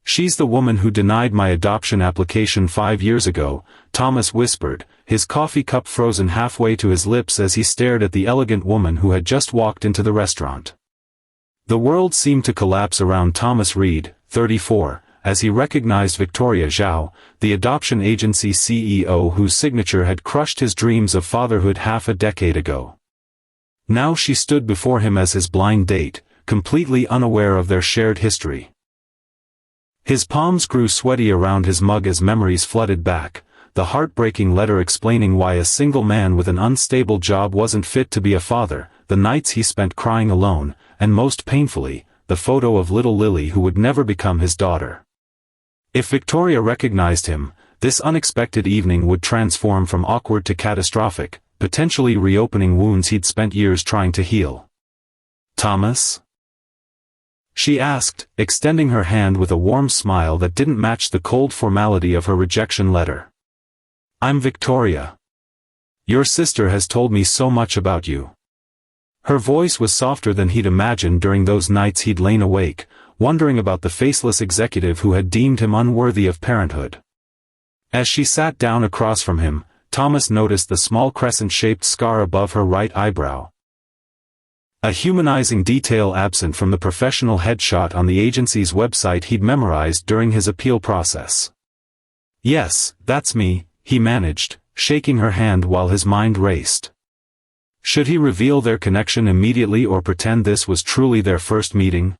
"She's the woman who denied my adoption application 5 years ago," Thomas whispered, his coffee cup frozen halfway to his lips as he stared at the elegant woman who had just walked into the restaurant. The world seemed to collapse around Thomas Reed, 34, as he recognized Victoria Zhao, the adoption agency CEO whose signature had crushed his dreams of fatherhood half a decade ago. Now she stood before him as his blind date, completely unaware of their shared history. His palms grew sweaty around his mug as memories flooded back, the heartbreaking letter explaining why a single man with an unstable job wasn't fit to be a father, the nights he spent crying alone, and most painfully, the photo of little Lily who would never become his daughter. If Victoria recognized him, this unexpected evening would transform from awkward to catastrophic, potentially reopening wounds he'd spent years trying to heal. "Thomas?" she asked, extending her hand with a warm smile that didn't match the cold formality of her rejection letter. "I'm Victoria. Your sister has told me so much about you." Her voice was softer than he'd imagined during those nights he'd lain awake, wondering about the faceless executive who had deemed him unworthy of parenthood. As she sat down across from him, Thomas noticed the small crescent-shaped scar above her right eyebrow. A humanizing detail absent from the professional headshot on the agency's website he'd memorized during his appeal process. "Yes, that's me," he managed, shaking her hand while his mind raced. Should he reveal their connection immediately or pretend this was truly their first meeting?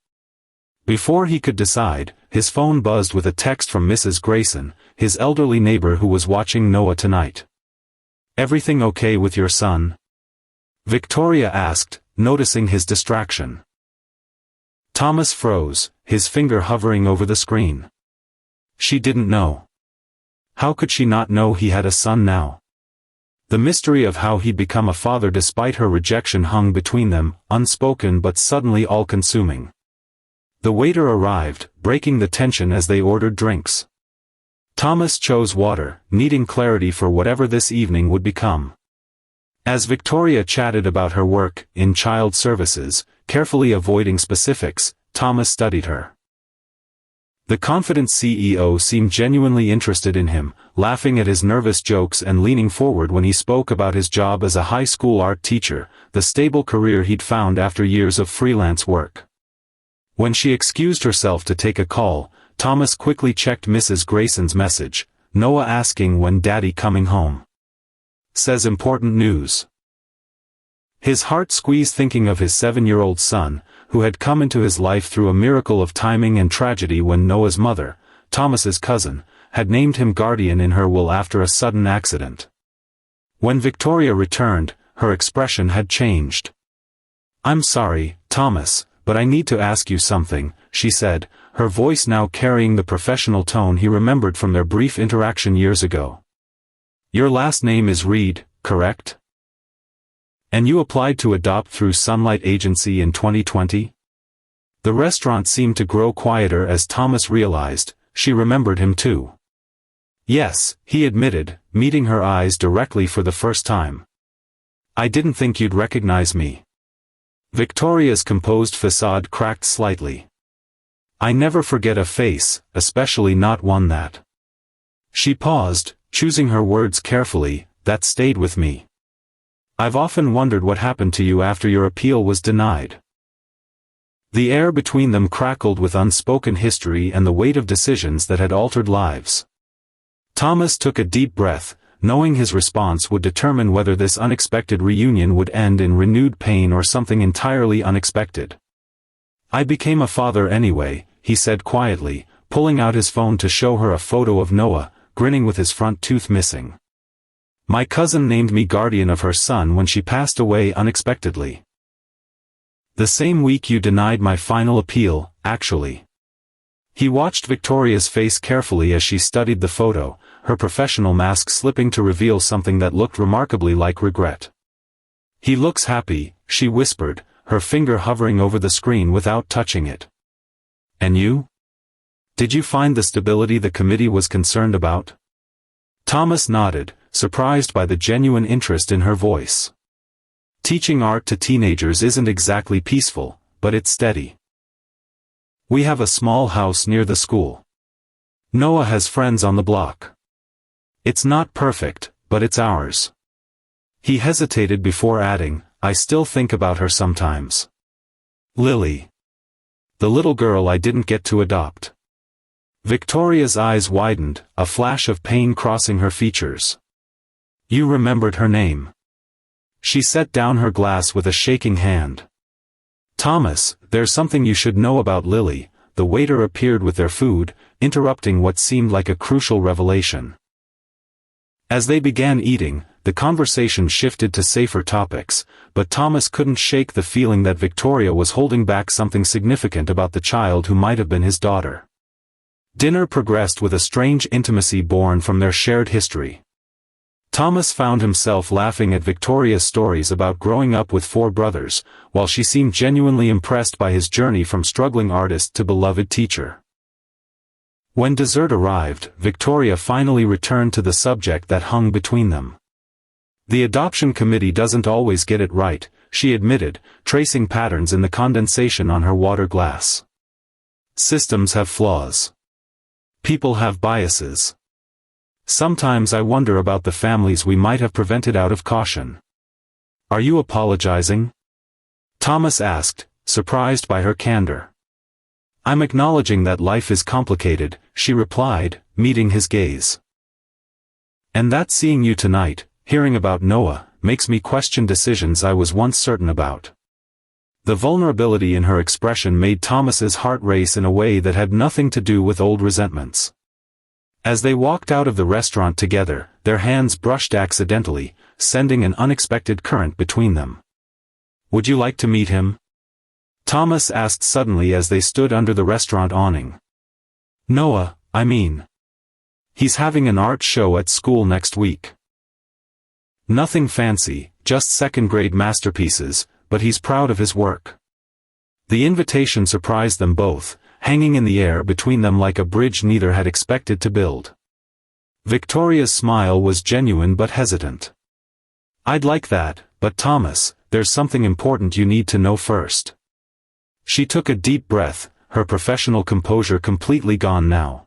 Before he could decide, his phone buzzed with a text from Mrs. Grayson, his elderly neighbor who was watching Noah tonight. "Everything okay with your son?" Victoria asked, noticing his distraction. Thomas froze, his finger hovering over the screen. She didn't know. How could she not know he had a son now? The mystery of how he'd become a father despite her rejection hung between them, unspoken but suddenly all-consuming. The waiter arrived, breaking the tension as they ordered drinks. Thomas chose water, needing clarity for whatever this evening would become. As Victoria chatted about her work in child services, carefully avoiding specifics, Thomas studied her. The confident CEO seemed genuinely interested in him, laughing at his nervous jokes and leaning forward when he spoke about his job as a high school art teacher, the stable career he'd found after years of freelance work. When she excused herself to take a call, Thomas quickly checked Mrs. Grayson's message, "Noah asking when Daddy coming home. Says important news." His heart squeezed thinking of his 7-year-old son, who had come into his life through a miracle of timing and tragedy when Noah's mother, Thomas's cousin, had named him guardian in her will after a sudden accident. When Victoria returned, her expression had changed. "I'm sorry, Thomas, but I need to ask you something," she said, her voice now carrying the professional tone he remembered from their brief interaction years ago. "Your last name is Reed, correct? And you applied to adopt through Sunlight Agency in 2020? The restaurant seemed to grow quieter as Thomas realized, she remembered him too. "Yes," he admitted, meeting her eyes directly for the first time. "I didn't think you'd recognize me." Victoria's composed facade cracked slightly. "I never forget a face, especially not one that." She paused, choosing her words carefully, "that stayed with me. I've often wondered what happened to you after your appeal was denied." The air between them crackled with unspoken history and the weight of decisions that had altered lives. Thomas took a deep breath, knowing his response would determine whether this unexpected reunion would end in renewed pain or something entirely unexpected. "I became a father anyway," he said quietly, pulling out his phone to show her a photo of Noah, grinning with his front tooth missing. "My cousin named me guardian of her son when she passed away unexpectedly. The same week you denied my final appeal, actually." He watched Victoria's face carefully as she studied the photo, her professional mask slipping to reveal something that looked remarkably like regret. "He looks happy," she whispered, her finger hovering over the screen without touching it. "And you? Did you find the stability the committee was concerned about?" Thomas nodded, surprised by the genuine interest in her voice. "Teaching art to teenagers isn't exactly peaceful, but it's steady. We have a small house near the school. Noah has friends on the block. It's not perfect, but it's ours. He hesitated before adding, I still think about her sometimes. Lily. The little girl I didn't get to adopt. Victoria's eyes widened, a flash of pain crossing her features. You remembered her name. She set down her glass with a shaking hand. Thomas, there's something you should know about Lily. The waiter appeared with their food, interrupting what seemed like a crucial revelation. As they began eating, the conversation shifted to safer topics, but Thomas couldn't shake the feeling that Victoria was holding back something significant about the child who might have been his daughter. Dinner progressed with a strange intimacy born from their shared history. Thomas found himself laughing at Victoria's stories about growing up with 4 brothers, while she seemed genuinely impressed by his journey from struggling artist to beloved teacher. When dessert arrived, Victoria finally returned to the subject that hung between them. The adoption committee doesn't always get it right, she admitted, tracing patterns in the condensation on her water glass. Systems have flaws. People have biases. Sometimes I wonder about the families we might have prevented out of caution. Are you apologizing? Thomas asked, surprised by her candor. I'm acknowledging that life is complicated, she replied, meeting his gaze. And that seeing you tonight, hearing about Noah, makes me question decisions I was once certain about. The vulnerability in her expression made Thomas's heart race in a way that had nothing to do with old resentments. As they walked out of the restaurant together, their hands brushed accidentally, sending an unexpected current between them. Would you like to meet him? Thomas asked suddenly as they stood under the restaurant awning. Noah, I mean. He's having an art show at school next week. Nothing fancy, just second-grade masterpieces, but he's proud of his work. The invitation surprised them both, hanging in the air between them like a bridge neither had expected to build. Victoria's smile was genuine but hesitant. I'd like that, but Thomas, there's something important you need to know first. She took a deep breath, her professional composure completely gone now.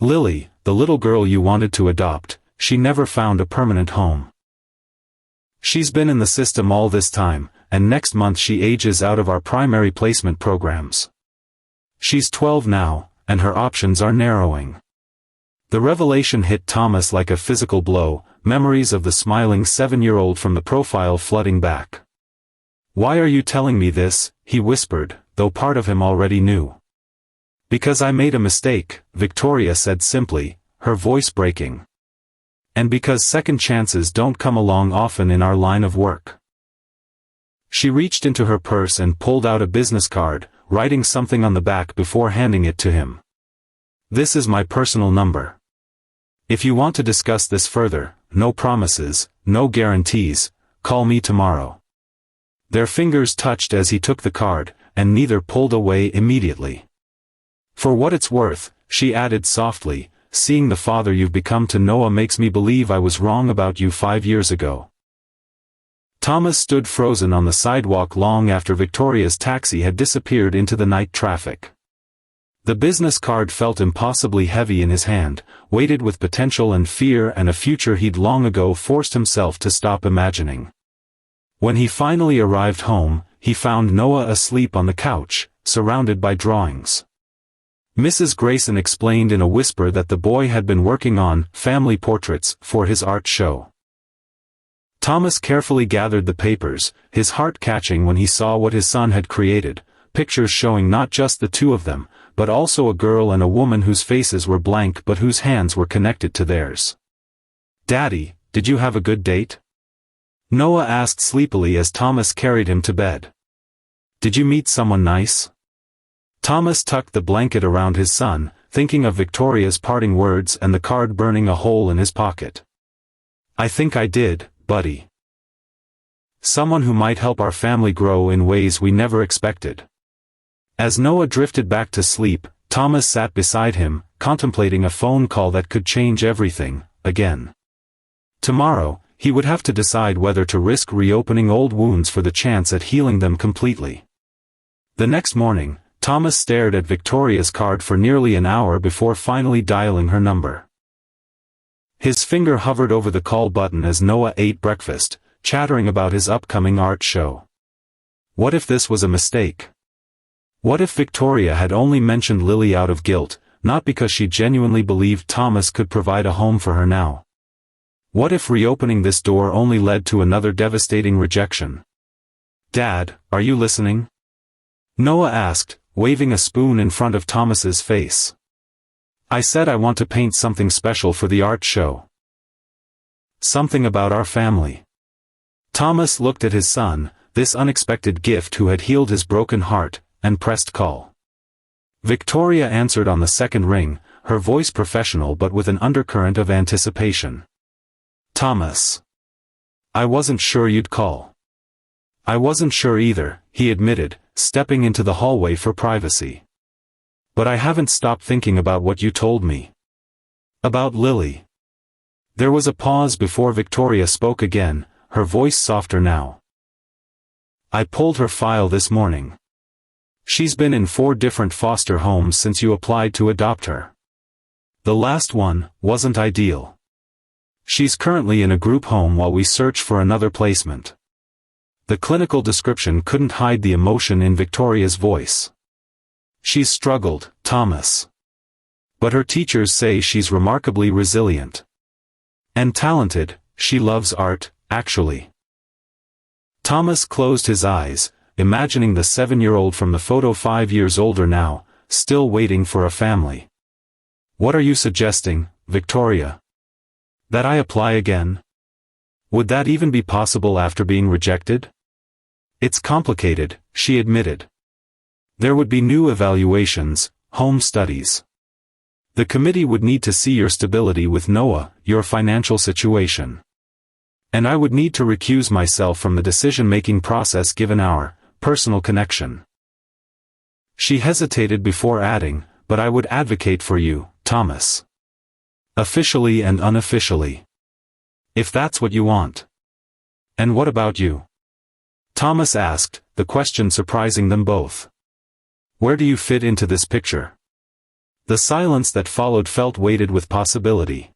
Lily, the little girl you wanted to adopt, she never found a permanent home. She's been in the system all this time, and next month she ages out of our primary placement programs. She's 12 now, and her options are narrowing. The revelation hit Thomas like a physical blow, memories of the smiling 7-year-old from the profile flooding back. Why are you telling me this? He whispered, though part of him already knew. Because I made a mistake, Victoria said simply, her voice breaking. And because second chances don't come along often in our line of work. She reached into her purse and pulled out a business card, writing something on the back before handing it to him. This is my personal number. If you want to discuss this further, no promises, no guarantees, call me tomorrow. Their fingers touched as he took the card, and neither pulled away immediately. For what it's worth, she added softly, seeing the father you've become to Noah makes me believe I was wrong about you 5 years ago. Thomas stood frozen on the sidewalk long after Victoria's taxi had disappeared into the night traffic. The business card felt impossibly heavy in his hand, weighted with potential and fear and a future he'd long ago forced himself to stop imagining. When he finally arrived home, he found Noah asleep on the couch, surrounded by drawings. Mrs. Grayson explained in a whisper that the boy had been working on family portraits for his art show. Thomas carefully gathered the papers, his heart catching when he saw what his son had created, pictures showing not just the two of them, but also a girl and a woman whose faces were blank but whose hands were connected to theirs. Daddy, did you have a good date? Noah asked sleepily as Thomas carried him to bed. Did you meet someone nice? Thomas tucked the blanket around his son, thinking of Victoria's parting words and the card burning a hole in his pocket. I think I did, buddy. Someone who might help our family grow in ways we never expected. As Noah drifted back to sleep, Thomas sat beside him, contemplating a phone call that could change everything, again. Tomorrow, he would have to decide whether to risk reopening old wounds for the chance at healing them completely. The next morning, Thomas stared at Victoria's card for nearly an hour before finally dialing her number. His finger hovered over the call button as Noah ate breakfast, chattering about his upcoming art show. What if this was a mistake? What if Victoria had only mentioned Lily out of guilt, not because she genuinely believed Thomas could provide a home for her now? What if reopening this door only led to another devastating rejection? "Dad, are you listening?" Noah asked, waving a spoon in front of Thomas's face. "I said I want to paint something special for the art show. Something about our family." Thomas looked at his son, this unexpected gift who had healed his broken heart, and pressed call. Victoria answered on the second ring, her voice professional but with an undercurrent of anticipation. "Thomas. I wasn't sure you'd call." "I wasn't sure either," he admitted, stepping into the hallway for privacy. "But I haven't stopped thinking about what you told me. About Lily." There was a pause before Victoria spoke again, her voice softer now. "I pulled her file this morning. She's been in 4 different foster homes since you applied to adopt her. The last one wasn't ideal. She's currently in a group home while we search for another placement." The clinical description couldn't hide the emotion in Victoria's voice. "She's struggled, Thomas. But her teachers say she's remarkably resilient. And talented. She loves art, actually." Thomas closed his eyes, imagining the 7-year-old from the photo 5 years older now, still waiting for a family. "What are you suggesting, Victoria? That I apply again? Would that even be possible after being rejected?" "It's complicated," she admitted. "There would be new evaluations, home studies. The committee would need to see your stability with Noah, your financial situation. And I would need to recuse myself from the decision-making process given our personal connection." She hesitated before adding, "But I would advocate for you, Thomas. Officially and unofficially. If that's what you want." "And what about you?" Thomas asked, the question surprising them both. "Where do you fit into this picture?" The silence that followed felt weighted with possibility.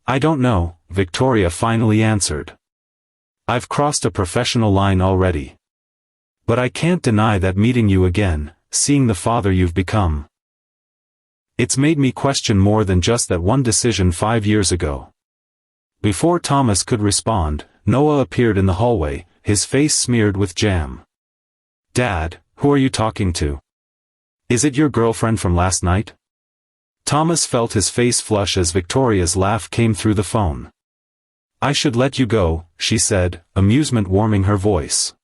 "I don't know," Victoria finally answered. "I've crossed a professional line already. But I can't deny that meeting you again, seeing the father you've become. It's made me question more than just that one decision 5 years ago." Before Thomas could respond, Noah appeared in the hallway, his face smeared with jam. "Dad, who are you talking to? Is it your girlfriend from last night?" Thomas felt his face flush as Victoria's laugh came through the phone. "I should let you go," she said, amusement warming her voice.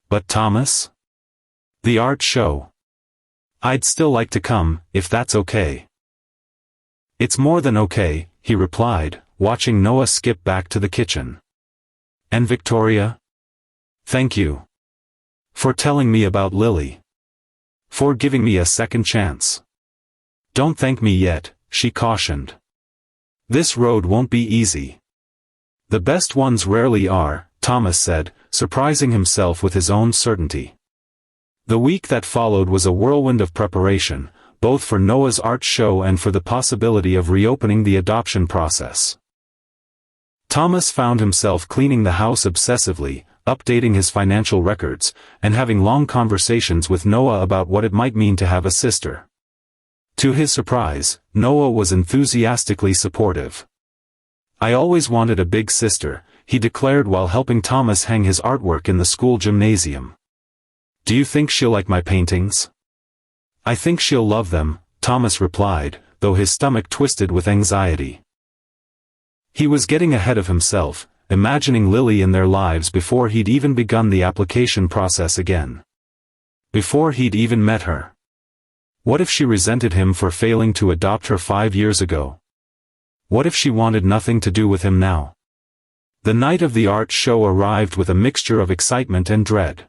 "But Thomas? The art show. I'd still like to come, if that's okay." "It's more than okay," he replied, watching Noah skip back to the kitchen. "And Victoria? Thank you. For telling me about Lily. For giving me a second chance." "Don't thank me yet," she cautioned. "This road won't be easy." "The best ones rarely are," Thomas said, surprising himself with his own certainty. The week that followed was a whirlwind of preparation, both for Noah's art show and for the possibility of reopening the adoption process. Thomas found himself cleaning the house obsessively, updating his financial records, and having long conversations with Noah about what it might mean to have a sister. To his surprise, Noah was enthusiastically supportive. "I always wanted a big sister," he declared while helping Thomas hang his artwork in the school gymnasium. "Do you think she'll like my paintings?" "I think she'll love them," Thomas replied, though his stomach twisted with anxiety. He was getting ahead of himself, imagining Lily in their lives before he'd even begun the application process again. Before he'd even met her. What if she resented him for failing to adopt her 5 years ago? What if she wanted nothing to do with him now? The night of the art show arrived with a mixture of excitement and dread.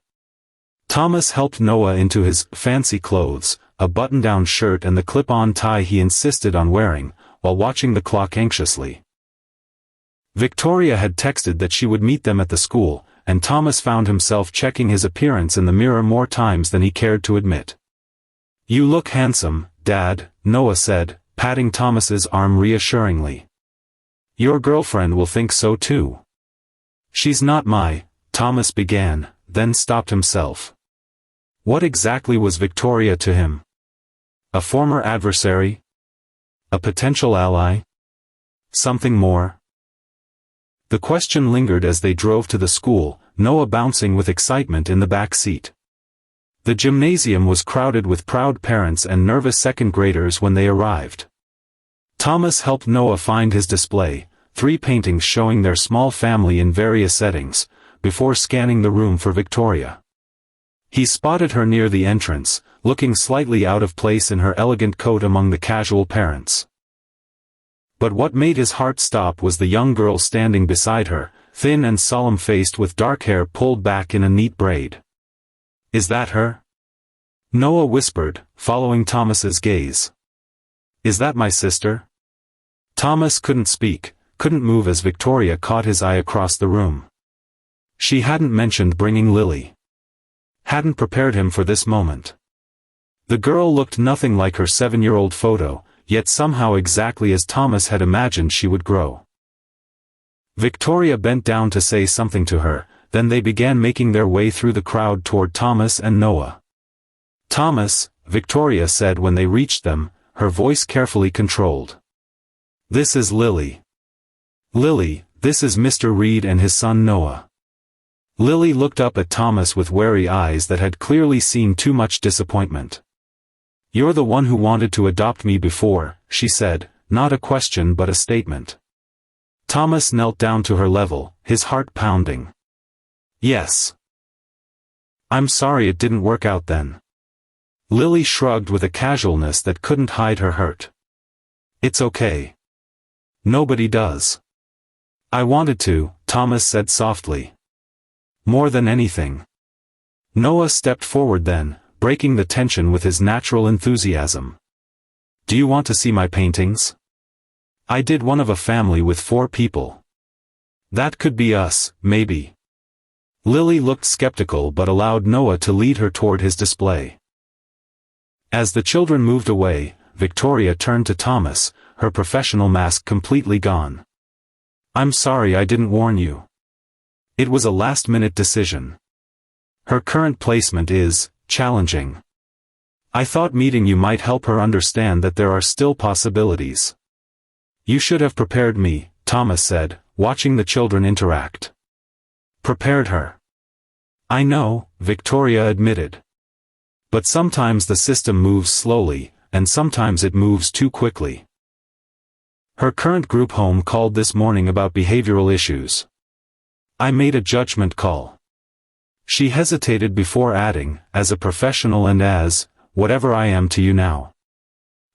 Thomas helped Noah into his fancy clothes, a button-down shirt and the clip-on tie he insisted on wearing, while watching the clock anxiously. Victoria had texted that she would meet them at the school, and Thomas found himself checking his appearance in the mirror more times than he cared to admit. You look handsome, Dad, Noah said, patting Thomas's arm reassuringly. Your girlfriend will think so too. She's not Thomas began, then stopped himself. What exactly was Victoria to him? A former adversary? A potential ally? Something more? The question lingered as they drove to the school, Noah bouncing with excitement in the back seat. The gymnasium was crowded with proud parents and nervous second graders when they arrived. Thomas helped Noah find his display, 3 paintings showing their small family in various settings, before scanning the room for Victoria. He spotted her near the entrance, looking slightly out of place in her elegant coat among the casual parents. But what made his heart stop was the young girl standing beside her, thin and solemn-faced with dark hair pulled back in a neat braid. Is that her? Noah whispered, following Thomas's gaze. Is that my sister? Thomas couldn't speak, couldn't move as Victoria caught his eye across the room. She hadn't mentioned bringing Lily. Hadn't prepared him for this moment. The girl looked nothing like her 7-year-old photo, yet somehow exactly as Thomas had imagined she would grow. Victoria bent down to say something to her, then they began making their way through the crowd toward Thomas and Noah. Thomas, Victoria said when they reached them, her voice carefully controlled. This is Lily. Lily, this is Mr. Reed and his son Noah. Lily looked up at Thomas with wary eyes that had clearly seen too much disappointment. You're the one who wanted to adopt me before, she said, not a question but a statement. Thomas knelt down to her level, his heart pounding. Yes. I'm sorry it didn't work out then. Lily shrugged with a casualness that couldn't hide her hurt. It's okay. Nobody does. I wanted to, Thomas said softly. More than anything. Noah stepped forward then, breaking the tension with his natural enthusiasm. Do you want to see my paintings? I did one of a family with 4 people. That could be us, maybe. Lily looked skeptical but allowed Noah to lead her toward his display. As the children moved away, Victoria turned to Thomas, her professional mask completely gone. I'm sorry I didn't warn you. It was a last-minute decision. Her current placement is challenging. I thought meeting you might help her understand that there are still possibilities. You should have prepared me, Thomas said, watching the children interact. Prepared her. I know, Victoria admitted. But sometimes the system moves slowly, and sometimes it moves too quickly. Her current group home called this morning about behavioral issues. I made a judgment call. She hesitated before adding, as a professional and as, whatever I am to you now.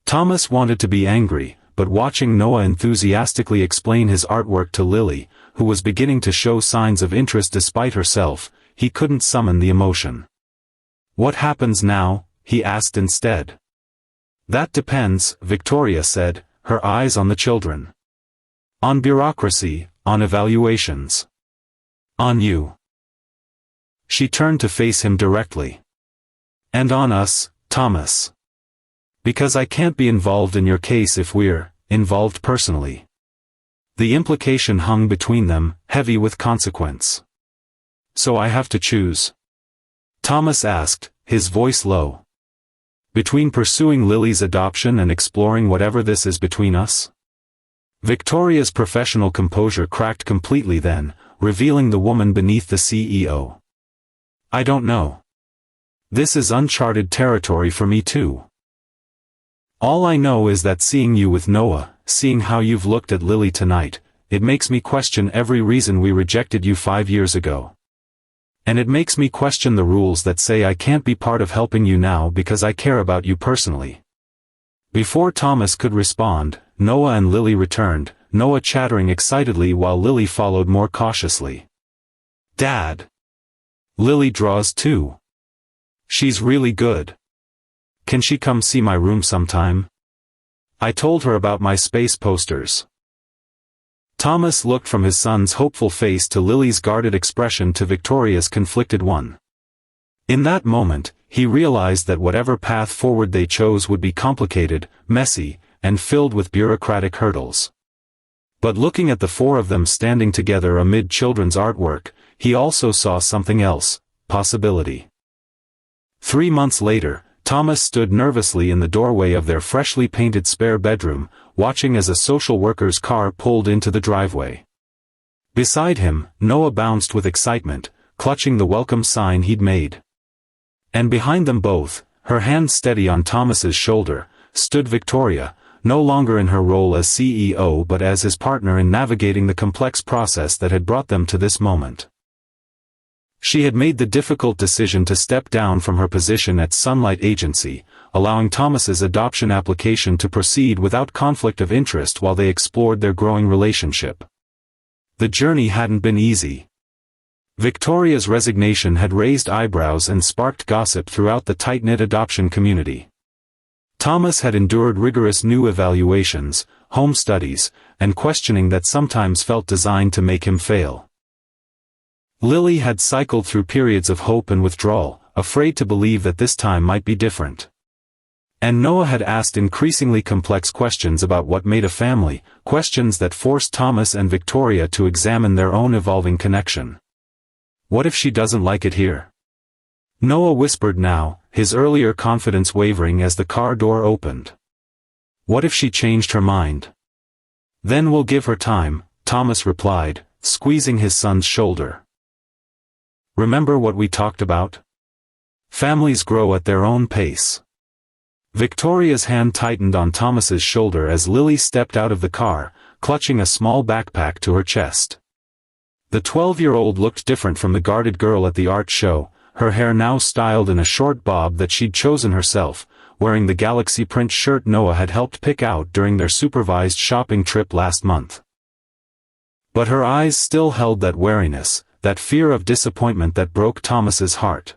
Thomas wanted to be angry, but watching Noah enthusiastically explain his artwork to Lily, who was beginning to show signs of interest despite herself, he couldn't summon the emotion. What happens now? He asked instead. That depends, Victoria said, her eyes on the children. On bureaucracy, on evaluations. On you. She turned to face him directly. And on us, Thomas. Because I can't be involved in your case if we're involved personally. The implication hung between them, heavy with consequence. So I have to choose. Thomas asked, his voice low. Between pursuing Lily's adoption and exploring whatever this is between us? Victoria's professional composure cracked completely then, revealing the woman beneath the CEO. I don't know. This is uncharted territory for me too. All I know is that seeing you with Noah, seeing how you've looked at Lily tonight, it makes me question every reason we rejected you 5 years ago. And it makes me question the rules that say I can't be part of helping you now because I care about you personally. Before Thomas could respond, Noah and Lily returned, Noah chattering excitedly while Lily followed more cautiously. Dad! Lily draws too. She's really good. Can she come see my room sometime? I told her about my space posters. Thomas looked from his son's hopeful face to Lily's guarded expression to Victoria's conflicted one. In that moment, he realized that whatever path forward they chose would be complicated, messy, and filled with bureaucratic hurdles. But looking at the four of them standing together amid children's artwork, he also saw something else: possibility. 3 months later, Thomas stood nervously in the doorway of their freshly painted spare bedroom, watching as a social worker's car pulled into the driveway. Beside him, Noah bounced with excitement, clutching the welcome sign he'd made. And behind them both, her hand steady on Thomas's shoulder, stood Victoria, no longer in her role as CEO but as his partner in navigating the complex process that had brought them to this moment. She had made the difficult decision to step down from her position at Sunlight Agency, allowing Thomas's adoption application to proceed without conflict of interest while they explored their growing relationship. The journey hadn't been easy. Victoria's resignation had raised eyebrows and sparked gossip throughout the tight-knit adoption community. Thomas had endured rigorous new evaluations, home studies, and questioning that sometimes felt designed to make him fail. Lily had cycled through periods of hope and withdrawal, afraid to believe that this time might be different. And Noah had asked increasingly complex questions about what made a family, questions that forced Thomas and Victoria to examine their own evolving connection. What if she doesn't like it here? Noah whispered now, his earlier confidence wavering as the car door opened. What if she changed her mind? Then we'll give her time, Thomas replied, squeezing his son's shoulder. Remember what we talked about? Families grow at their own pace. Victoria's hand tightened on Thomas's shoulder as Lily stepped out of the car, clutching a small backpack to her chest. The 12-year-old looked different from the guarded girl at the art show, her hair now styled in a short bob that she'd chosen herself, wearing the galaxy print shirt Noah had helped pick out during their supervised shopping trip last month. But her eyes still held that wariness, that fear of disappointment that broke Thomas's heart.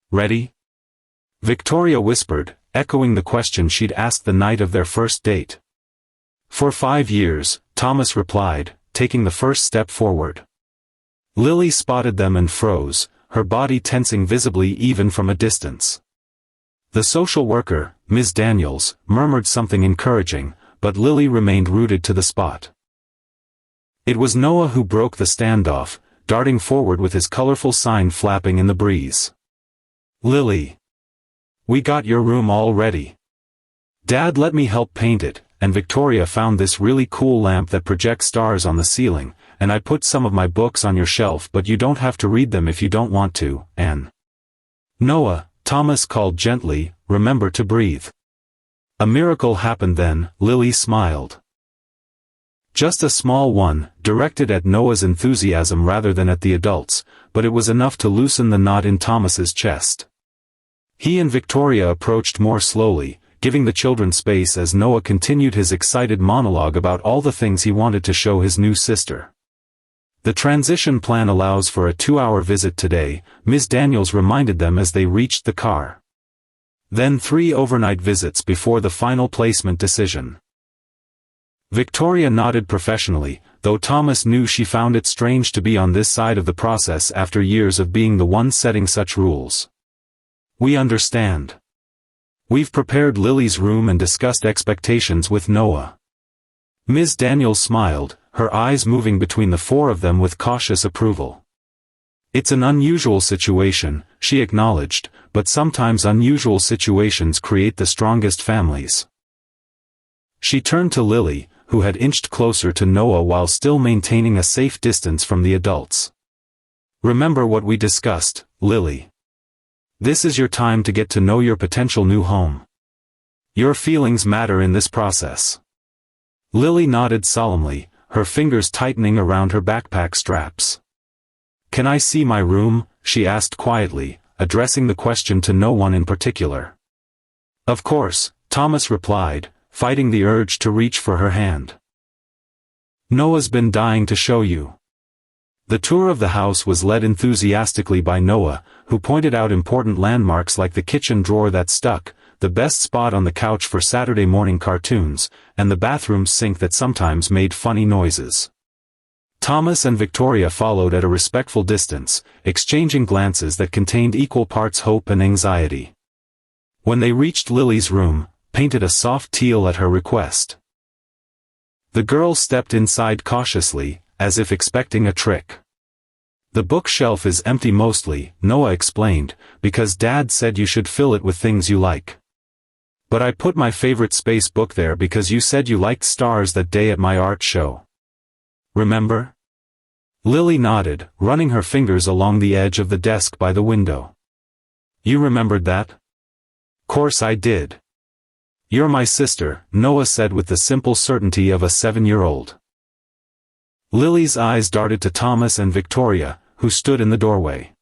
Ready? Victoria whispered, echoing the question she'd asked the night of their first date. For 5 years, Thomas replied, taking the first step forward. Lily spotted them and froze, her body tensing visibly even from a distance. The social worker, Ms. Daniels, murmured something encouraging, but Lily remained rooted to the spot. It was Noah who broke the standoff, darting forward with his colorful sign flapping in the breeze. Lily. We got your room all ready. Dad let me help paint it, and Victoria found this really cool lamp that projects stars on the ceiling, and I put some of my books on your shelf but you don't have to read them if you don't want to, Anne. Noah, Thomas called gently, remember to breathe. A miracle happened then, Lily smiled. Just a small one, directed at Noah's enthusiasm rather than at the adults, but it was enough to loosen the knot in Thomas's chest. He and Victoria approached more slowly, giving the children space as Noah continued his excited monologue about all the things he wanted to show his new sister. The transition plan allows for a 2-hour visit today, Ms. Daniels reminded them as they reached the car. Then 3 overnight visits before the final placement decision. Victoria nodded professionally, though Thomas knew she found it strange to be on this side of the process after years of being the one setting such rules. We understand. We've prepared Lily's room and discussed expectations with Noah. Ms. Daniels smiled, her eyes moving between the 4 of them with cautious approval. It's an unusual situation, she acknowledged, but sometimes unusual situations create the strongest families. She turned to Lily, who had inched closer to Noah while still maintaining a safe distance from the adults. Remember what we discussed, Lily. This is your time to get to know your potential new home. Your feelings matter in this process. Lily nodded solemnly, her fingers tightening around her backpack straps. Can I see my room? She asked quietly, addressing the question to no one in particular. Of course, Thomas replied, fighting the urge to reach for her hand. Noah's been dying to show you. The tour of the house was led enthusiastically by Noah, who pointed out important landmarks like the kitchen drawer that stuck, the best spot on the couch for Saturday morning cartoons, and the bathroom sink that sometimes made funny noises. Thomas and Victoria followed at a respectful distance, exchanging glances that contained equal parts hope and anxiety. When they reached Lily's room, painted a soft teal at her request, the girls stepped inside cautiously, as if expecting a trick. "The bookshelf is empty mostly," Noah explained, "because Dad said you should fill it with things you like. But I put my favorite space book there because you said you liked stars that day at my art show. Remember?" Lily nodded, running her fingers along the edge of the desk by the window. "You remembered that?" "Course I did. You're my sister," Noah said with the simple certainty of a 7-year-old. Lily's eyes darted to Thomas and Victoria, who stood in the doorway.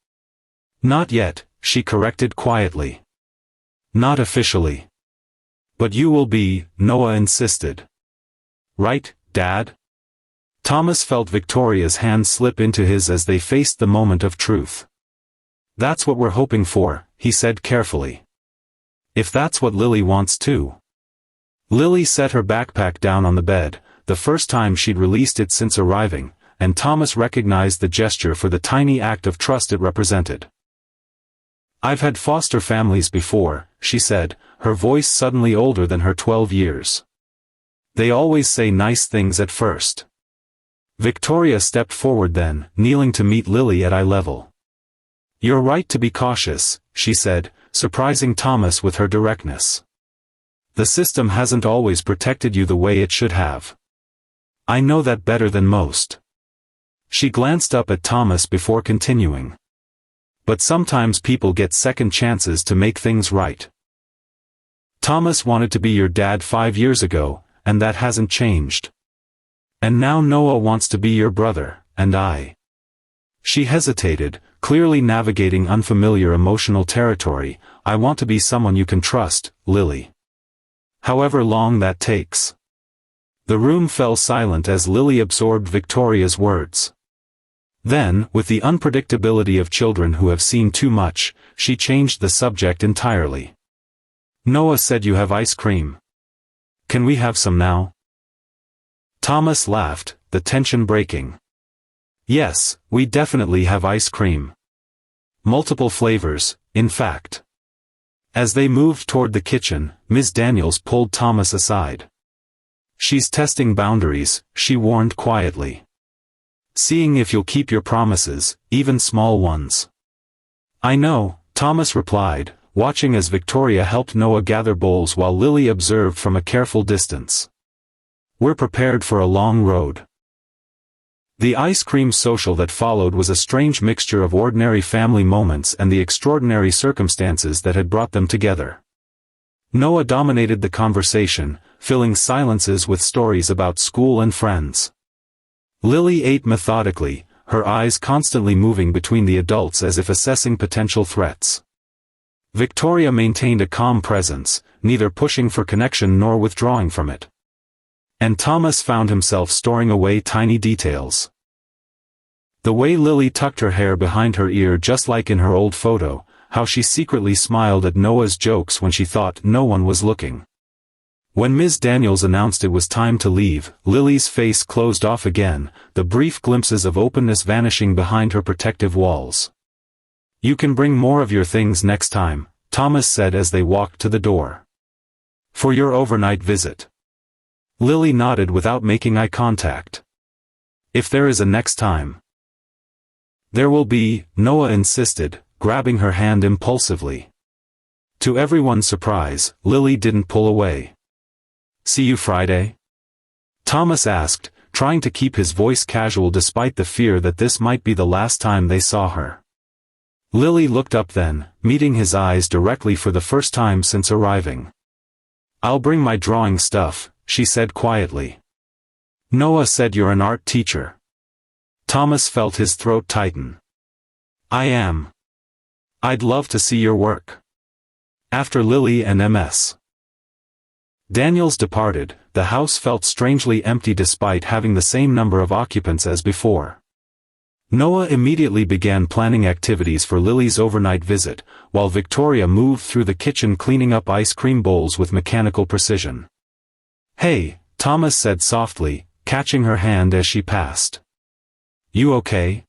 "Not yet," she corrected quietly. "Not officially." "But you will be," Noah insisted. "Right, Dad?" Thomas felt Victoria's hand slip into his as they faced the moment of truth. "That's what we're hoping for," he said carefully. "If that's what Lily wants too." Lily set her backpack down on the bed, the first time she'd released it since arriving, and Thomas recognized the gesture for the tiny act of trust it represented. "I've had foster families before," she said, her voice suddenly older than her 12 years. "They always say nice things at first." Victoria stepped forward then, kneeling to meet Lily at eye level. "You're right to be cautious," she said, surprising Thomas with her directness. "The system hasn't always protected you the way it should have. I know that better than most." She glanced up at Thomas before continuing. "But sometimes people get second chances to make things right. Thomas wanted to be your dad 5 years ago, and that hasn't changed. And now Noah wants to be your brother, and I." She hesitated, clearly navigating unfamiliar emotional territory. "I want to be someone you can trust, Lily. However long that takes." The room fell silent as Lily absorbed Victoria's words. Then, with the unpredictability of children who have seen too much, she changed the subject entirely. "Noah said you have ice cream. Can we have some now?" Thomas laughed, the tension breaking. "Yes, we definitely have ice cream. Multiple flavors, in fact." As they moved toward the kitchen, Ms. Daniels pulled Thomas aside. "She's testing boundaries," she warned quietly. "Seeing if you'll keep your promises, even small ones." "I know," Thomas replied, watching as Victoria helped Noah gather bowls while Lily observed from a careful distance. "We're prepared for a long road." The ice cream social that followed was a strange mixture of ordinary family moments and the extraordinary circumstances that had brought them together. Noah dominated the conversation, filling silences with stories about school and friends. Lily ate methodically, her eyes constantly moving between the adults as if assessing potential threats. Victoria maintained a calm presence, neither pushing for connection nor withdrawing from it. And Thomas found himself storing away tiny details. The way Lily tucked her hair behind her ear just like in her old photo, how she secretly smiled at Noah's jokes when she thought no one was looking. When Ms. Daniels announced it was time to leave, Lily's face closed off again, the brief glimpses of openness vanishing behind her protective walls. "You can bring more of your things next time," Thomas said as they walked to the door. "For your overnight visit." Lily nodded without making eye contact. "If there is a next time." "There will be," Noah insisted, grabbing her hand impulsively. To everyone's surprise, Lily didn't pull away. "See you Friday?" Thomas asked, trying to keep his voice casual despite the fear that this might be the last time they saw her. Lily looked up then, meeting his eyes directly for the first time since arriving. "I'll bring my drawing stuff," she said quietly. "Noah said you're an art teacher." Thomas felt his throat tighten. "I am. I'd love to see your work." After Lily and Ms. Daniels departed, the house felt strangely empty despite having the same number of occupants as before. Noah immediately began planning activities for Lily's overnight visit, while Victoria moved through the kitchen cleaning up ice cream bowls with mechanical precision. "Hey," Thomas said softly, catching her hand as she passed. You okay?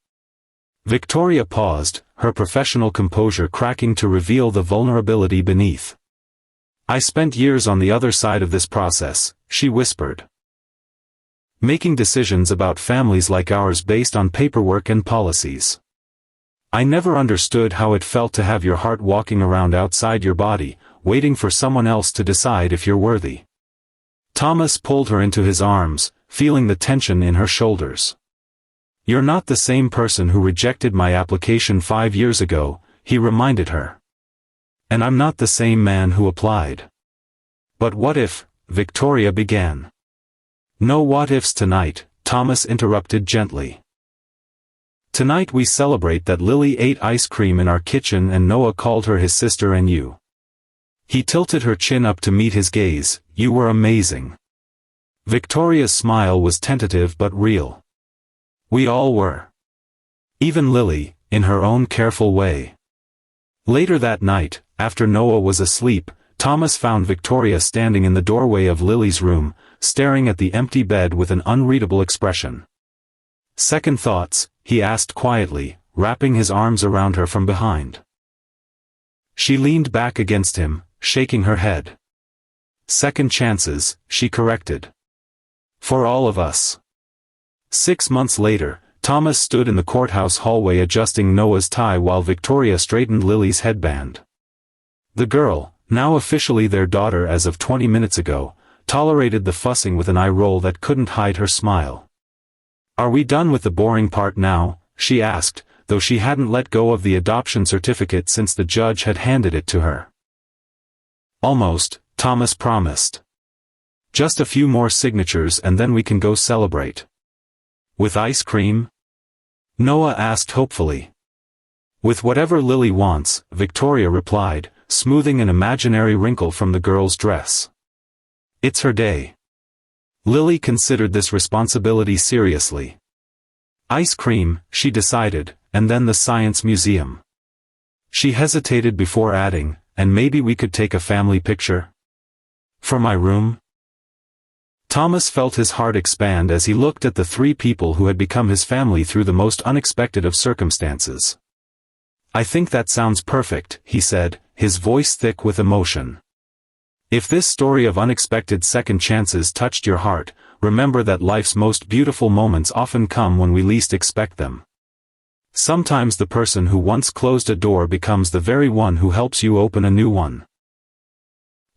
Victoria paused, her professional composure cracking to reveal the vulnerability beneath. I spent years on the other side of this process, she whispered. Making decisions about families like ours based on paperwork and policies. I never understood how it felt to have your heart walking around outside your body, waiting for someone else to decide if you're worthy. Thomas pulled her into his arms, feeling the tension in her shoulders. You're not the same person who rejected my application 5 years ago, he reminded her. And I'm not the same man who applied. But what if, Victoria began. No what ifs tonight, Thomas interrupted gently. Tonight we celebrate that Lily ate ice cream in our kitchen and Noah called her his sister and you. He tilted her chin up to meet his gaze. You were amazing. Victoria's smile was tentative but real. We all were. Even Lily, in her own careful way. Later that night, after Noah was asleep, Thomas found Victoria standing in the doorway of Lily's room, staring at the empty bed with an unreadable expression. Second thoughts, he asked quietly, wrapping his arms around her from behind. She leaned back against him, shaking her head. Second chances, she corrected. For all of us. 6 months later, Thomas stood in the courthouse hallway adjusting Noah's tie while Victoria straightened Lily's headband. The girl, now officially their daughter as of 20 minutes ago, tolerated the fussing with an eye roll that couldn't hide her smile. Are we done with the boring part now? She asked, though she hadn't let go of the adoption certificate since the judge had handed it to her. Almost, Thomas promised. Just a few more signatures and then we can go celebrate. With ice cream? Noah asked hopefully. With whatever Lily wants, Victoria replied, smoothing an imaginary wrinkle from the girl's dress. It's her day. Lily considered this responsibility seriously. Ice cream, she decided, and then the science museum. She hesitated before adding, and maybe we could take a family picture? For my room? Thomas felt his heart expand as he looked at the 3 people who had become his family through the most unexpected of circumstances. I think that sounds perfect, he said, his voice thick with emotion. If this story of unexpected second chances touched your heart, remember that life's most beautiful moments often come when we least expect them. Sometimes the person who once closed a door becomes the very one who helps you open a new one.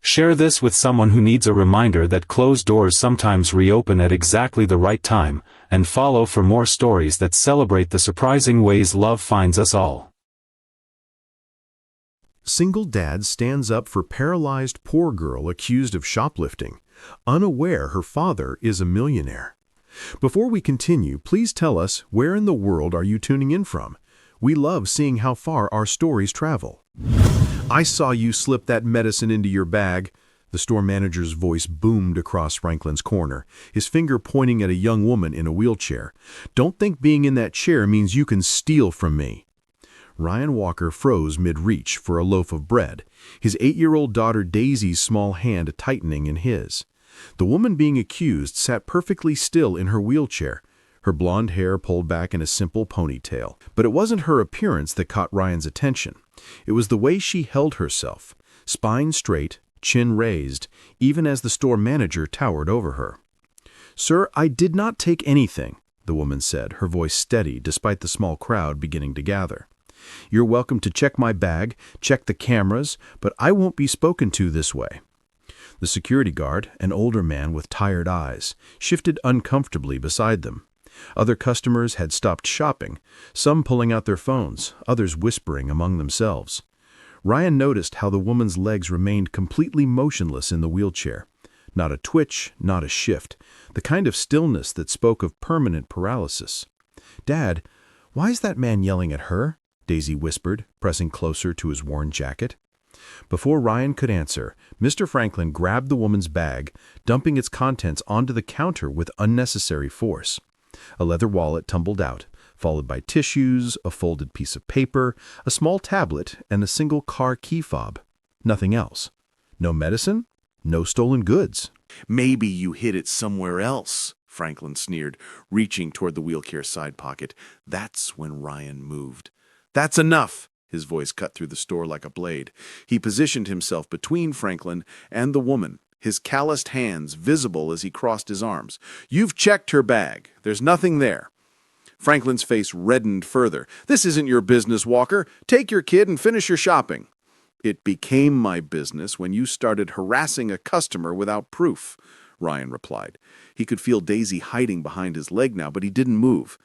Share this with someone who needs a reminder that closed doors sometimes reopen at exactly the right time, and follow for more stories that celebrate the surprising ways love finds us all. Single dad stands up for paralyzed poor girl accused of shoplifting, unaware her father is a millionaire. Before we continue, please tell us, where in the world are you tuning in from? We love seeing how far our stories travel. I saw you slip that medicine into your bag. The store manager's voice boomed across Franklin's corner, his finger pointing at a young woman in a wheelchair. Don't think being in that chair means you can steal from me. Ryan Walker froze mid-reach for a loaf of bread, his 8-year-old daughter Daisy's small hand tightening in his. The woman being accused sat perfectly still in her wheelchair, her blonde hair pulled back in a simple ponytail. But it wasn't her appearance that caught Ryan's attention. It was the way she held herself, spine straight, chin raised, even as the store manager towered over her. "Sir, I did not take anything," the woman said, her voice steady despite the small crowd beginning to gather. "You're welcome to check my bag, check the cameras, but I won't be spoken to this way." The security guard, an older man with tired eyes, shifted uncomfortably beside them. Other customers had stopped shopping, some pulling out their phones, others whispering among themselves. Ryan noticed how the woman's legs remained completely motionless in the wheelchair. Not a twitch, not a shift, the kind of stillness that spoke of permanent paralysis. "Dad, why is that man yelling at her?" Daisy whispered, pressing closer to his worn jacket. Before Ryan could answer, Mr. Franklin grabbed the woman's bag, dumping its contents onto the counter with unnecessary force. A leather wallet tumbled out, followed by tissues, a folded piece of paper, a small tablet, and a single car key fob. Nothing else. No medicine, no stolen goods. "Maybe you hid it somewhere else," Franklin sneered, reaching toward the wheelchair side pocket. That's when Ryan moved. That's enough! His voice cut through the store like a blade. He positioned himself between Franklin and the woman, his calloused hands visible as he crossed his arms. You've checked her bag. There's nothing there. Franklin's face reddened further. This isn't your business, Walker. Take your kid and finish your shopping. It became my business when you started harassing a customer without proof, Ryan replied. He could feel Daisy hiding behind his leg now, but he didn't move.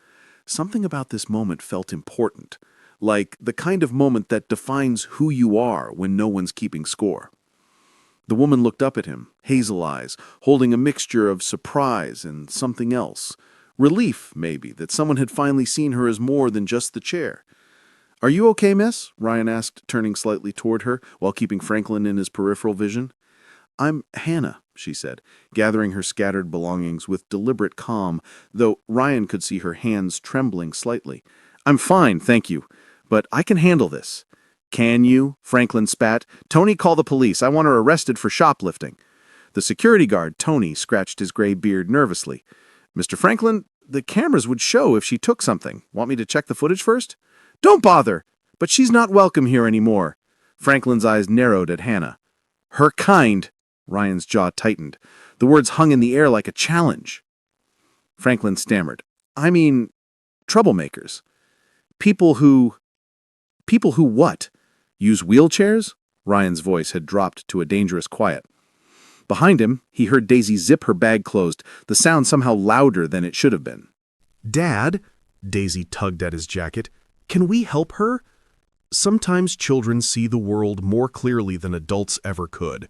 Something about this moment felt important, like the kind of moment that defines who you are when no one's keeping score. The woman looked up at him, hazel eyes, holding a mixture of surprise and something else. Relief, maybe, that someone had finally seen her as more than just the chair. Are you okay, miss? Ryan asked, turning slightly toward her while keeping Franklin in his peripheral vision. I'm Hannah, she said, gathering her scattered belongings with deliberate calm, though Ryan could see her hands trembling slightly. I'm fine, thank you, but I can handle this. Can you? Franklin spat. Tony, call the police. I want her arrested for shoplifting. The security guard, Tony, scratched his gray beard nervously. Mr. Franklin, the cameras would show if she took something. Want me to check the footage first? Don't bother! But she's not welcome here anymore. Franklin's eyes narrowed at Hannah. Her kind! Ryan's jaw tightened. The words hung in the air like a challenge. Franklin stammered. I mean, troublemakers. People who what? Use wheelchairs? Ryan's voice had dropped to a dangerous quiet. Behind him, he heard Daisy zip her bag closed, the sound somehow louder than it should have been. Dad, Daisy tugged at his jacket, can we help her? Sometimes children see the world more clearly than adults ever could.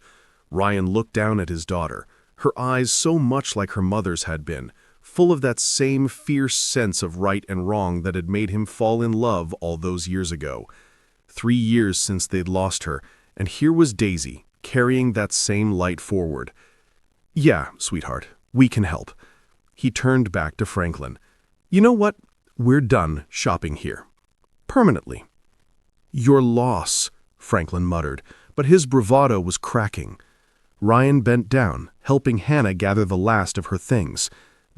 Ryan looked down at his daughter, her eyes so much like her mother's had been, full of that same fierce sense of right and wrong that had made him fall in love all those years ago. 3 years since they'd lost her, and here was Daisy, carrying that same light forward. Yeah, sweetheart, we can help. He turned back to Franklin. You know what? We're done shopping here. Permanently. Your loss, Franklin muttered, but his bravado was cracking. Ryan bent down, helping Hannah gather the last of her things.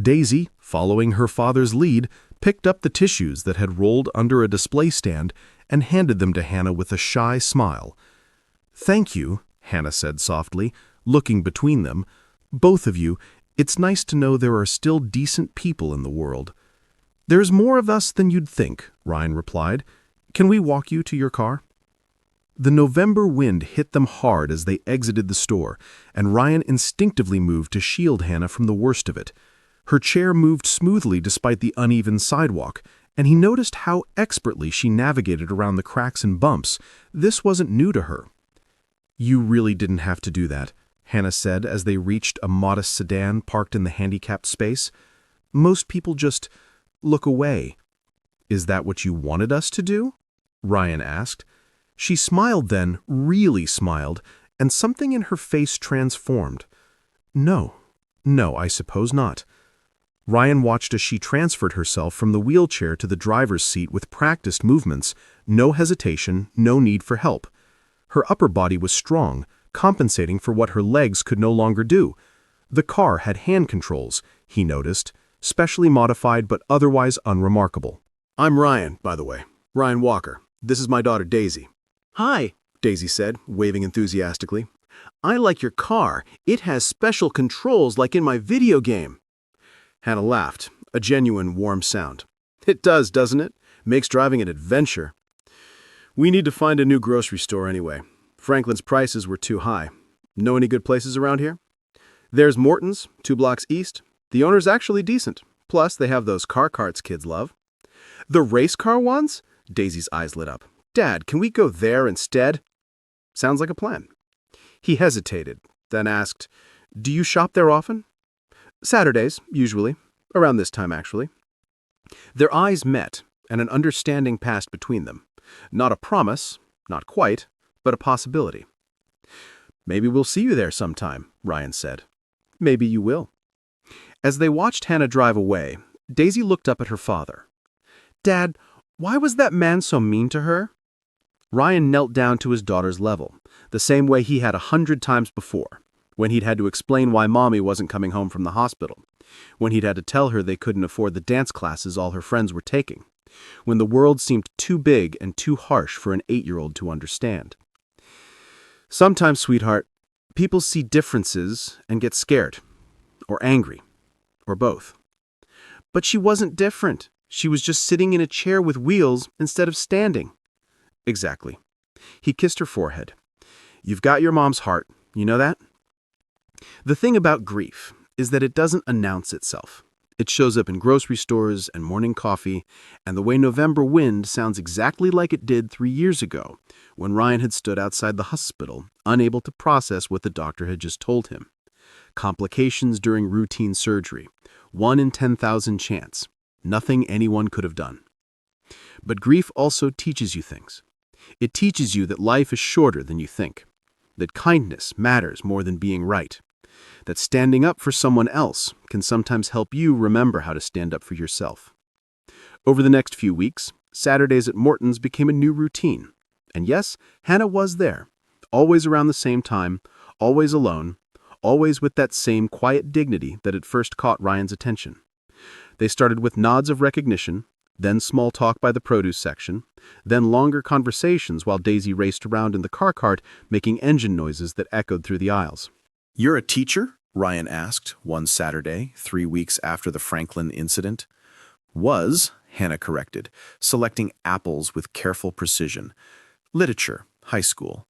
Daisy, following her father's lead, picked up the tissues that had rolled under a display stand and handed them to Hannah with a shy smile. Thank you, Hannah said softly, looking between them. Both of you, it's nice to know there are still decent people in the world. There's more of us than you'd think, Ryan replied. Can we walk you to your car? The November wind hit them hard as they exited the store, and Ryan instinctively moved to shield Hannah from the worst of it. Her chair moved smoothly despite the uneven sidewalk, and he noticed how expertly she navigated around the cracks and bumps. This wasn't new to her. You really didn't have to do that, Hannah said as they reached a modest sedan parked in the handicapped space. Most people just look away. Is that what you wanted us to do? Ryan asked. She smiled then, really smiled, and something in her face transformed. No, I suppose not. Ryan watched as she transferred herself from the wheelchair to the driver's seat with practiced movements, no hesitation, no need for help. Her upper body was strong, compensating for what her legs could no longer do. The car had hand controls, he noticed, specially modified but otherwise unremarkable. I'm Ryan, by the way. Ryan Walker. This is my daughter Daisy. Hi, Daisy said, waving enthusiastically. I like your car. It has special controls like in my video game. Hannah laughed, a genuine warm sound. It does, doesn't it? Makes driving an adventure. We need to find a new grocery store anyway. Franklin's prices were too high. Know any good places around here? There's Morton's, 2 blocks east. The owner's actually decent. Plus, they have those car carts kids love. The race car ones? Daisy's eyes lit up. Dad, can we go there instead? Sounds like a plan. He hesitated, then asked, Do you shop there often? Saturdays, usually. Around this time, actually. Their eyes met, and an understanding passed between them. Not a promise, not quite, but a possibility. Maybe we'll see you there sometime, Ryan said. Maybe you will. As they watched Hannah drive away, Daisy looked up at her father. Dad, why was that man so mean to her? Ryan knelt down to his daughter's level, the same way he had 100 times before, when he'd had to explain why Mommy wasn't coming home from the hospital. when he'd had to tell her they couldn't afford the dance classes all her friends were taking, when the world seemed too big and too harsh for an 8-year-old to understand. Sometimes, sweetheart, people see differences and get scared, or angry, or both. But she wasn't different. She was just sitting in a chair with wheels instead of standing. Exactly. He kissed her forehead. You've got your mom's heart, you know that? The thing about grief is that it doesn't announce itself. It shows up in grocery stores and morning coffee, and the way November wind sounds exactly like it did 3 years ago, when Ryan had stood outside the hospital, unable to process what the doctor had just told him. Complications during routine surgery. 1 in 10,000 chance. Nothing anyone could have done. But grief also teaches you things. It teaches you that life is shorter than you think, that kindness matters more than being right, that standing up for someone else can sometimes help you remember how to stand up for yourself. Over the next few weeks, Saturdays at Morton's became a new routine. And yes, Hannah was there, always around the same time, always alone, always with that same quiet dignity that had first caught Ryan's attention. They started with nods of recognition, then small talk by the produce section, then longer conversations while Daisy raced around in the car cart making engine noises that echoed through the aisles. "You're a teacher?" Ryan asked one Saturday, 3 weeks after the Franklin incident. "Was," Hannah corrected, selecting apples with careful precision. "Literature, high school.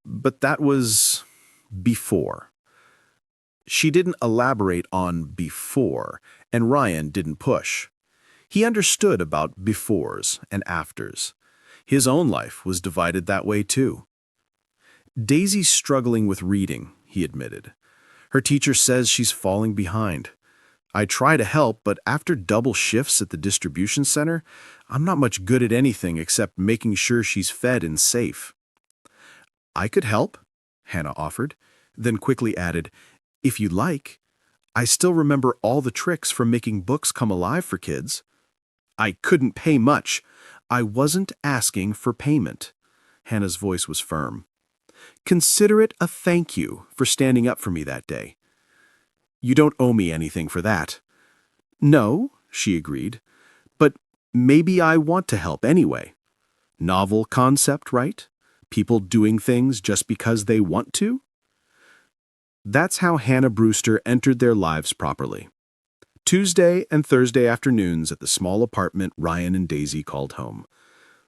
But that was before." She didn't elaborate on before, and Ryan didn't push. He understood about befores and afters. His own life was divided that way too. "Daisy's struggling with reading," he admitted. "Her teacher says she's falling behind. I try to help, but after double shifts at the distribution center, I'm not much good at anything except making sure she's fed and safe." "I could help," Hannah offered, then quickly added, "If you'd like. I still remember all the tricks from making books come alive for kids." "I couldn't pay much. I wasn't asking for payment." Hannah's voice was firm. "Consider it a thank you for standing up for me that day." "You don't owe me anything for that." "No," she agreed, "but maybe I want to help anyway. Novel concept, right? People doing things just because they want to?" That's how Hannah Brewster entered their lives properly. Tuesday and Thursday afternoons at the small apartment Ryan and Daisy called home.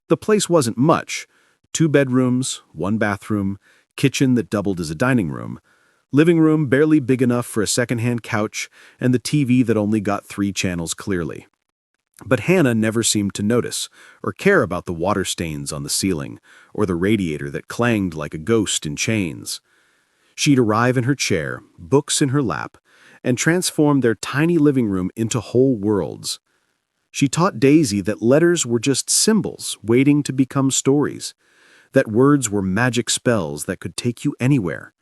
The place wasn't much. 2 bedrooms, 1 bathroom, kitchen that doubled as a dining room, living room barely big enough for a secondhand couch, and the TV that only got 3 channels clearly. But Hannah never seemed to notice or care about the water stains on the ceiling or the radiator that clanged like a ghost in chains. She'd arrive in her chair, books in her lap, and transform their tiny living room into whole worlds. She taught Daisy that letters were just symbols waiting to become stories, that words were magic spells that could take you anywhere.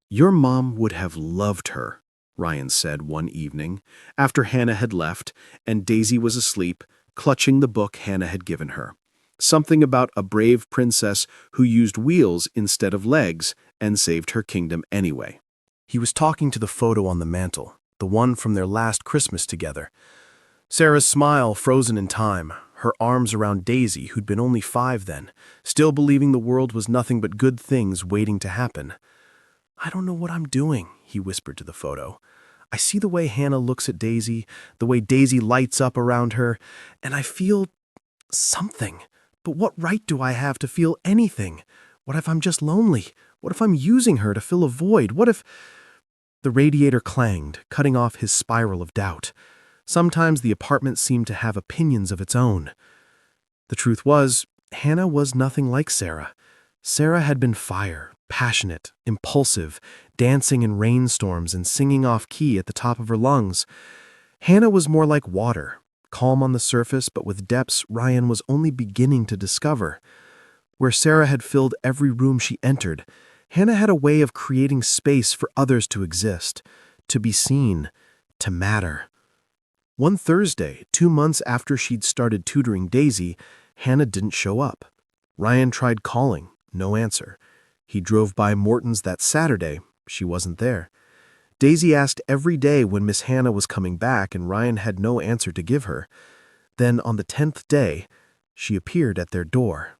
"Your mom would have loved her," Ryan said one evening, after Hannah had left and Daisy was asleep, clutching the book Hannah had given her. Something about a brave princess who used wheels instead of legs and saved her kingdom anyway. He was talking to the photo on the mantel, the one from their last Christmas together. Sarah's smile frozen in time, her arms around Daisy, who'd been only 5 then, still believing the world was nothing but good things waiting to happen. "I don't know what I'm doing," he whispered to the photo. "I see the way Hannah looks at Daisy, the way Daisy lights up around her, and I feel something. But what right do I have to feel anything? What if I'm just lonely? What if I'm using her to fill a void? What if—" The radiator clanged, cutting off his spiral of doubt. Sometimes the apartment seemed to have opinions of its own. The truth was, Hannah was nothing like Sarah. Sarah had been fire, passionate, impulsive, dancing in rainstorms and singing off key at the top of her lungs. Hannah was more like water, calm on the surface but with depths Ryan was only beginning to discover. Where Sarah had filled every room she entered, Hannah had a way of creating space for others to exist, to be seen, to matter. One Thursday, 2 months after she'd started tutoring Daisy, Hannah didn't show up. Ryan tried calling, no answer. He drove by Morton's that Saturday, she wasn't there. Daisy asked every day when Miss Hannah was coming back, and Ryan had no answer to give her. Then, on the 10th day, she appeared at their door.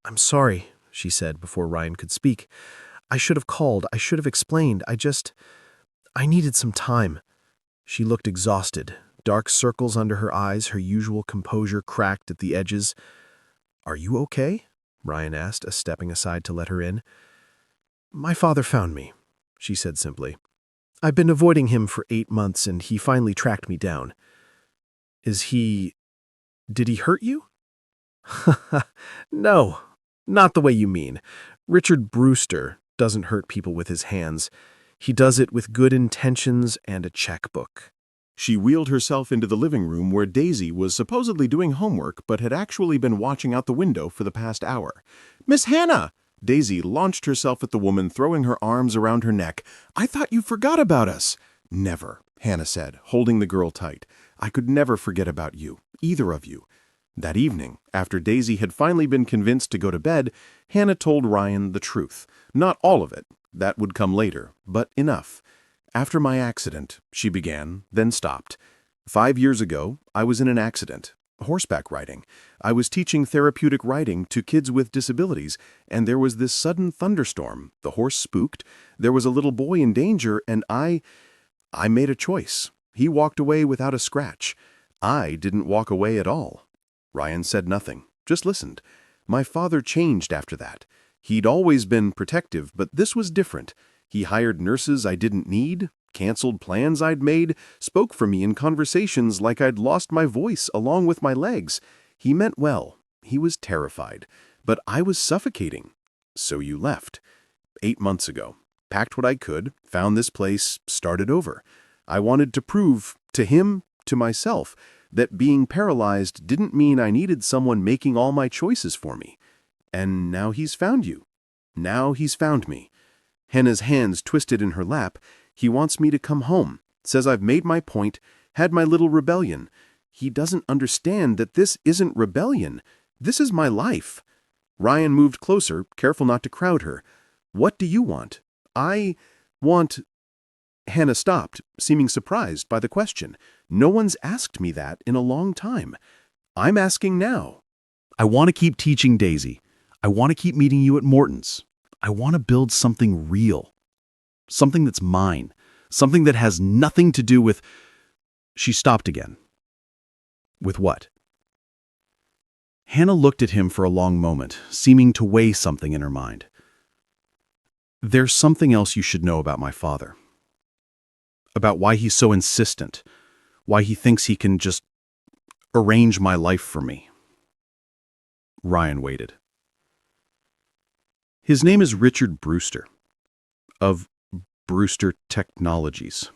"I'm sorry," she said before Ryan could speak. "I should have called. I should have explained. I needed some time." She looked exhausted, dark circles under her eyes, her usual composure cracked at the edges. "Are you okay?" Ryan asked, stepping aside to let her in. "My father found me," she said simply. "I've been avoiding him for 8 months, and he finally tracked me down." Did he hurt you?" "No, not the way you mean. Richard Brewster doesn't hurt people with his hands. He does it with good intentions and a checkbook." She wheeled herself into the living room where Daisy was supposedly doing homework but had actually been watching out the window for the past hour. "Miss Hannah!" Daisy launched herself at the woman, throwing her arms around her neck. "I thought you forgot about us." "Never," Hannah said, holding the girl tight. "I could never forget about you, either of you." That evening, after Daisy had finally been convinced to go to bed, Hannah told Ryan the truth. Not all of it. That would come later, but enough. "After my accident," she began, then stopped. 5 years ago, I was in an accident. Horseback riding. I was teaching therapeutic riding to kids with disabilities, and there was this sudden thunderstorm. The horse spooked. There was a little boy in danger, and I made a choice. He walked away without a scratch. I didn't walk away at all." Ryan said nothing, just listened. "My father changed after that. He'd always been protective, but this was different. He hired nurses I didn't need, canceled plans I'd made, spoke for me in conversations like I'd lost my voice along with my legs. He meant well. He was terrified. But I was suffocating. So you left. 8 months ago. Packed what I could, found this place, started over. I wanted to prove, to him, to myself, that being paralyzed didn't mean I needed someone making all my choices for me. And now he's found you. Now he's found me." Hannah's hands twisted in her lap. "He wants me to come home. Says I've made my point, had my little rebellion. He doesn't understand that this isn't rebellion. This is my life." Ryan moved closer, careful not to crowd her. "What do you want?" "I want—" Hannah stopped, seeming surprised by the question. "No one's asked me that in a long time. I'm asking now." "I want to keep teaching Daisy. I want to keep meeting you at Morton's. I want to build something real. Something that's mine. Something that has nothing to do with—" She stopped again. "With what?" Hannah looked at him for a long moment, seeming to weigh something in her mind. "There's something else you should know about my father. About why he's so insistent. Why he thinks he can just arrange my life for me." Ryan waited. "His name is Richard Brewster, of Brewster Technologies."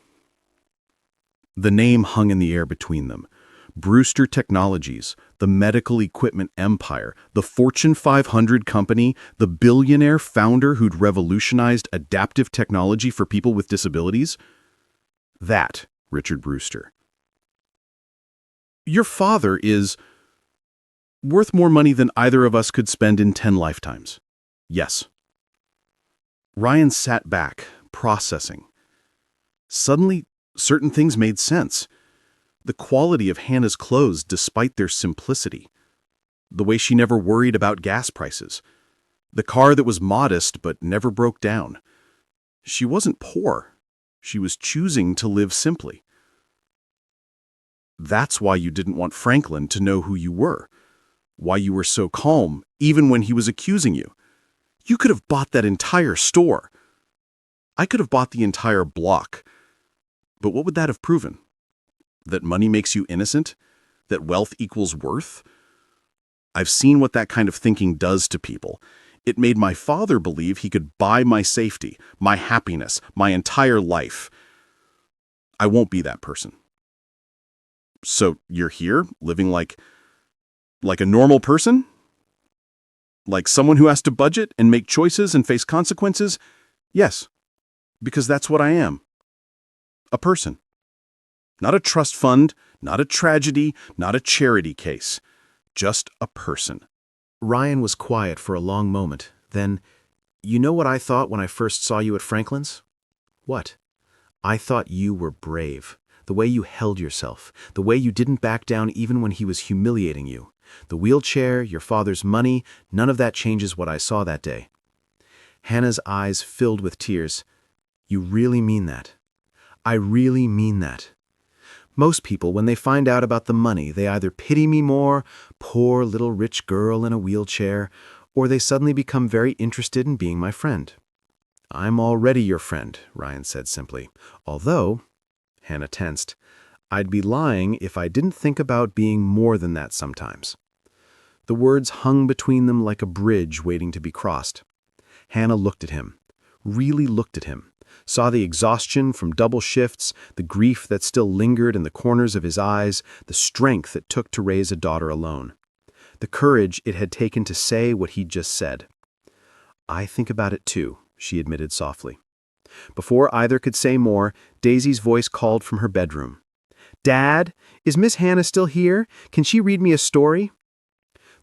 The name hung in the air between them. Brewster Technologies, the medical equipment empire, the Fortune 500 company, the billionaire founder who'd revolutionized adaptive technology for people with disabilities. That Richard Brewster. "Your father is worth more money than either of us could spend in 10 lifetimes. Yes." Ryan sat back, processing. Suddenly, certain things made sense. The quality of Hannah's clothes despite their simplicity. The way she never worried about gas prices. The car that was modest but never broke down. She wasn't poor. She was choosing to live simply. That's why you didn't want Franklin to know who you were. Why you were so calm, even when he was accusing you. You could have bought that entire store. I could have bought the entire block. But what would that have proven? That money makes you innocent? That wealth equals worth? I've seen what that kind of thinking does to people. It made my father believe he could buy my safety, my happiness, my entire life. I won't be that person. So you're here, living like a normal person? Like someone who has to budget and make choices and face consequences? Yes, because that's what I am. A person. Not a trust fund, not a tragedy, not a charity case. Just a person. Ryan was quiet for a long moment. Then, "You know what I thought when I first saw you at Franklin's?" "What?" I thought you were brave. The way you held yourself, the way you didn't back down even when he was humiliating you. The wheelchair, your father's money, none of that changes what I saw that day." Hannah's eyes filled with tears. "You really mean that?" "I really mean that. Most people, when they find out about the money, they either pity me more, poor little rich girl in a wheelchair, or they suddenly become very interested in being my friend." "I'm already your friend," Ryan said simply. "Although," Hannah tensed, "I'd be lying if I didn't think about being more than that sometimes." The words hung between them like a bridge waiting to be crossed. Hannah looked at him, really looked at him, saw the exhaustion from double shifts, the grief that still lingered in the corners of his eyes, the strength it took to raise a daughter alone, the courage it had taken to say what he'd just said. "I think about it too," she admitted softly. Before either could say more, Daisy's voice called from her bedroom. "Dad, is Miss Hannah still here? Can she read me a story?"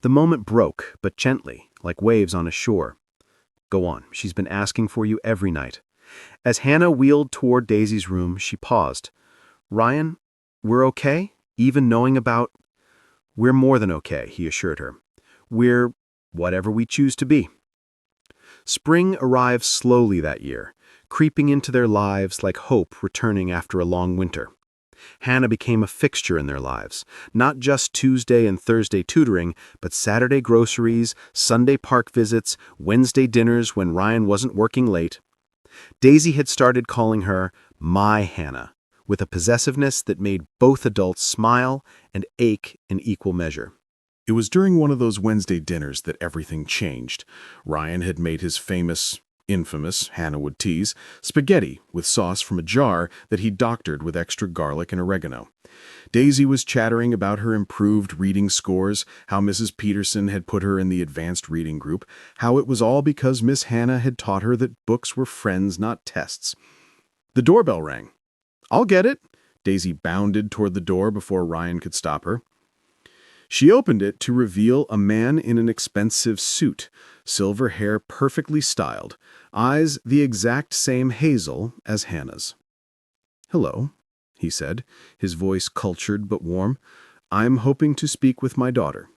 The moment broke, but gently, like waves on a shore. "Go on, she's been asking for you every night." As Hannah wheeled toward Daisy's room, she paused. "Ryan, we're okay, even knowing about—" "We're more than okay," he assured her. "We're whatever we choose to be." Spring arrived slowly that year, creeping into their lives like hope returning after a long winter. Hannah became a fixture in their lives, not just Tuesday and Thursday tutoring, but Saturday groceries, Sunday park visits, Wednesday dinners when Ryan wasn't working late. Daisy had started calling her "my Hannah," with a possessiveness that made both adults smile and ache in equal measure. It was during one of those Wednesday dinners that everything changed. Ryan had made his infamous, Hannah would tease, spaghetti with sauce from a jar that he doctored with extra garlic and oregano. Daisy was chattering about her improved reading scores, how Mrs. Peterson had put her in the advanced reading group, how it was all because Miss Hannah had taught her that books were friends, not tests. The doorbell rang. "I'll get it." Daisy bounded toward the door before Ryan could stop her. She opened it to reveal a man in an expensive suit, silver hair perfectly styled, eyes the exact same hazel as Hannah's. "Hello," he said, his voice cultured but warm. "I'm hoping to speak with my daughter."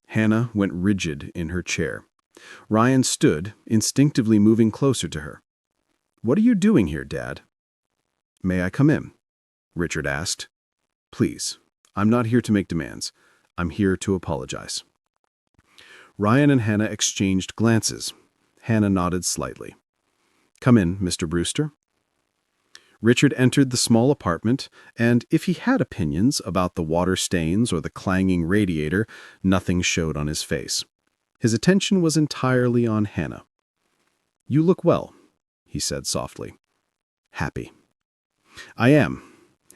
Hannah went rigid in her chair. Ryan stood, instinctively moving closer to her. "What are you doing here, Dad?" "May I come in?" Richard asked. "Please, I'm not here to make demands. I'm here to apologize." Ryan and Hannah exchanged glances. Hannah nodded slightly. "Come in, Mr. Brewster." Richard entered the small apartment, and if he had opinions about the water stains or the clanging radiator, nothing showed on his face. His attention was entirely on Hannah. "You look well," he said softly. "Happy." "I am,"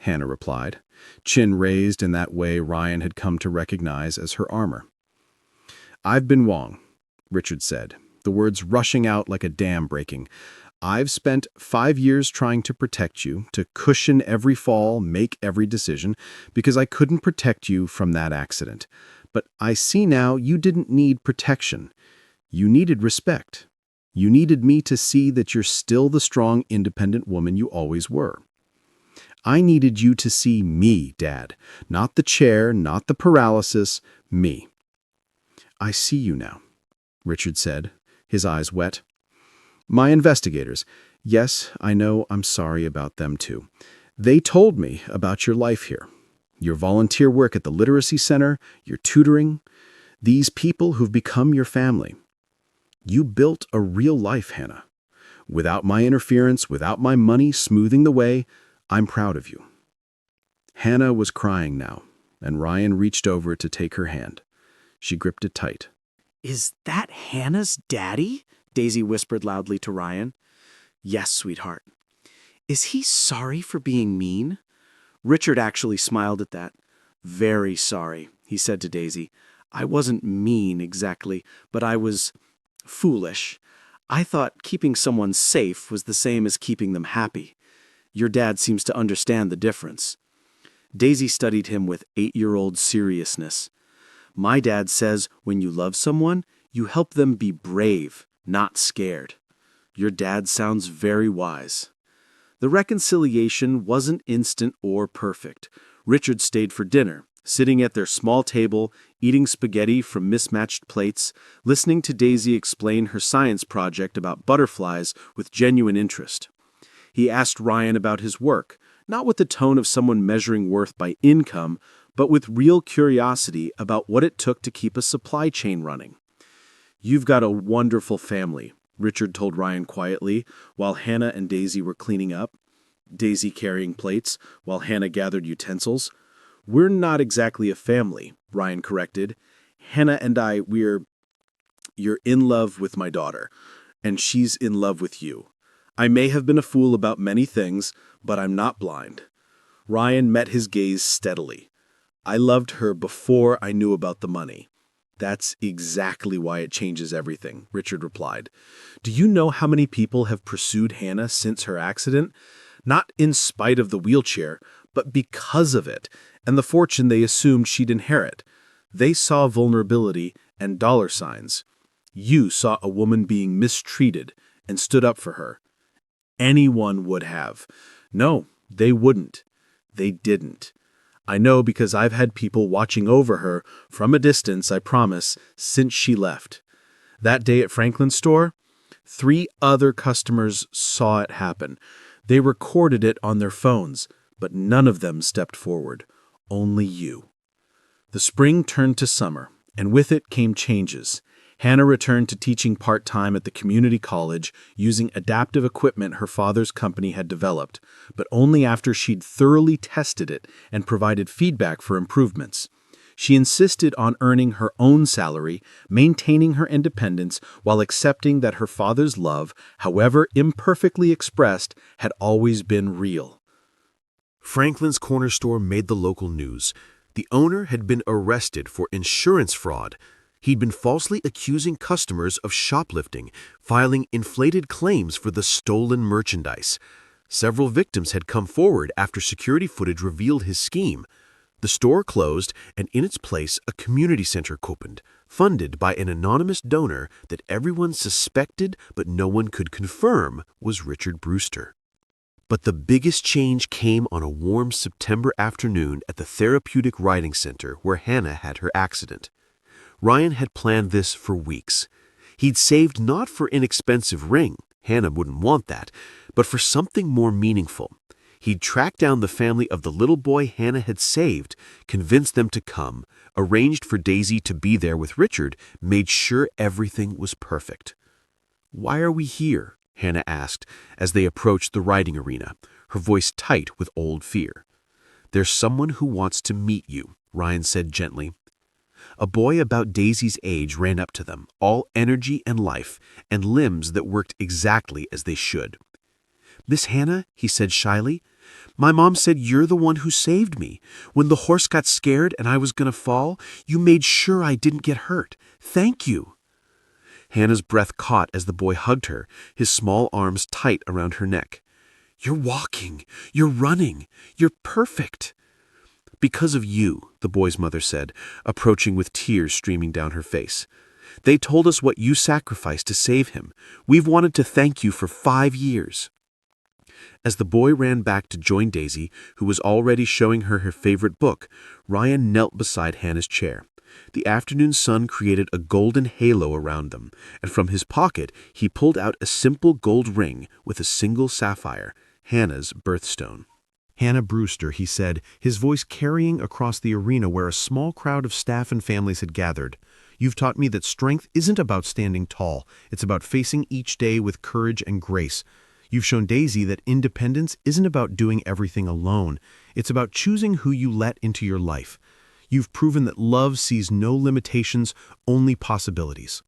Hannah replied, chin raised in that way Ryan had come to recognize as her armor. "I've been wrong," Richard said, the words rushing out like a dam breaking. "I've spent 5 years trying to protect you, to cushion every fall, make every decision, because I couldn't protect you from that accident. But I see now you didn't need protection. You needed respect. You needed me to see that you're still the strong, independent woman you always were. I needed you to see me, Dad. Not the chair, not the paralysis, me." "I see you now," Richard said, his eyes wet. "My investigators. Yes, I know, I'm sorry about them too. They told me about your life here. Your volunteer work at the Literacy Center, your tutoring. These people who've become your family. You built a real life, Hannah. Without my interference, without my money smoothing the way, I'm proud of you." Hannah was crying now, and Ryan reached over to take her hand. She gripped it tight. "Is that Hannah's daddy?" Daisy whispered loudly to Ryan. "Yes, sweetheart." "Is he sorry for being mean?" Richard actually smiled at that. "Very sorry," he said to Daisy. "I wasn't mean exactly, but I was foolish. I thought keeping someone safe was the same as keeping them happy. Your dad seems to understand the difference." Daisy studied him with 8-year-old seriousness. "My dad says when you love someone, you help them be brave, not scared. Your dad sounds very wise." The reconciliation wasn't instant or perfect. Richard stayed for dinner, sitting at their small table, eating spaghetti from mismatched plates, listening to Daisy explain her science project about butterflies with genuine interest. He asked Ryan about his work, not with the tone of someone measuring worth by income, but with real curiosity about what it took to keep a supply chain running. "You've got a wonderful family," Richard told Ryan quietly, while Hannah and Daisy were cleaning up, Daisy carrying plates, while Hannah gathered utensils. "We're not exactly a family," Ryan corrected. "Hannah and you're in love with my daughter, and she's in love with you. I may have been a fool about many things, but I'm not blind." Ryan met his gaze steadily. "I loved her before I knew about the money." "That's exactly why it changes everything," Richard replied. "Do you know how many people have pursued Hannah since her accident? Not in spite of the wheelchair, but because of it, and the fortune they assumed she'd inherit. They saw vulnerability and dollar signs. You saw a woman being mistreated and stood up for her. Anyone would have. No, they wouldn't. They didn't. I know because I've had people watching over her, from a distance, I promise, since she left. That day at Franklin's store, 3 other customers saw it happen. They recorded it on their phones, but none of them stepped forward. Only you." The spring turned to summer, and with it came changes. Hannah returned to teaching part-time at the community college using adaptive equipment her father's company had developed, but only after she'd thoroughly tested it and provided feedback for improvements. She insisted on earning her own salary, maintaining her independence while accepting that her father's love, however imperfectly expressed, had always been real. Franklin's corner store made the local news. The owner had been arrested for insurance fraud. He'd been falsely accusing customers of shoplifting, filing inflated claims for the stolen merchandise. Several victims had come forward after security footage revealed his scheme. The store closed, and in its place a community center opened, funded by an anonymous donor that everyone suspected but no one could confirm was Richard Brewster. But the biggest change came on a warm September afternoon at the Therapeutic Riding Center where Hannah had her accident. Ryan had planned this for weeks. He'd saved not for an inexpensive ring, Hannah wouldn't want that, but for something more meaningful. He'd tracked down the family of the little boy Hannah had saved, convinced them to come, arranged for Daisy to be there with Richard, made sure everything was perfect. "Why are we here?" Hannah asked as they approached the riding arena, her voice tight with old fear. "There's someone who wants to meet you," Ryan said gently. A boy about Daisy's age ran up to them, all energy and life, and limbs that worked exactly as they should. "Miss Hannah," he said shyly, "my mom said you're the one who saved me. When the horse got scared and I was going to fall, you made sure I didn't get hurt. Thank you." Hannah's breath caught as the boy hugged her, his small arms tight around her neck. "You're walking. You're running. You're perfect." "Because of you," the boy's mother said, approaching with tears streaming down her face. "They told us what you sacrificed to save him. We've wanted to thank you for 5 years." As the boy ran back to join Daisy, who was already showing her her favorite book, Ryan knelt beside Hannah's chair. The afternoon sun created a golden halo around them, and from his pocket he pulled out a simple gold ring with a single sapphire, Hannah's birthstone. "Hannah Brewster," he said, his voice carrying across the arena where a small crowd of staff and families had gathered. "You've taught me that strength isn't about standing tall. It's about facing each day with courage and grace. You've shown Daisy that independence isn't about doing everything alone. It's about choosing who you let into your life. You've proven that love sees no limitations, only possibilities."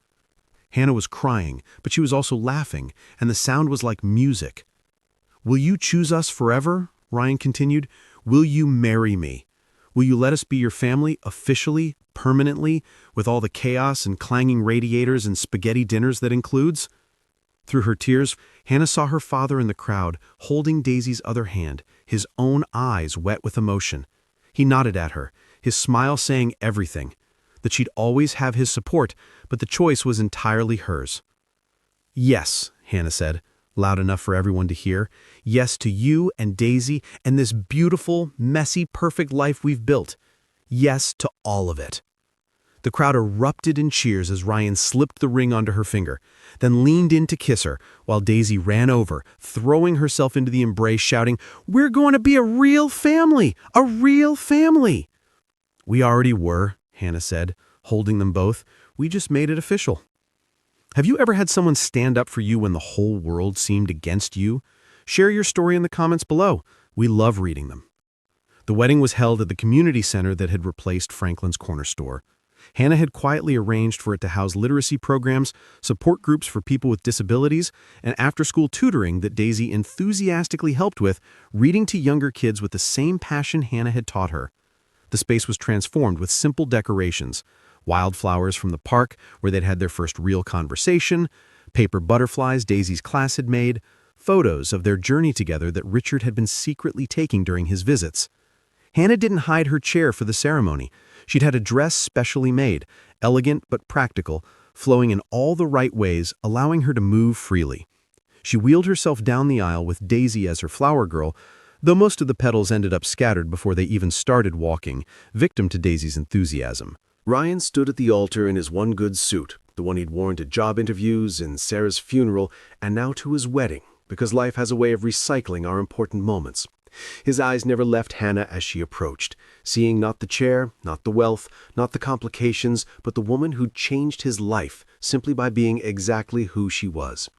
Hannah was crying, but she was also laughing, and the sound was like music. "Will you choose us forever?" Ryan continued. "Will you marry me? Will you let us be your family, officially, permanently, with all the chaos and clanging radiators and spaghetti dinners that includes?" Through her tears, Hannah saw her father in the crowd, holding Daisy's other hand, his own eyes wet with emotion. He nodded at her, his smile saying everything, that she'd always have his support, but the choice was entirely hers. "Yes," Hannah said, loud enough for everyone to hear. Yes to you and Daisy and this beautiful, messy, perfect life we've built. Yes to all of it. The crowd erupted in cheers as Ryan slipped the ring onto her finger, then leaned in to kiss her, while Daisy ran over, throwing herself into the embrace, shouting, "We're going to be a real family! A real family!" "We already were," Hannah said, holding them both. "We just made it official." Have you ever had someone stand up for you when the whole world seemed against you? Share your story in the comments below. We love reading them. The wedding was held at the community center that had replaced Franklin's corner store. Hannah had quietly arranged for it to house literacy programs, support groups for people with disabilities, and after-school tutoring that Daisy enthusiastically helped with, reading to younger kids with the same passion Hannah had taught her. The space was transformed with simple decorations, wildflowers from the park where they'd had their first real conversation, paper butterflies Daisy's class had made, photos of their journey together that Richard had been secretly taking during his visits. Hannah didn't hide her chair for the ceremony. She'd had a dress specially made, elegant but practical, flowing in all the right ways, allowing her to move freely. She wheeled herself down the aisle with Daisy as her flower girl, though most of the petals ended up scattered before they even started walking, victim to Daisy's enthusiasm. Ryan stood at the altar in his one good suit, the one he'd worn to job interviews and Sarah's funeral, and now to his wedding, because life has a way of recycling our important moments. His eyes never left Hannah as she approached, seeing not the chair, not the wealth, not the complications, but the woman who'd changed his life simply by being exactly who she was.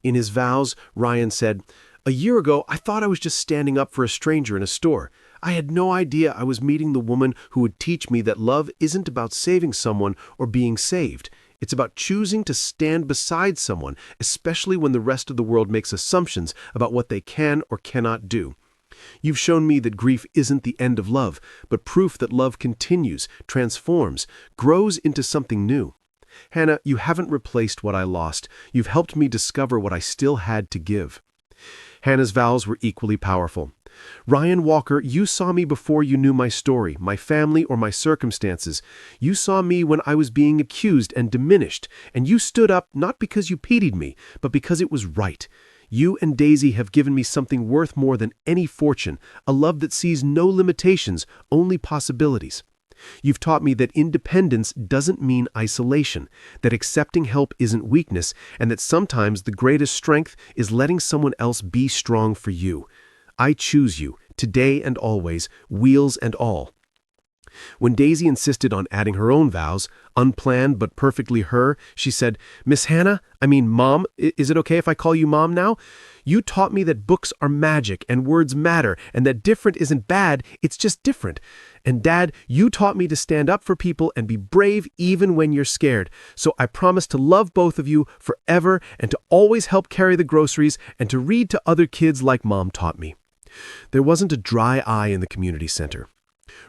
In his vows, Ryan said, "A year ago, I thought I was just standing up for a stranger in a store. I had no idea I was meeting the woman who would teach me that love isn't about saving someone or being saved. It's about choosing to stand beside someone, especially when the rest of the world makes assumptions about what they can or cannot do. You've shown me that grief isn't the end of love, but proof that love continues, transforms, grows into something new. Hannah, you haven't replaced what I lost. You've helped me discover what I still had to give." Hannah's vows were equally powerful. "Ryan Walker, you saw me before you knew my story, my family, or my circumstances. You saw me when I was being accused and diminished, and you stood up not because you pitied me, but because it was right. You and Daisy have given me something worth more than any fortune, a love that sees no limitations, only possibilities. You've taught me that independence doesn't mean isolation, that accepting help isn't weakness, and that sometimes the greatest strength is letting someone else be strong for you. I choose you, today and always, wheels and all." When Daisy insisted on adding her own vows, unplanned but perfectly her, she said, Mom, is it okay if I call you Mom now? You taught me that books are magic and words matter and that different isn't bad, it's just different. And Dad, you taught me to stand up for people and be brave even when you're scared. So I promise to love both of you forever and to always help carry the groceries and to read to other kids like Mom taught me. There wasn't a dry eye in the community center.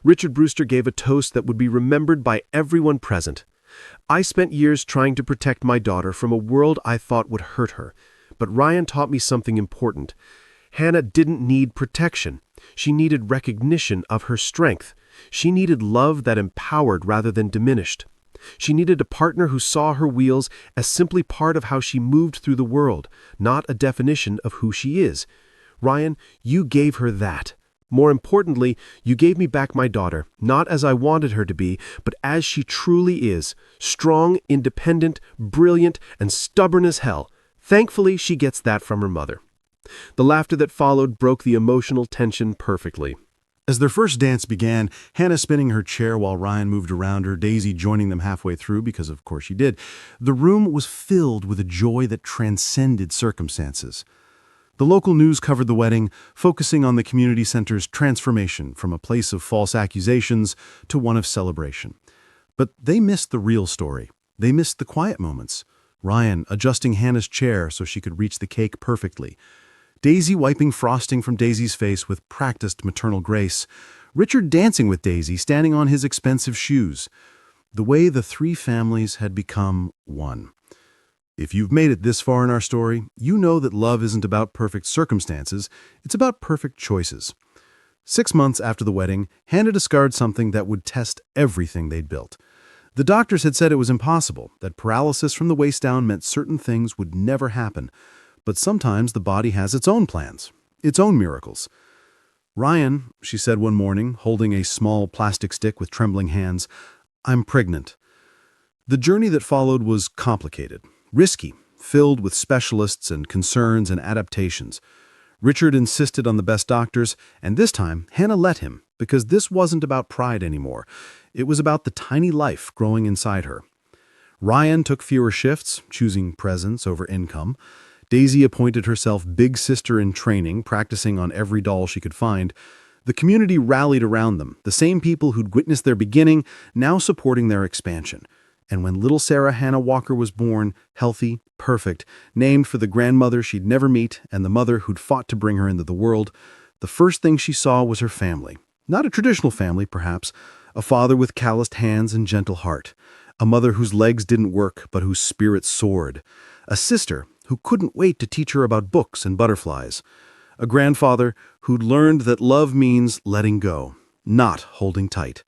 Richard Brewster gave a toast that would be remembered by everyone present. "I spent years trying to protect my daughter from a world I thought would hurt her, but Ryan taught me something important. Hannah didn't need protection. She needed recognition of her strength. She needed love that empowered rather than diminished. She needed a partner who saw her wheels as simply part of how she moved through the world, not a definition of who she is. Ryan, you gave her that. More importantly, you gave me back my daughter, not as I wanted her to be, but as she truly is, strong, independent, brilliant, and stubborn as hell. Thankfully, she gets that from her mother." The laughter that followed broke the emotional tension perfectly. As their first dance began, Hannah spinning her chair while Ryan moved around her, Daisy joining them halfway through, because of course she did, the room was filled with a joy that transcended circumstances. The local news covered the wedding, focusing on the community center's transformation from a place of false accusations to one of celebration. But they missed the real story. They missed the quiet moments. Ryan adjusting Hannah's chair so she could reach the cake perfectly. Daisy wiping frosting from Daisy's face with practiced maternal grace. Richard dancing with Daisy, standing on his expensive shoes. The way the three families had become one. If you've made it this far in our story, you know that love isn't about perfect circumstances, it's about perfect choices. 6 months after the wedding, Hannah discovered something that would test everything they'd built. The doctors had said it was impossible, that paralysis from the waist down meant certain things would never happen. But sometimes the body has its own plans, its own miracles. "Ryan," she said one morning, holding a small plastic stick with trembling hands, "I'm pregnant." The journey that followed was complicated, risky, filled with specialists and concerns and adaptations. Richard insisted on the best doctors, and this time Hannah let him, because this wasn't about pride anymore. It was about the tiny life growing inside her. Ryan took fewer shifts, choosing presence over income. Daisy appointed herself big sister in training, practicing on every doll she could find. The community rallied around them, the same people who'd witnessed their beginning, now supporting their expansion. And when little Sarah Hannah Walker was born, healthy, perfect, named for the grandmother she'd never meet and the mother who'd fought to bring her into the world, the first thing she saw was her family. Not a traditional family, perhaps, a father with calloused hands and gentle heart, a mother whose legs didn't work but whose spirit soared, a sister who couldn't wait to teach her about books and butterflies, a grandfather who'd learned that love means letting go, not holding tight.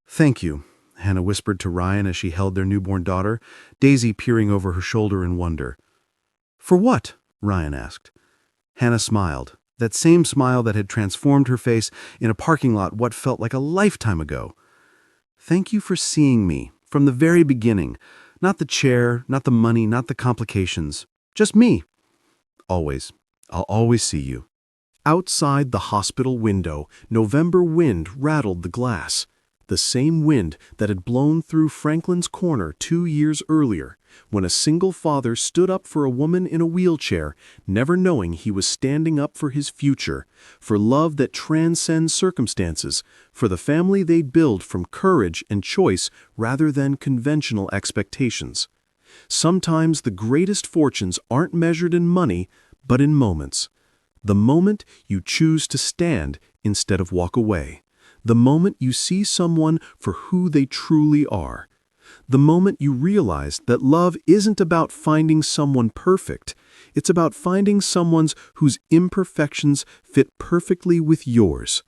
"Thank you," Hannah whispered to Ryan as she held their newborn daughter, Daisy peering over her shoulder in wonder. "For what?" Ryan asked. Hannah smiled, that same smile that had transformed her face in a parking lot what felt like a lifetime ago. "Thank you for seeing me, from the very beginning. Not the chair, not the money, not the complications. Just me. Always. I'll always see you." Outside the hospital window, November wind rattled the glass. The same wind that had blown through Franklin's corner 2 years earlier, when a single father stood up for a woman in a wheelchair, never knowing he was standing up for his future, for love that transcends circumstances, for the family they'd build from courage and choice rather than conventional expectations. Sometimes the greatest fortunes aren't measured in money, but in moments. The moment you choose to stand instead of walk away. The moment you see someone for who they truly are. The moment you realize that love isn't about finding someone perfect. It's about finding someone whose imperfections fit perfectly with yours.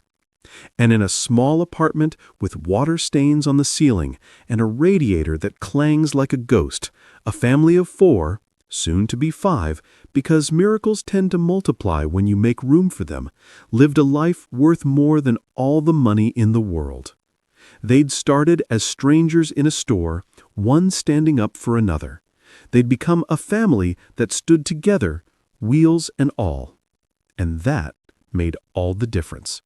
And in a small apartment with water stains on the ceiling and a radiator that clangs like a ghost, a family of 4, soon to be 5, because miracles tend to multiply when you make room for them, lived a life worth more than all the money in the world. They'd started as strangers in a store, one standing up for another. They'd become a family that stood together, wheels and all. And that made all the difference.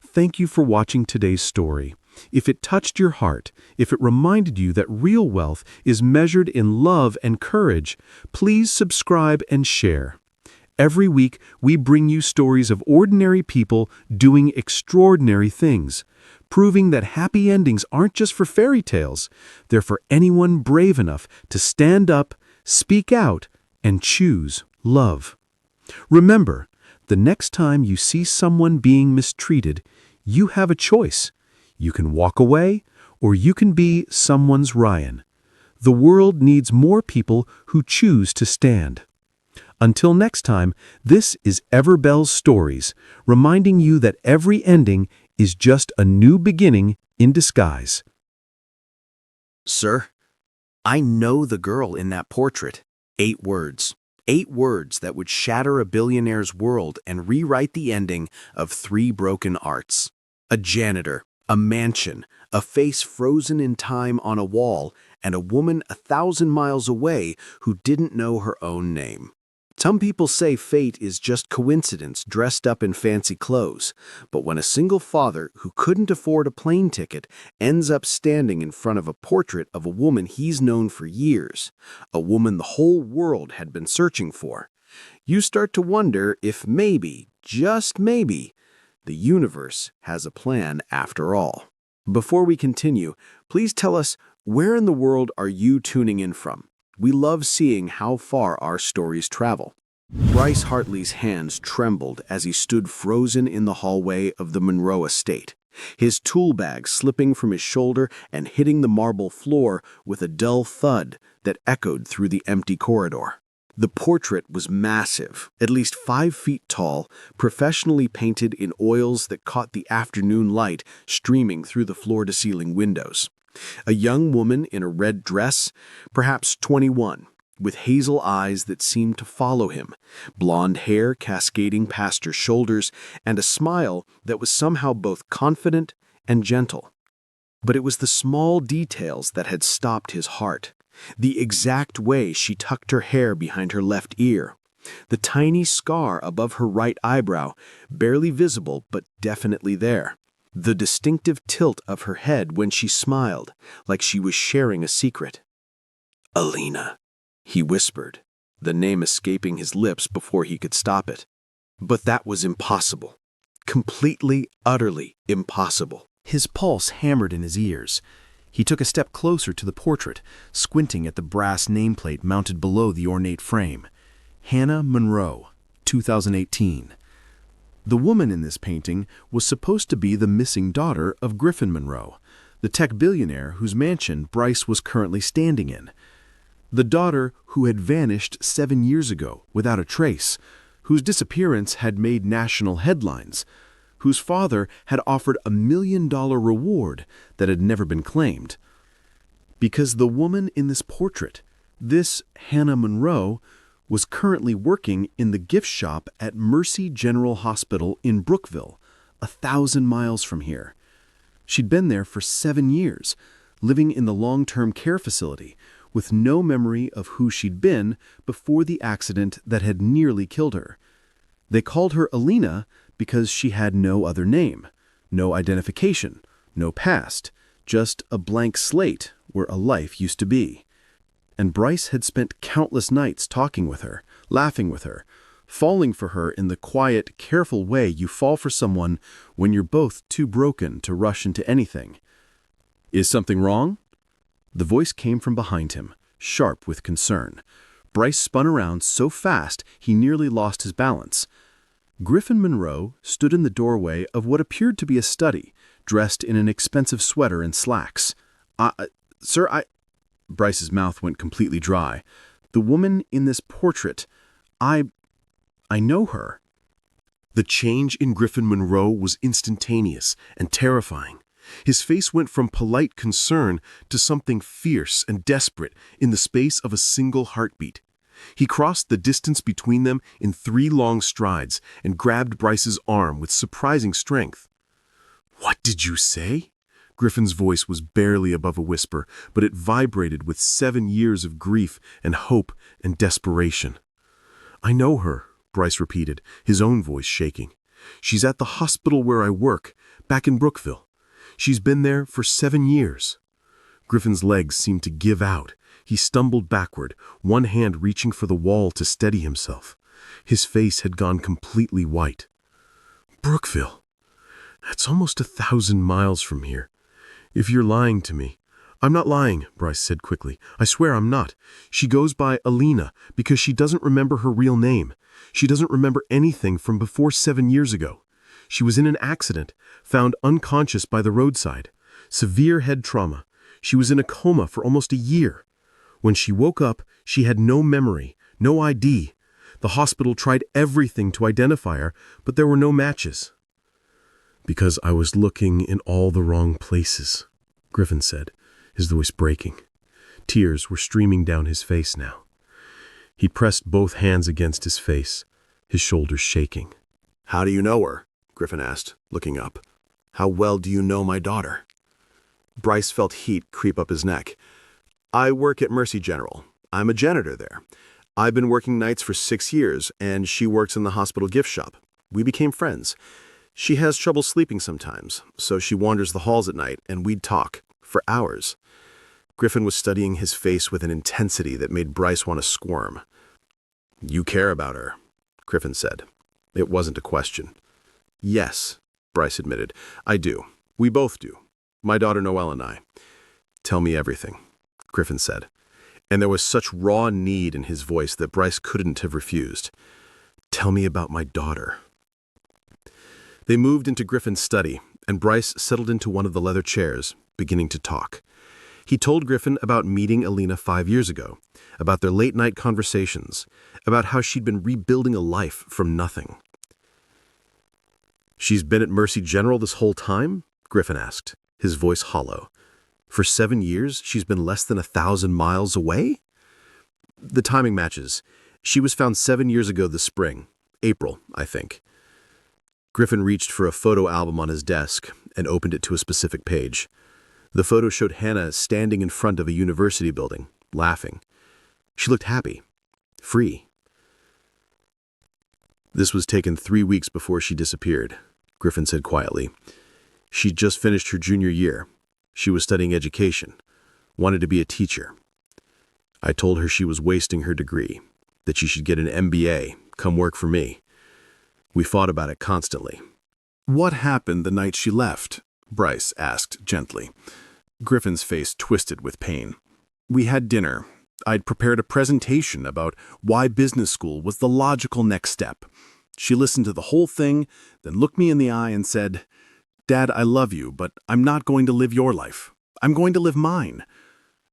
Thank you for watching today's story. If it touched your heart, if it reminded you that real wealth is measured in love and courage, please subscribe and share. Every week, we bring you stories of ordinary people doing extraordinary things, proving that happy endings aren't just for fairy tales. They're for anyone brave enough to stand up, speak out, and choose love. Remember, the next time you see someone being mistreated, you have a choice. You can walk away, or you can be someone's Ryan. The world needs more people who choose to stand. Until next time, this is Everbell's Stories, reminding you that every ending is just a new beginning in disguise. Sir, I know the girl in that portrait. 8 words. 8 words that would shatter a billionaire's world and rewrite the ending of 3 broken arts. A janitor, a mansion, a face frozen in time on a wall, and a woman 1,000 miles away who didn't know her own name. Some people say fate is just coincidence dressed up in fancy clothes, but when a single father who couldn't afford a plane ticket ends up standing in front of a portrait of a woman he's known for years, a woman the whole world had been searching for, you start to wonder if maybe, just maybe, the universe has a plan after all. Before we continue, please tell us, where in the world are you tuning in from? We love seeing how far our stories travel. Bryce Hartley's hands trembled as he stood frozen in the hallway of the Monroe estate, his tool bag slipping from his shoulder and hitting the marble floor with a dull thud that echoed through the empty corridor. The portrait was massive, at least 5 feet tall, professionally painted in oils that caught the afternoon light streaming through the floor-to-ceiling windows. A young woman in a red dress, perhaps 21, with hazel eyes that seemed to follow him, blonde hair cascading past her shoulders, and a smile that was somehow both confident and gentle. But it was the small details that had stopped his heart. The exact way she tucked her hair behind her left ear, the tiny scar above her right eyebrow, barely visible but definitely there, the distinctive tilt of her head when she smiled, like she was sharing a secret. "Alina," he whispered, the name escaping his lips before he could stop it. But that was impossible. Completely, utterly impossible. His pulse hammered in his ears. He took a step closer to the portrait, squinting at the brass nameplate mounted below the ornate frame. Hannah Monroe, 2018. The woman in this painting was supposed to be the missing daughter of Griffin Monroe, the tech billionaire whose mansion Bryce was currently standing in. The daughter who had vanished 7 years ago without a trace, whose disappearance had made national headlines, whose father had offered $1 million reward that had never been claimed. Because the woman in this portrait, this Hannah Monroe, was currently working in the gift shop at Mercy General Hospital in Brookville, 1,000 miles from here. She'd been there for 7 years, living in the long-term care facility, with no memory of who she'd been before the accident that had nearly killed her. They called her Alina because she had no other name, no identification, no past, just a blank slate where a life used to be. And Bryce had spent countless nights talking with her, laughing with her, falling for her in the quiet, careful way you fall for someone when you're both too broken to rush into anything. "Is something wrong?" The voice came from behind him, sharp with concern. Bryce spun around so fast he nearly lost his balance. Griffin Monroe stood in the doorway of what appeared to be a study, dressed in an expensive sweater and slacks. Sir, Bryce's mouth went completely dry. "The woman in this portrait, I know her." The change in Griffin Monroe was instantaneous and terrifying. His face went from polite concern to something fierce and desperate in the space of a single heartbeat. He crossed the distance between them in 3 long strides and grabbed Bryce's arm with surprising strength. "What did you say?" Griffin's voice was barely above a whisper, but it vibrated with 7 years of grief and hope and desperation. "I know her," Bryce repeated, his own voice shaking. "She's at the hospital where I work, back in Brookville. She's been there for 7 years. Griffin's legs seemed to give out. He stumbled backward, one hand reaching for the wall to steady himself. His face had gone completely white. "Brookville? That's almost 1,000 miles from here. If you're lying to me—" "I'm not lying," Bryce said quickly. "I swear I'm not. She goes by Alina because she doesn't remember her real name. She doesn't remember anything from before 7 years ago. She was in an accident, found unconscious by the roadside. Severe head trauma. She was in a coma for almost a year. When she woke up, she had no memory, no ID. The hospital tried everything to identify her, but there were no matches." "Because I was looking in all the wrong places," Griffin said, his voice breaking. Tears were streaming down his face now. He pressed both hands against his face, his shoulders shaking. "How do you know her?" Griffin asked, looking up. "How well do you know my daughter?" Bryce felt heat creep up his neck. "I work at Mercy General. I'm a janitor there. I've been working nights for 6 years, and she works in the hospital gift shop. We became friends. She has trouble sleeping sometimes, so she wanders the halls at night, and we'd talk, for hours." Griffin was studying his face with an intensity that made Bryce want to squirm. "You care about her," Griffin said. It wasn't a question. "Yes," Bryce admitted. "I do. We both do. My daughter Noelle and I." "Tell me everything," Griffin said. And there was such raw need in his voice that Bryce couldn't have refused. "Tell me about my daughter." They moved into Griffin's study, and Bryce settled into one of the leather chairs, beginning to talk. He told Griffin about meeting Alina 5 years ago, about their late-night conversations, about how she'd been rebuilding a life from nothing. "She's been at Mercy General this whole time?" Griffin asked, his voice hollow. "For 7 years, she's been less than 1,000 miles away?" The timing matches. She was found 7 years ago this spring. April, I think. Griffin reached for a photo album on his desk and opened it to a specific page. The photo showed Hannah standing in front of a university building, laughing. She looked happy, free. This was taken 3 weeks before she disappeared, Griffin said quietly. She'd just finished her junior year. She was studying education, wanted to be a teacher. I told her she was wasting her degree, that she should get an MBA, come work for me. We fought about it constantly. "What happened the night she left?" Bryce asked gently. Griffin's face twisted with pain. "We had dinner. I'd prepared a presentation about why business school was the logical next step. She listened to the whole thing, then looked me in the eye and said, 'Dad, I love you, but I'm not going to live your life. I'm going to live mine.'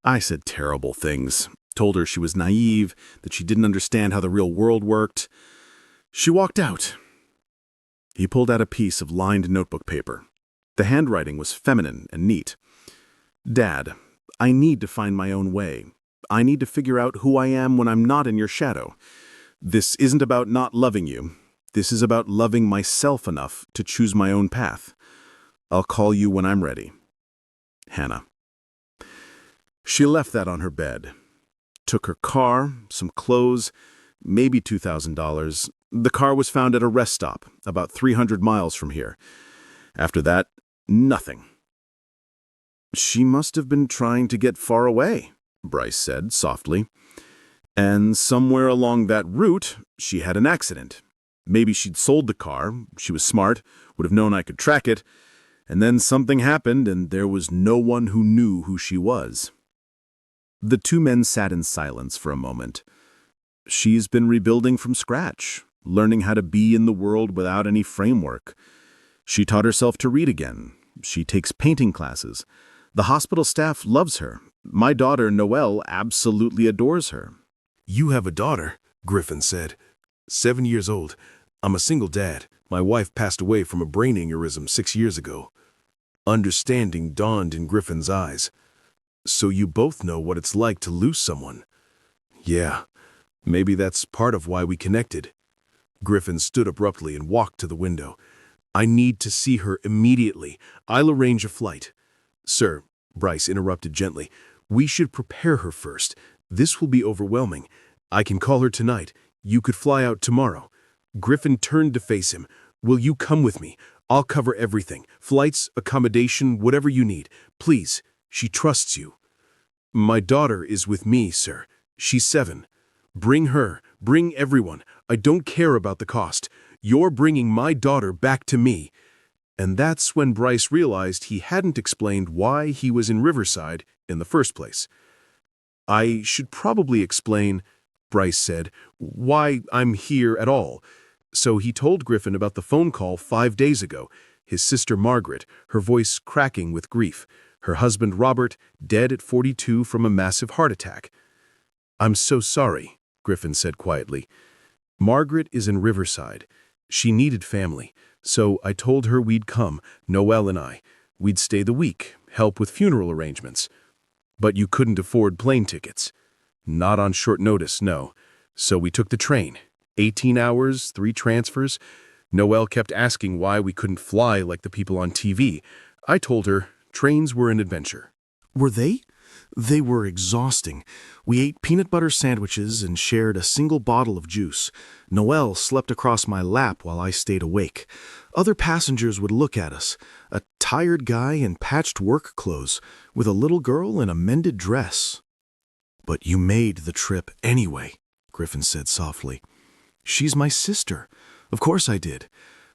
I said terrible things, told her she was naive, that she didn't understand how the real world worked. She walked out." He pulled out a piece of lined notebook paper. The handwriting was feminine and neat. "Dad, I need to find my own way. I need to figure out who I am when I'm not in your shadow. This isn't about not loving you. This is about loving myself enough to choose my own path. I'll call you when I'm ready. Hannah." She left that on her bed. Took her car, some clothes, maybe $2,000. The car was found at a rest stop, about 300 miles from here. After that, nothing. "She must have been trying to get far away," Bryce said softly. "And somewhere along that route, she had an accident. Maybe she'd sold the car, she was smart, would have known I could track it, and then something happened and there was no one who knew who she was." The two men sat in silence for a moment. "She's been rebuilding from scratch, learning how to be in the world without any framework. She taught herself to read again. She takes painting classes. The hospital staff loves her. My daughter, Noelle, absolutely adores her." "You have a daughter," Griffin said. 7 years old. I'm a single dad. My wife passed away from a brain aneurysm 6 years ago." Understanding dawned in Griffin's eyes. "So you both know what it's like to lose someone." "Yeah, maybe that's part of why we connected." Griffin stood abruptly and walked to the window. "I need to see her immediately. I'll arrange a flight." "Sir," Bryce interrupted gently, "we should prepare her first. This will be overwhelming. I can call her tonight. You could fly out tomorrow." Griffin turned to face him. "Will you come with me? I'll cover everything. Flights, accommodation, whatever you need. Please, she trusts you." "My daughter is with me, sir. She's 7. Bring her, bring everyone. I don't care about the cost. You're bringing my daughter back to me." And that's when Bryce realized he hadn't explained why he was in Riverside in the first place. "I should probably explain," Bryce said, "why I'm here at all." So he told Griffin about the phone call 5 days ago, his sister Margaret, her voice cracking with grief, her husband Robert, dead at 42 from a massive heart attack. "I'm so sorry," Griffin said quietly. "Margaret is in Riverside. She needed family, so I told her we'd come, Noelle and I. We'd stay the week, help with funeral arrangements. But you couldn't afford plane tickets. Not on short notice, no. So we took the train. 18 hours, 3 transfers. Noelle kept asking why we couldn't fly like the people on TV. I told her trains were an adventure." Were they? They were exhausting. We ate peanut butter sandwiches and shared a single bottle of juice. Noelle slept across my lap while I stayed awake. Other passengers would look at us, a tired guy in patched work clothes, with a little girl in a mended dress. "But you made the trip anyway," Griffin said softly. "She's my sister. Of course I did.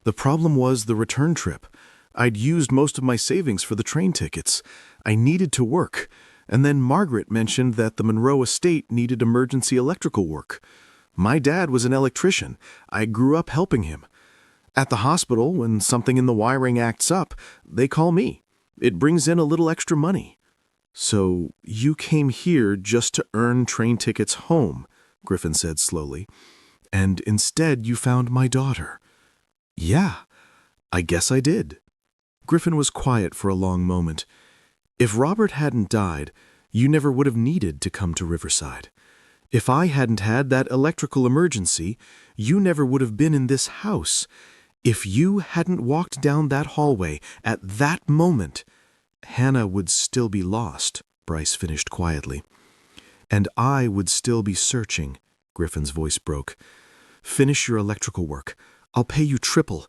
The problem was the return trip. I'd used most of my savings for the train tickets. I needed to work. And then Margaret mentioned that the Monroe estate needed emergency electrical work. My dad was an electrician. I grew up helping him. At the hospital, when something in the wiring acts up, they call me. It brings in a little extra money." "So you came here just to earn train tickets home," Griffin said slowly. "And instead you found my daughter." "Yeah, I guess I did." Griffin was quiet for a long moment. "If Robert hadn't died, you never would have needed to come to Riverside. If I hadn't had that electrical emergency, you never would have been in this house. If you hadn't walked down that hallway at that moment, Hannah would still be lost, Bryce finished quietly. And I would still be searching, Griffin's voice broke. Finish your electrical work. I'll pay you triple.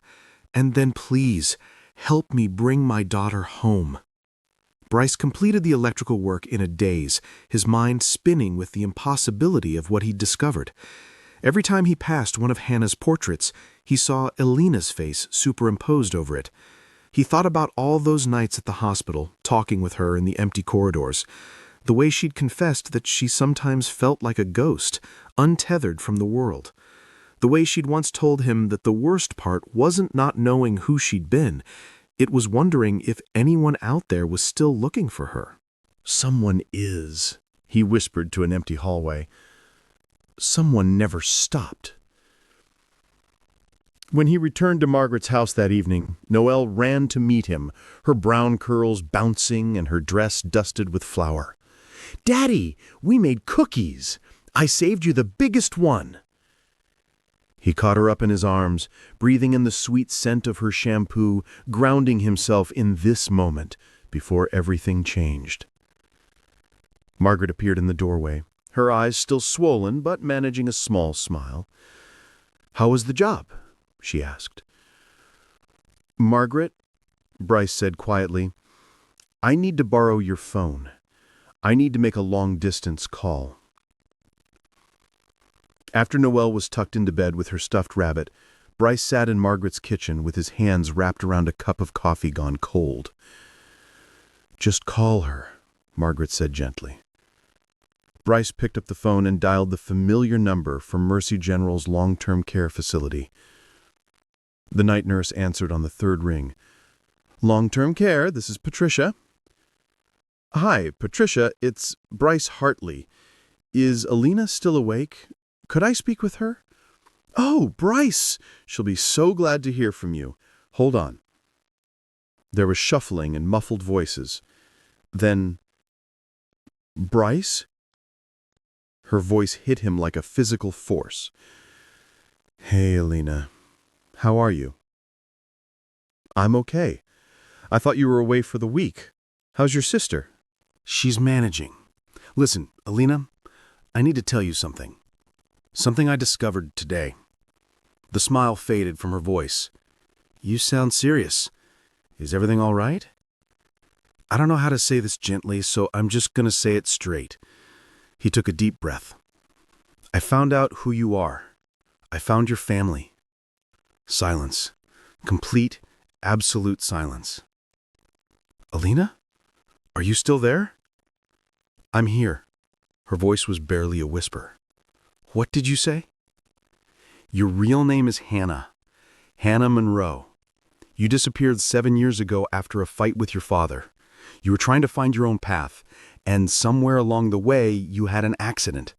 And then please, help me bring my daughter home. Bryce completed the electrical work in a daze, his mind spinning with the impossibility of what he'd discovered. Every time he passed one of Hannah's portraits, he saw Elena's face superimposed over it. He thought about all those nights at the hospital, talking with her in the empty corridors, the way she'd confessed that she sometimes felt like a ghost, untethered from the world. The way she'd once told him that the worst part wasn't not knowing who she'd been, it was wondering if anyone out there was still looking for her. Someone is, he whispered to an empty hallway. Someone never stopped. When he returned to Margaret's house that evening, Noelle ran to meet him, her brown curls bouncing and her dress dusted with flour. "Daddy, we made cookies. I saved you the biggest one." He caught her up in his arms, breathing in the sweet scent of her shampoo, grounding himself in this moment before everything changed. Margaret appeared in the doorway, her eyes still swollen but managing a small smile. "How was the job?" she asked. "Margaret," Bryce said quietly, "I need to borrow your phone. I need to make a long-distance call." After Noelle was tucked into bed with her stuffed rabbit, Bryce sat in Margaret's kitchen with his hands wrapped around a cup of coffee gone cold. "Just call her," Margaret said gently. Bryce picked up the phone and dialed the familiar number from Mercy General's long-term care facility. The night nurse answered on the third ring. "Long-term care, this is Patricia." "Hi, Patricia, it's Bryce Hartley. Is Alina still awake? Could I speak with her?" "Oh, Bryce! She'll be so glad to hear from you. Hold on." There was shuffling and muffled voices. Then, "Bryce?" Her voice hit him like a physical force. "Hey, Alina. How are you?" "I'm okay. I thought you were away for the week. How's your sister?" "She's managing. Listen, Alina, I need to tell you something. Something I discovered today." The smile faded from her voice. "You sound serious. Is everything all right?" "I don't know how to say this gently, so I'm just going to say it straight." He took a deep breath. "I found out who you are. I found your family." Silence. Complete, absolute silence. "Alina? Are you still there?" "I'm here." Her voice was barely a whisper. "What did you say?" "Your real name is Hannah. Hannah Monroe. You disappeared 7 years ago after a fight with your father. You were trying to find your own path, and somewhere along the way you had an accident.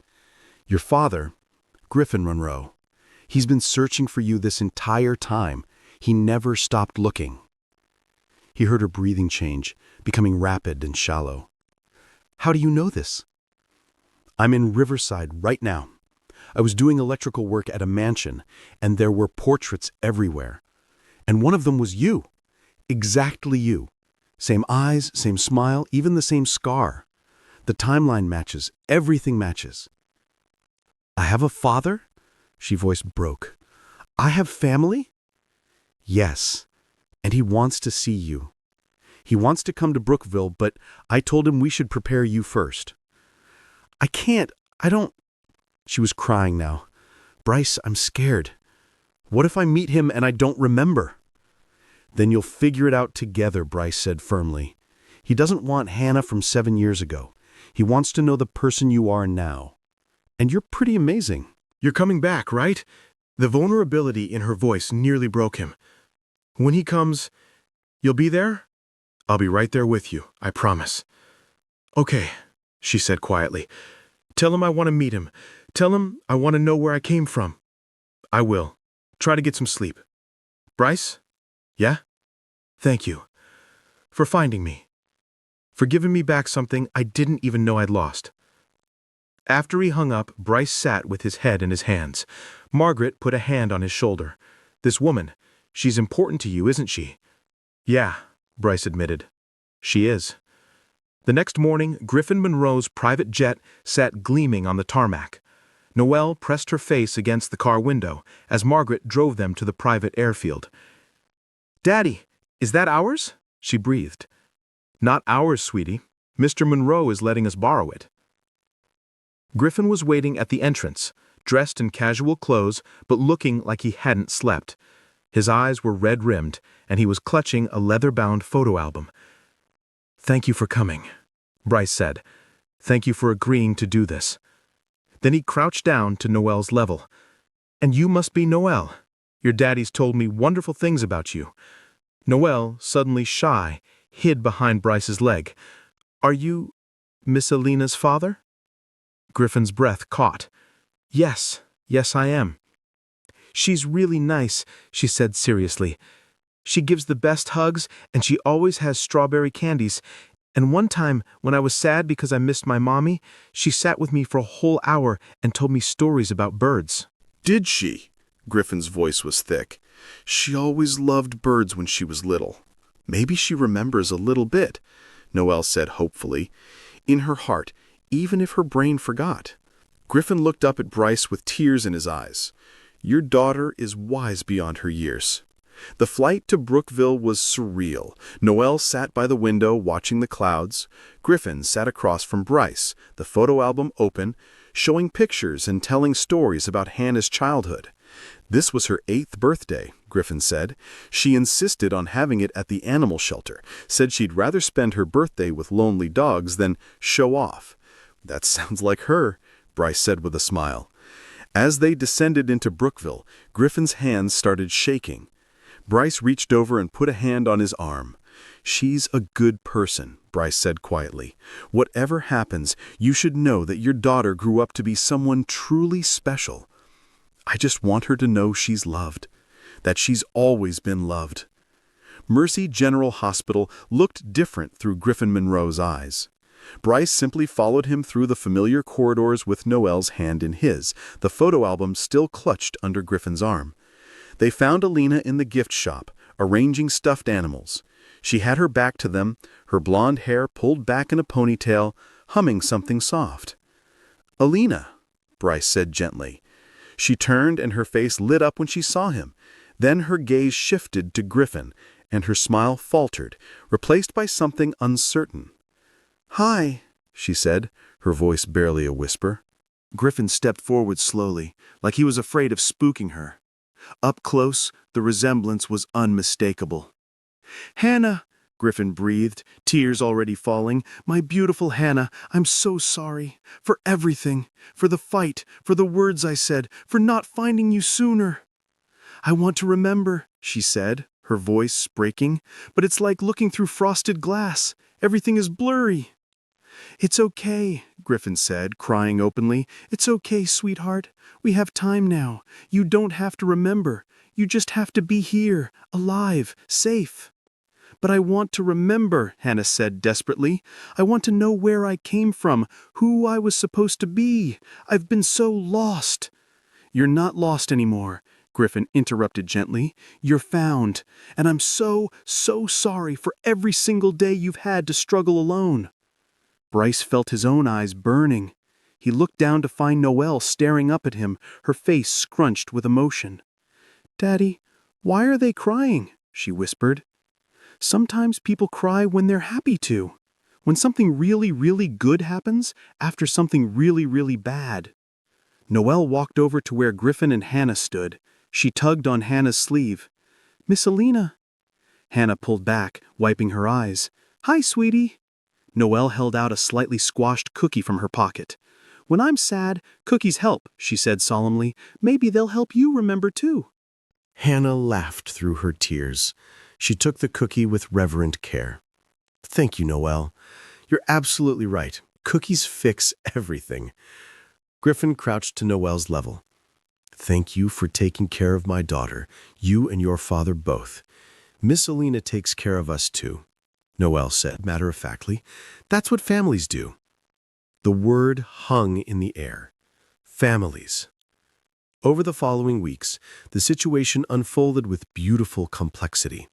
Your father, Griffin Monroe, he's been searching for you this entire time. He never stopped looking." He heard her breathing change, becoming rapid and shallow. "How do you know this?" "I'm in Riverside right now. I was doing electrical work at a mansion, and there were portraits everywhere. And one of them was you. Exactly you. Same eyes, same smile, even the same scar. The timeline matches. Everything matches." "I have a father?" She voice broke. "I have family?" "Yes. And he wants to see you. He wants to come to Brookville, but I told him we should prepare you first." "I can't. I don't—" She was crying now. "Bryce, I'm scared. What if I meet him and I don't remember?" "Then you'll figure it out together," Bryce said firmly. "He doesn't want Hannah from 7 years ago. He wants to know the person you are now. And you're pretty amazing." "You're coming back, right?" The vulnerability in her voice nearly broke him. "When he comes, you'll be there?" "I'll be right there with you, I promise." "Okay," she said quietly. "Tell him I want to meet him. Tell him I want to know where I came from." "I will. Try to get some sleep." "Bryce? Yeah? Thank you. For finding me. For giving me back something I didn't even know I'd lost." After he hung up, Bryce sat with his head in his hands. Margaret put a hand on his shoulder. "This woman, she's important to you, isn't she?" "Yeah," Bryce admitted. "She is." The next morning, Griffin Monroe's private jet sat gleaming on the tarmac. Noelle pressed her face against the car window as Margaret drove them to the private airfield. "Daddy, is that ours?" she breathed. "Not ours, sweetie. Mr. Monroe is letting us borrow it." Griffin was waiting at the entrance, dressed in casual clothes but looking like he hadn't slept. His eyes were red-rimmed, and he was clutching a leather-bound photo album. "Thank you for coming," Bryce said. "Thank you for agreeing to do this." Then he crouched down to Noelle's level. "And you must be Noelle. Your daddy's told me wonderful things about you." Noelle, suddenly shy, hid behind Bryce's leg. "Are you Miss Alina's father?" Griffin's breath caught. Yes, I am." "She's really nice," she said seriously. "She gives the best hugs, and she always has strawberry candies. And one time, when I was sad because I missed my mommy, she sat with me for a whole hour and told me stories about birds." "Did she?" Griffin's voice was thick. "She always loved birds when she was little. Maybe she remembers a little bit," Noelle said hopefully. In her heart, even if her brain forgot. Griffin looked up at Bryce with tears in his eyes. "Your daughter is wise beyond her years." The flight to Brookville was surreal. Noelle sat by the window watching the clouds. Griffin sat across from Bryce, the photo album open, showing pictures and telling stories about Hannah's childhood. This was her 8th birthday, Griffin said. She insisted on having it at the animal shelter, said she'd rather spend her birthday with lonely dogs than show off. "That sounds like her," Bryce said with a smile. As they descended into Brookville, Griffin's hands started shaking. Bryce reached over and put a hand on his arm. "She's a good person," Bryce said quietly. "Whatever happens, you should know that your daughter grew up to be someone truly special. I just want her to know she's loved, that she's always been loved." Mercy General Hospital looked different through Griffin Monroe's eyes. Bryce simply followed him through the familiar corridors with Noelle's hand in his, the photo album still clutched under Griffin's arm. They found Alina in the gift shop, arranging stuffed animals. She had her back to them, her blonde hair pulled back in a ponytail, humming something soft. "Alina," Bryce said gently. She turned and her face lit up when she saw him. Then her gaze shifted to Griffin, and her smile faltered, replaced by something uncertain. "Hi," she said, her voice barely a whisper. Griffin stepped forward slowly, like he was afraid of spooking her. Up close, the resemblance was unmistakable. "Hannah," Griffin breathed, tears already falling. "My beautiful Hannah, I'm so sorry. For everything. For the fight. For the words I said. For not finding you sooner." "I want to remember," she said, her voice breaking. "But it's like looking through frosted glass. Everything is blurry." "It's okay," Griffin said, crying openly. "It's okay, sweetheart. We have time now. You don't have to remember. You just have to be here, alive, safe." "But I want to remember," Hannah said desperately. "I want to know where I came from, who I was supposed to be. I've been so lost." "You're not lost anymore," Griffin interrupted gently. "You're found. And I'm so sorry for every single day you've had to struggle alone." Bryce felt his own eyes burning. He looked down to find Noelle staring up at him, her face scrunched with emotion. "Daddy, why are they crying?" she whispered. "Sometimes people cry when they're happy to. When something really, really good happens after something really, really bad." Noelle walked over to where Griffin and Hannah stood. She tugged on Hannah's sleeve. "Miss Alina." Hannah pulled back, wiping her eyes. "Hi, sweetie." Noelle held out a slightly squashed cookie from her pocket. "When I'm sad, cookies help," she said solemnly. "Maybe they'll help you remember too." Hannah laughed through her tears. She took the cookie with reverent care. "Thank you, Noelle. You're absolutely right. Cookies fix everything." Griffin crouched to Noelle's level. "Thank you for taking care of my daughter, you and your father both. Miss Alina takes care of us too," Noelle said matter-of-factly. "That's what families do." The word hung in the air. Families. Over the following weeks, the situation unfolded with beautiful complexity.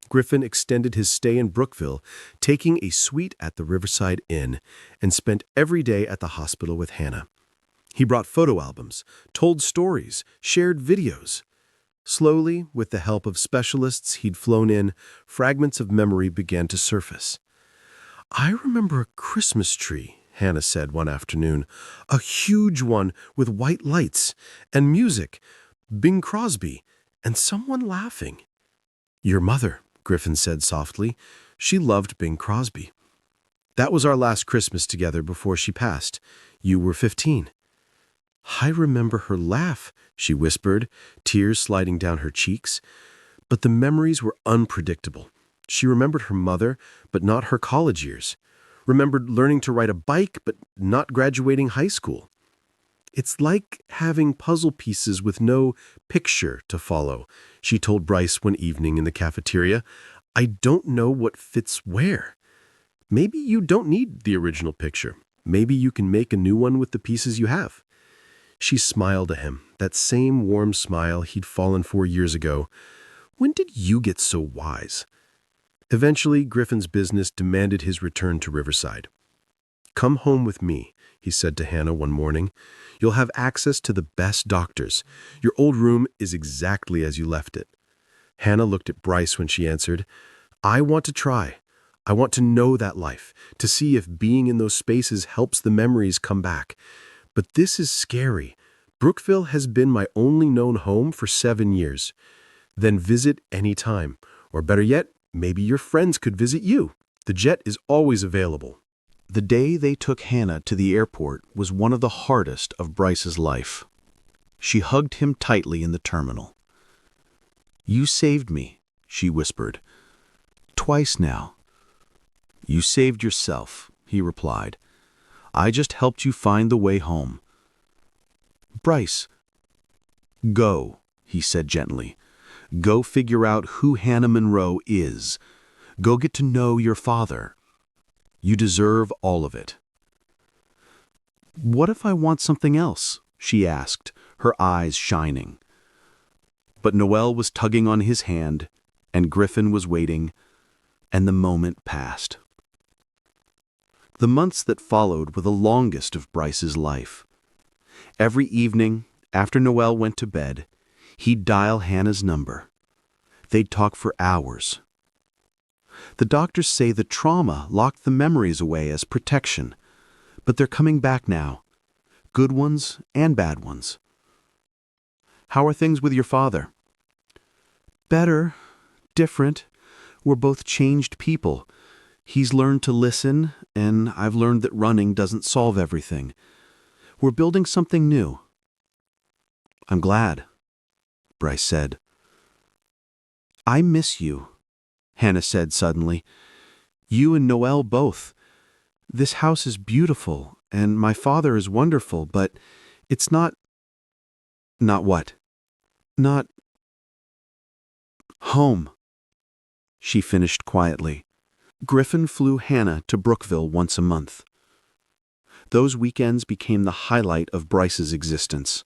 Griffin extended his stay in Brookville, taking a suite at the Riverside Inn, and spent every day at the hospital with Hannah. He brought photo albums, told stories, shared videos. Slowly, with the help of specialists he'd flown in, fragments of memory began to surface. "I remember a Christmas tree," Hannah said one afternoon, "a huge one with white lights, and music, Bing Crosby, and someone laughing." "Your mother," Griffin said softly. "She loved Bing Crosby. That was our last Christmas together before she passed. You were 15. "I remember her laugh," she whispered, tears sliding down her cheeks. But the memories were unpredictable. She remembered her mother, but not her college years. Remembered learning to ride a bike, but not graduating high school. "It's like having puzzle pieces with no picture to follow," she told Bryce one evening in the cafeteria. "I don't know what fits where." "Maybe you don't need the original picture. Maybe you can make a new one with the pieces you have." She smiled at him, that same warm smile he'd fallen for years ago. "When did you get so wise?" Eventually, Griffin's business demanded his return to Riverside. "Come home with me," he said to Hannah one morning. "You'll have access to the best doctors. Your old room is exactly as you left it." Hannah looked at Bryce when she answered, "I want to try. I want to know that life, to see if being in those spaces helps the memories come back. But this is scary. Brookville has been my only known home for 7 years. Then visit any time. Or better yet, maybe your friends could visit you. The jet is always available." The day they took Hannah to the airport was one of the hardest of Bryce's life. She hugged him tightly in the terminal. "You saved me," she whispered. "Twice now." "You saved yourself," he replied. "I just helped you find the way home." "Bryce." "Go," he said gently. "Go figure out who Hannah Monroe is. Go get to know your father. You deserve all of it." "What if I want something else?" she asked, her eyes shining. But Noel was tugging on his hand, and Griffin was waiting, and the moment passed. The months that followed were the longest of Bryce's life. Every evening, after Noel went to bed, he'd dial Hannah's number. They'd talk for hours. The doctors say the trauma locked the memories away as protection, but they're coming back now, good ones and bad ones. "How are things with your father?" "Better, different. We're both changed people. He's learned to listen, and I've learned that running doesn't solve everything. We're building something new." "I'm glad," Bryce said. "I miss you," Hannah said suddenly. "You and Noel both. This house is beautiful, and my father is wonderful, but it's not—" "Not what?" "Not home," she finished quietly. Griffin flew Hannah to Brookville once a month. Those weekends became the highlight of Bryce's existence.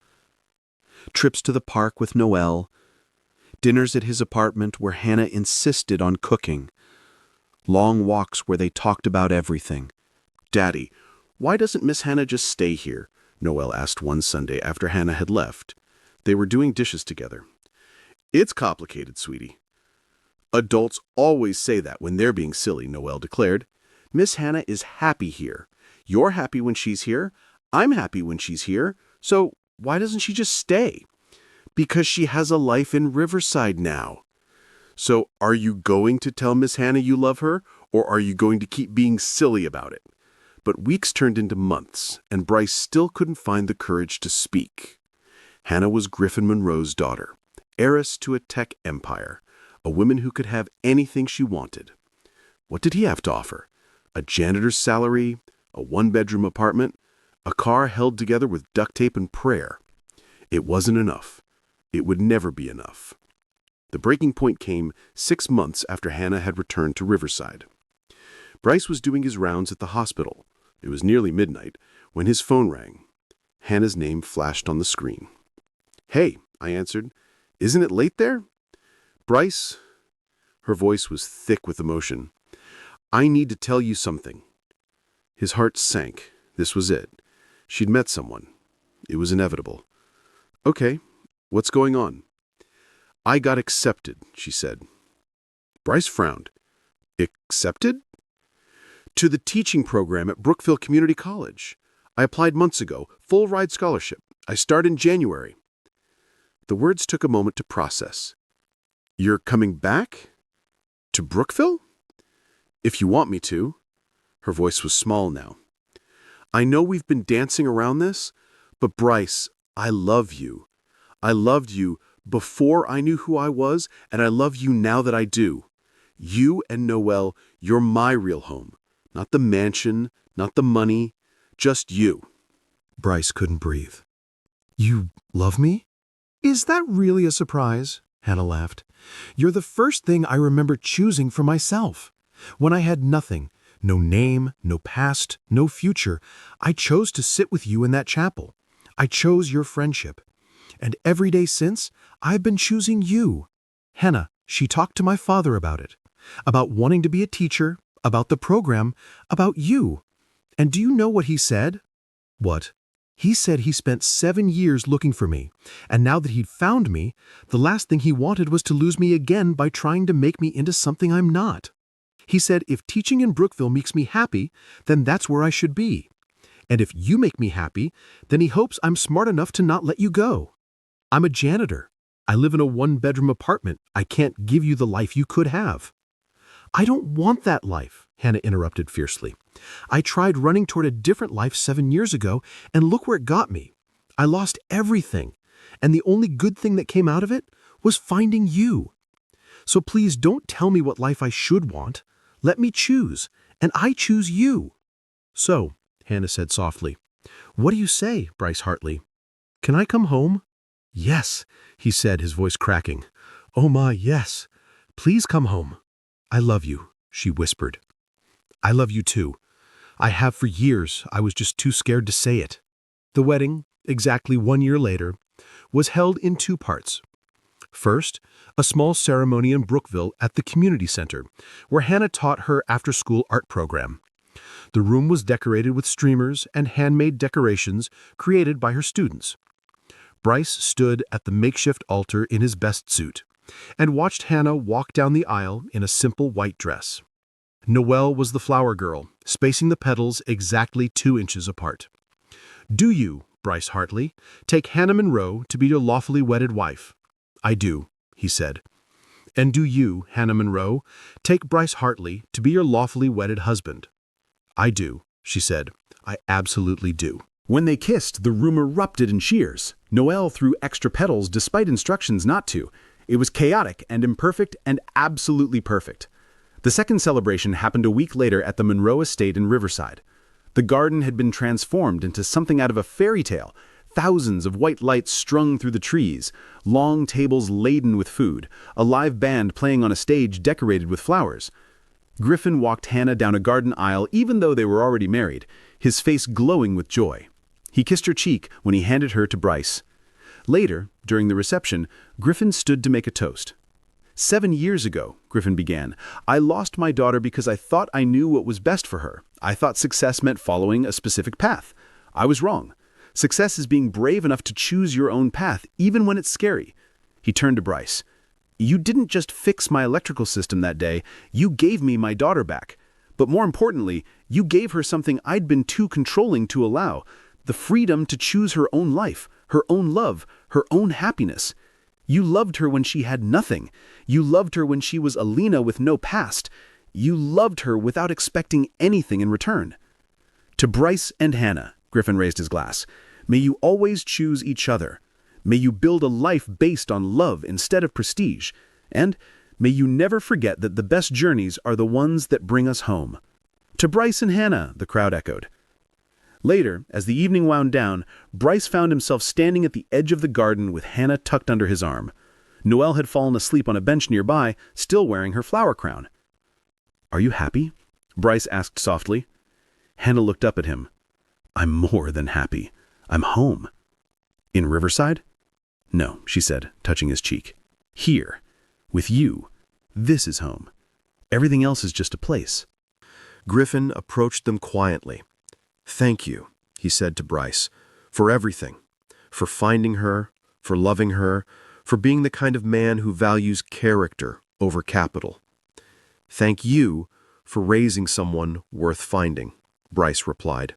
Trips to the park with Noel, dinners at his apartment where Hannah insisted on cooking, long walks where they talked about everything. "Daddy, why doesn't Miss Hannah just stay here?" Noel asked one Sunday after Hannah had left. They were doing dishes together. "It's complicated, sweetie." "Adults always say that when they're being silly," Noel declared. "Miss Hannah is happy here. You're happy when she's here. I'm happy when she's here. So why doesn't she just stay?" "Because she has a life in Riverside now." "So are you going to tell Miss Hannah you love her, or are you going to keep being silly about it?" But weeks turned into months, and Bryce still couldn't find the courage to speak. Hannah was Griffin Monroe's daughter, heiress to a tech empire, a woman who could have anything she wanted. What did he have to offer? A janitor's salary, a one-bedroom apartment, a car held together with duct tape and prayer. It wasn't enough. It would never be enough. The breaking point came 6 months after Hannah had returned to Riverside. Bryce was doing his rounds at the hospital, It was nearly midnight when his phone rang. Hannah's name flashed on the screen. "Hey," I answered. "Isn't it late there?" "Bryce," her voice was thick with emotion, "I need to tell you something." His heart sank. This was it. She'd met someone. It was inevitable. "Okay, what's going on?" "I got accepted," she said. Bryce frowned. "Accepted?" "To the teaching program at Brookville Community College. I applied months ago. Full ride scholarship. I start in January." The words took a moment to process. "You're coming back? To Brookville?" "If you want me to." Her voice was small now. "I know we've been dancing around this, but Bryce, I love you. I loved you before I knew who I was, and I love you now that I do. You and Noelle, you're my real home. Not the mansion, not the money, just you." Bryce couldn't breathe. "You love me? Is that really a surprise?" Hannah laughed. "You're the first thing I remember choosing for myself. When I had nothing, no name, no past, no future, I chose to sit with you in that chapel. I chose your friendship. And every day since, I've been choosing you." Hannah, she talked to my father about it. About wanting to be a teacher, about the program, about you. And do you know what he said? What? He said he spent 7 years looking for me, and now that he'd found me, the last thing he wanted was to lose me again by trying to make me into something I'm not. He said if teaching in Brookville makes me happy, then that's where I should be. And if you make me happy, then he hopes I'm smart enough to not let you go. I'm a janitor. I live in a 1-bedroom apartment. I can't give you the life you could have." "I don't want that life," Hannah interrupted fiercely. "I tried running toward a different life 7 years ago, and look where it got me. I lost everything, and the only good thing that came out of it was finding you. So please don't tell me what life I should want. Let me choose, and I choose you." "So," Hannah said softly, "what do you say, Bryce Hartley? Can I come home?" "Yes," he said, his voice cracking. "Oh my, yes. Please come home." "I love you," she whispered. "I love you too. I have for years. I was just too scared to say it." The wedding, exactly 1 year later, was held in 2 parts. First, a small ceremony in Brookville at the community center, where Hannah taught her after-school art program. The room was decorated with streamers and handmade decorations created by her students. Bryce stood at the makeshift altar in his best suit and watched Hannah walk down the aisle in a simple white dress. Noelle was the flower girl, spacing the petals exactly 2 inches apart. "Do you, Bryce Hartley, take Hannah Monroe to be your lawfully wedded wife?" "I do," he said. "And do you, Hannah Monroe, take Bryce Hartley to be your lawfully wedded husband?" "I do," she said. "I absolutely do." When they kissed, the room erupted in cheers. Noelle threw extra petals despite instructions not to. It was chaotic and imperfect and absolutely perfect. The second celebration happened a week later at the Monroe estate in Riverside. The garden had been transformed into something out of a fairy tale. Thousands of white lights strung through the trees, long tables laden with food, a live band playing on a stage decorated with flowers. Griffin walked Hannah down a garden aisle even though they were already married, his face glowing with joy. He kissed her cheek when he handed her to Bryce. Later, during the reception, Griffin stood to make a toast. 7 years ago, Griffin began, I lost my daughter because I thought I knew what was best for her. I thought success meant following a specific path. I was wrong. Success is being brave enough to choose your own path, even when it's scary. He turned to Bryce. You didn't just fix my electrical system that day, you gave me my daughter back. But more importantly, you gave her something I'd been too controlling to allow, the freedom to choose her own life, her own love, her own happiness. You loved her when she had nothing. You loved her when she was Alina with no past. You loved her without expecting anything in return. To Bryce and Hannah, Griffin raised his glass, may you always choose each other. May you build a life based on love instead of prestige. And may you never forget that the best journeys are the ones that bring us home. To Bryce and Hannah, the crowd echoed. Later, as the evening wound down, Bryce found himself standing at the edge of the garden with Hannah tucked under his arm. Noelle had fallen asleep on a bench nearby, still wearing her flower crown. Are you happy? Bryce asked softly. Hannah looked up at him. "I'm more than happy. I'm home." "In Riverside?" "No," she said, touching his cheek. "Here. With you. This is home. Everything else is just a place." Griffin approached them quietly. "Thank you," he said to Bryce, "for everything. For finding her, for loving her, for being the kind of man who values character over capital." "Thank you for raising someone worth finding," Bryce replied.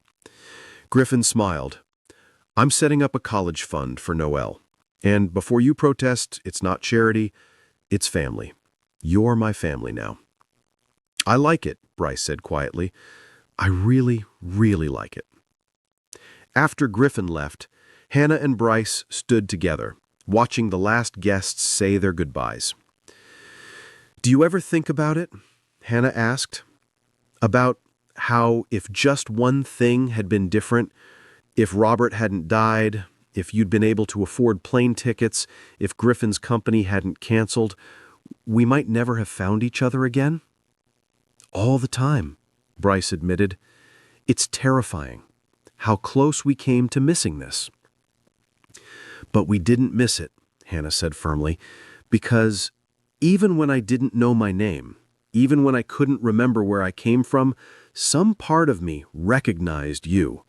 Griffin smiled. "I'm setting up a college fund for Noelle. And before you protest, it's not charity, it's family. You're my family now." "I like it," Bryce said quietly. "I really, really like it." After Griffin left, Hannah and Bryce stood together, watching the last guests say their goodbyes. "Do you ever think about it?" Hannah asked. "About how if just one thing had been different, if Robert hadn't died, if you'd been able to afford plane tickets, if Griffin's company hadn't canceled, we might never have found each other again?" "All the time," Bryce admitted. "It's terrifying how close we came to missing this." "But we didn't miss it," Hannah said firmly, "because even when I didn't know my name, even when I couldn't remember where I came from, some part of me recognized you.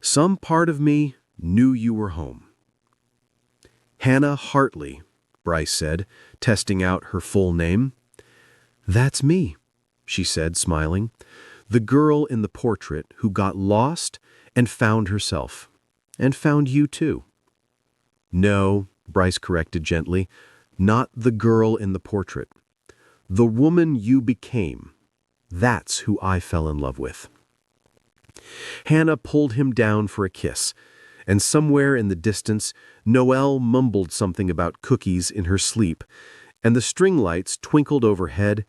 Some part of me knew you were home." "Hannah Hartley," Bryce said, testing out her full name. "That's me," she said, smiling. "The girl in the portrait who got lost and found herself. And found you too." "No," Bryce corrected gently, "not the girl in the portrait. The woman you became. That's who I fell in love with." Hannah pulled him down for a kiss, and somewhere in the distance, Noelle mumbled something about cookies in her sleep, and the string lights twinkled overhead,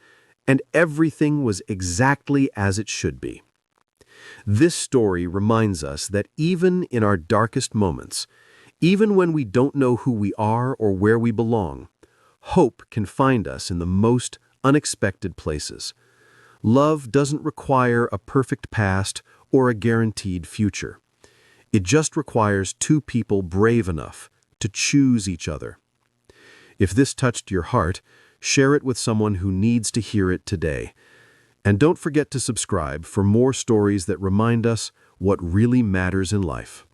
and everything was exactly as it should be. This story reminds us that even in our darkest moments, even when we don't know who we are or where we belong, hope can find us in the most unexpected places. Love doesn't require a perfect past or a guaranteed future. It just requires two people brave enough to choose each other. If this touched your heart, share it with someone who needs to hear it today. And don't forget to subscribe for more stories that remind us what really matters in life.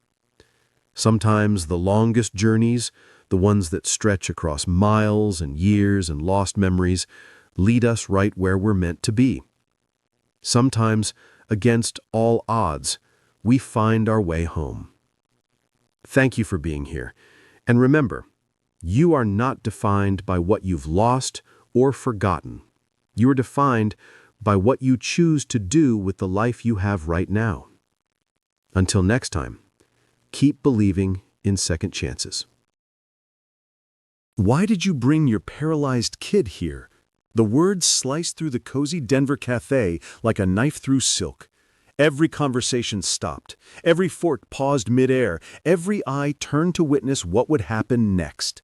Sometimes the longest journeys, the ones that stretch across miles and years and lost memories, lead us right where we're meant to be. Sometimes, against all odds, we find our way home. Thank you for being here. And remember, you are not defined by what you've lost or forgotten. You are defined by what you choose to do with the life you have right now. Until next time, keep believing in second chances. Why did you bring your paralyzed kid here? The words sliced through the cozy Denver cafe like a knife through silk. Every conversation stopped. Every fork paused midair. Every eye turned to witness what would happen next.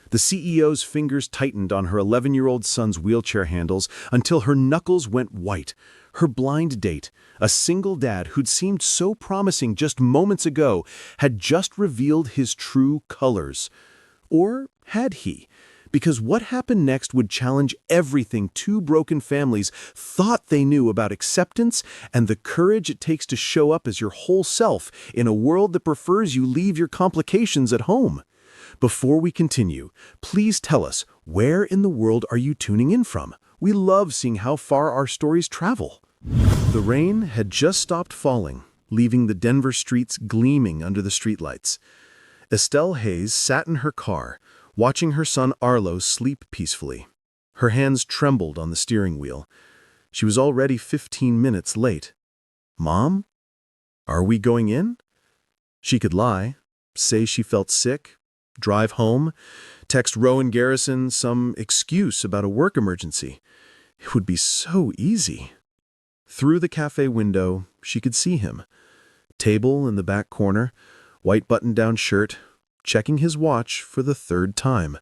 The CEO's fingers tightened on her 11-year-old son's wheelchair handles until her knuckles went white. Her blind date, a single dad who'd seemed so promising just moments ago, had just revealed his true colors. Or had he? Because what happened next would challenge everything two broken families thought they knew about acceptance and the courage it takes to show up as your whole self in a world that prefers you leave your complications at home. Before we continue, please tell us, where in the world are you tuning in from? We love seeing how far our stories travel. The rain had just stopped falling, leaving the Denver streets gleaming under the streetlights. Estelle Hayes sat in her car, watching her son Arlo sleep peacefully. Her hands trembled on the steering wheel. She was already 15 minutes late. "Mom? Are we going in?" She could lie, say she felt sick, drive home, text Rowan Garrison some excuse about a work emergency. It would be so easy. Through the cafe window, she could see him. Table in the back corner, white button-down shirt, checking his watch for the third time.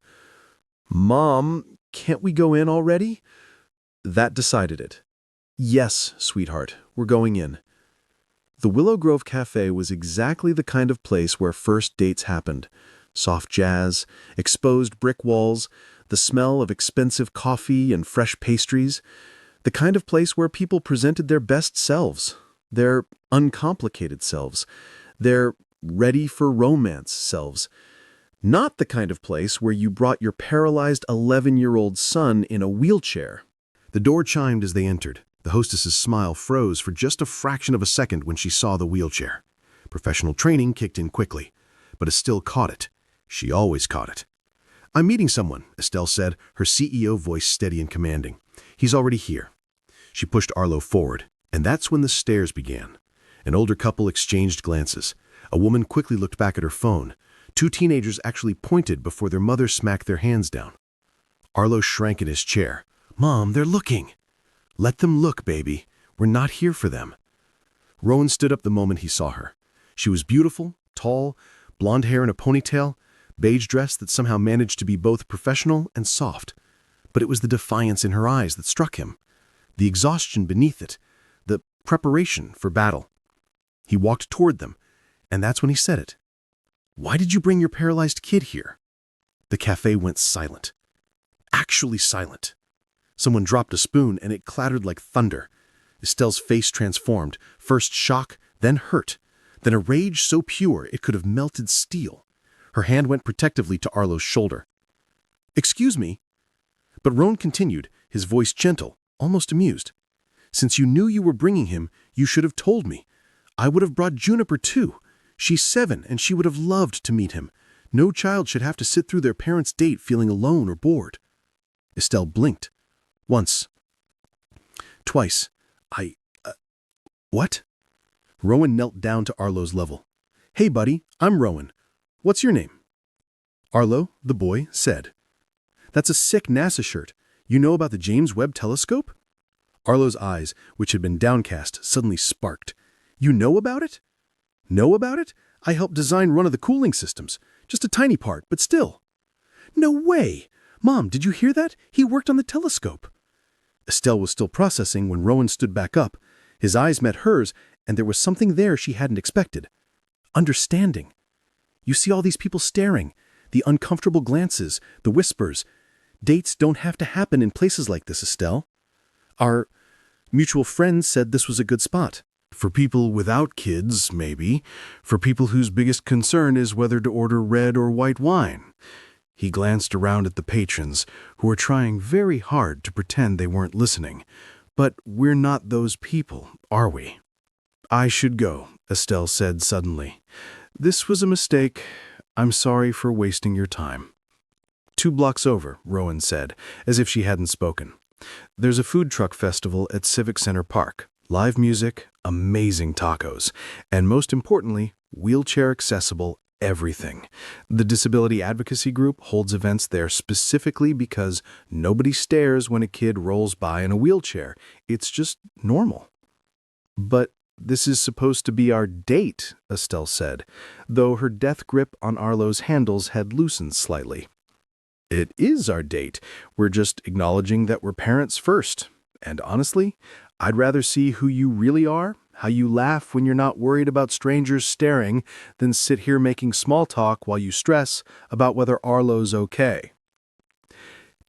"Mom, can't we go in already?" That decided it. "Yes, sweetheart, we're going in." The Willow Grove Cafe was exactly the kind of place where first dates happened. Soft jazz, exposed brick walls, the smell of expensive coffee and fresh pastries. The kind of place where people presented their best selves, their uncomplicated selves, their ready-for-romance selves. Not the kind of place where you brought your paralyzed 11-year-old son in a wheelchair. The door chimed as they entered. The hostess's smile froze for just a fraction of a second when she saw the wheelchair. Professional training kicked in quickly, but Estelle caught it. She always caught it. "I'm meeting someone," Estelle said, her CEO voice steady and commanding. "He's already here." She pushed Arlo forward, and that's when the stares began. An older couple exchanged glances. A woman quickly looked back at her phone. Two teenagers actually pointed before their mother smacked their hands down. Arlo shrank in his chair. "Mom, they're looking." "Let them look, baby. We're not here for them." Rowan stood up the moment he saw her. She was beautiful, tall, blonde hair in a ponytail, beige dress that somehow managed to be both professional and soft. But it was the defiance in her eyes that struck him, the exhaustion beneath it, the preparation for battle. He walked toward them, and that's when he said it. "Why did you bring your paralyzed kid here?" The cafe went silent. Actually silent. Someone dropped a spoon, and it clattered like thunder. Estelle's face transformed, first shock, then hurt, then a rage so pure it could have melted steel. Her hand went protectively to Arlo's shoulder. "Excuse me." But Rowan continued, his voice gentle, almost amused. "Since you knew you were bringing him, you should have told me. I would have brought Juniper too. She's 7, and she would have loved to meet him. No child should have to sit through their parents' date feeling alone or bored." Estelle blinked. Once. Twice. What? Rowan knelt down to Arlo's level. "Hey, buddy, I'm Rowan. What's your name?" Arlo, the boy, said. "That's a sick NASA shirt. You know about the James Webb Telescope?" Arlo's eyes, which had been downcast, suddenly sparked. "You know about it?" "Know about it? I helped design one of the cooling systems. Just a tiny part, but still." "No way! Mom, did you hear that? He worked on the telescope." Estelle was still processing when Rowan stood back up. His eyes met hers, and there was something there she hadn't expected. Understanding. "You see all these people staring, the uncomfortable glances, the whispers. Dates don't have to happen in places like this, Estelle. Our mutual friend said this was a good spot." "For people without kids, maybe. For people whose biggest concern is whether to order red or white wine." He glanced around at the patrons, who were trying very hard to pretend they weren't listening. "But we're not those people, are we?" "I should go," Estelle said suddenly. "This was a mistake. I'm sorry for wasting your time." "2 blocks over," Rowan said, as if she hadn't spoken. "There's a food truck festival at Civic Center Park. Live music, amazing tacos, and most importantly, wheelchair-accessible everything. The Disability Advocacy Group holds events there specifically because nobody stares when a kid rolls by in a wheelchair. It's just normal." "But this is supposed to be our date," Estelle said, though her death grip on Arlo's handles had loosened slightly. "It is our date. We're just acknowledging that we're parents first. And honestly, I'd rather see who you really are, how you laugh when you're not worried about strangers staring, than sit here making small talk while you stress about whether Arlo's okay."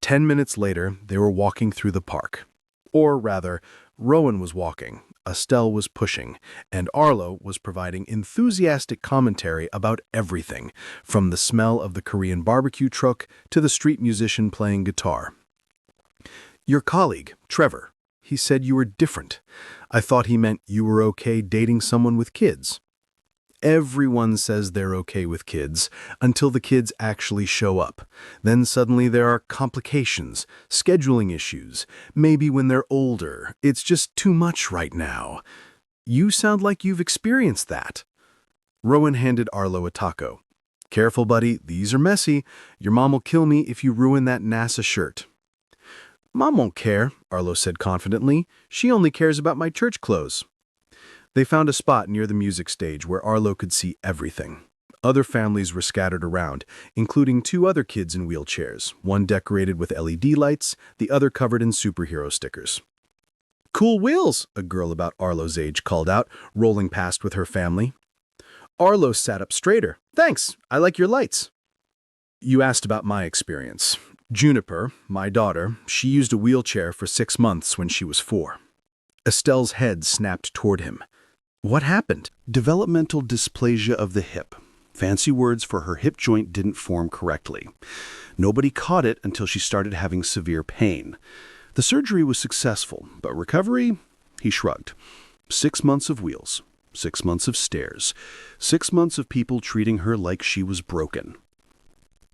10 minutes later, they were walking through the park. Or rather, Rowan was walking, Estelle was pushing, and Arlo was providing enthusiastic commentary about everything, from the smell of the Korean barbecue truck to the street musician playing guitar. "Your colleague, Trevor, he said you were different. I thought he meant you were okay dating someone with kids." "Everyone says they're okay with kids until the kids actually show up. Then suddenly there are complications, scheduling issues, maybe when they're older. It's just too much right now. You sound like you've experienced that." Rowan handed Arlo a taco. "Careful, buddy, these are messy. Your mom will kill me if you ruin that NASA shirt." "Mom won't care," Arlo said confidently. "She only cares about my church clothes." They found a spot near the music stage where Arlo could see everything. Other families were scattered around, including 2 other kids in wheelchairs, one decorated with LED lights, the other covered in superhero stickers. "Cool wheels," a girl about Arlo's age called out, rolling past with her family. Arlo sat up straighter. "Thanks, I like your lights." "You asked about my experience. Juniper, my daughter, she used a wheelchair for 6 months when she was 4. Estelle's head snapped toward him. "What happened?" Developmental dysplasia of the hip. Fancy words for her hip joint didn't form correctly. Nobody caught it until she started having severe pain. The surgery was successful, but recovery? He shrugged. 6 months of wheels, 6 months of stairs, 6 months of people treating her like she was broken.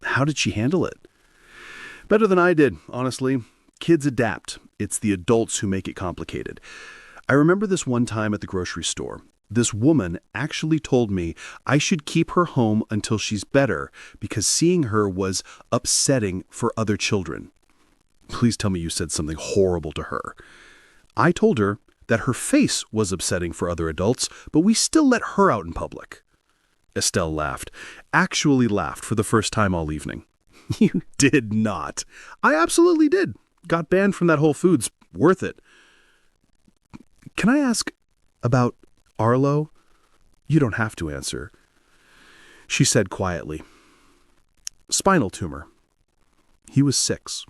How did she handle it? Better than I did, honestly. Kids adapt. It's the adults who make it complicated. I remember this one time at the grocery store. This woman actually told me I should keep her home until she's better because seeing her was upsetting for other children. Please tell me you said something horrible to her. I told her that her face was upsetting for other adults, but we still let her out in public. Estelle laughed. Actually laughed for the first time all evening. You did not. I absolutely did. Got banned from that Whole Foods. Worth it. Can I ask about Arlo? You don't have to answer. She said quietly. Spinal tumor. He was 6.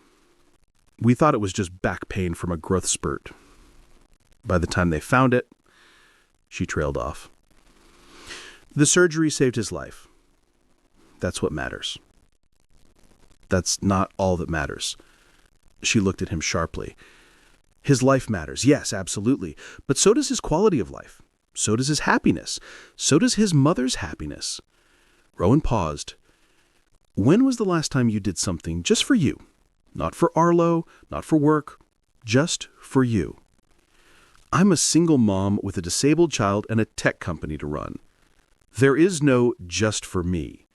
We thought it was just back pain from a growth spurt. By the time they found it, she trailed off. The surgery saved his life. That's what matters. That's not all that matters. She looked at him sharply. His life matters, yes, absolutely, but so does his quality of life. So does his happiness. So does his mother's happiness. Rowan paused. When was the last time you did something just for you? Not for Arlo, not for work, just for you. I'm a single mom with a disabled child and a tech company to run. There is no just for me.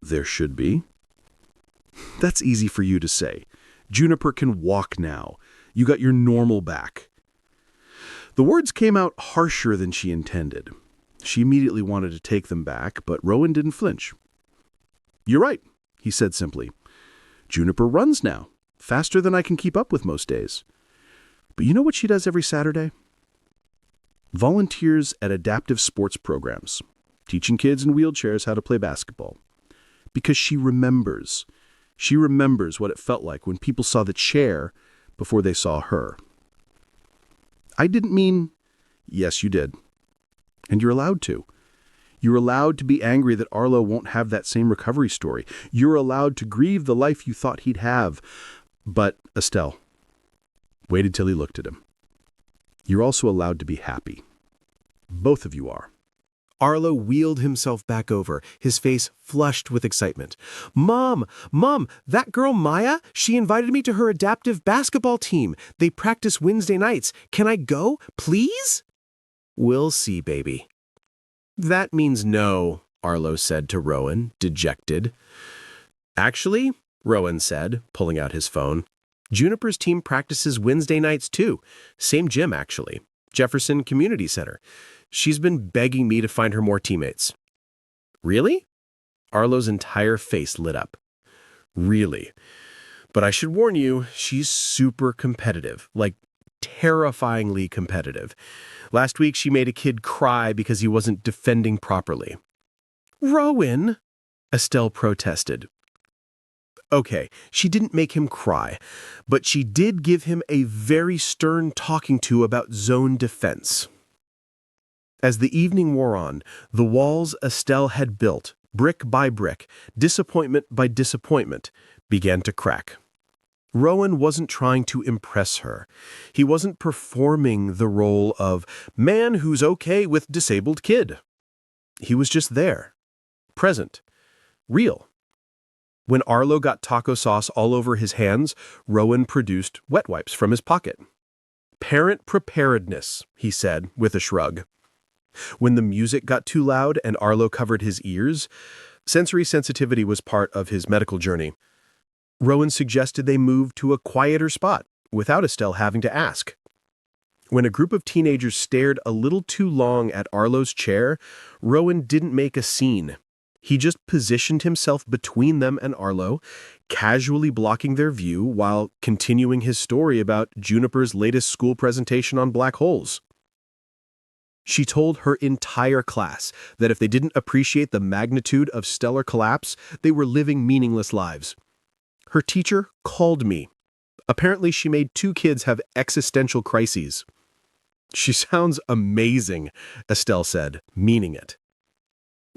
There should be. That's easy for you to say. Juniper can walk now. You got your normal back. The words came out harsher than she intended. She immediately wanted to take them back, but Rowan didn't flinch. You're right, he said simply. Juniper runs now, faster than I can keep up with most days. But you know what she does every Saturday? Volunteers at adaptive sports programs, teaching kids in wheelchairs how to play basketball. Because she remembers. She remembers what it felt like when people saw the chair before they saw her. I didn't mean, yes, you did. And you're allowed to. You're allowed to be angry that Arlo won't have that same recovery story. You're allowed to grieve the life you thought he'd have. But, Estelle, waited till he looked at him. You're also allowed to be happy. Both of you are. Arlo wheeled himself back over, his face flushed with excitement. Mom, that girl Maya, she invited me to her adaptive basketball team. They practice Wednesday nights. Can I go, please? We'll see, baby. That means no, Arlo said to Rowan, dejected. Actually, Rowan said, pulling out his phone, Juniper's team practices Wednesday nights too. Same gym, actually. Jefferson Community Center. She's been begging me to find her more teammates. Really? Arlo's entire face lit up. Really? But I should warn you, she's super competitive, like terrifyingly competitive. Last week, she made a kid cry because he wasn't defending properly. Rowan, Estelle protested. Okay, she didn't make him cry, but she did give him a very stern talking to about zone defense. As the evening wore on, the walls Estelle had built, brick by brick, disappointment by disappointment, began to crack. Rowan wasn't trying to impress her. He wasn't performing the role of man who's okay with disabled kid. He was just there, present, real. When Arlo got taco sauce all over his hands, Rowan produced wet wipes from his pocket. Parent preparedness, he said with a shrug. When the music got too loud and Arlo covered his ears, sensory sensitivity was part of his medical journey. Rowan suggested they move to a quieter spot, without Estelle having to ask. When a group of teenagers stared a little too long at Arlo's chair, Rowan didn't make a scene. He just positioned himself between them and Arlo, casually blocking their view while continuing his story about Juniper's latest school presentation on black holes. She told her entire class that if they didn't appreciate the magnitude of stellar collapse, they were living meaningless lives. Her teacher called me. Apparently, she made 2 kids have existential crises. She sounds amazing, Estelle said, meaning it.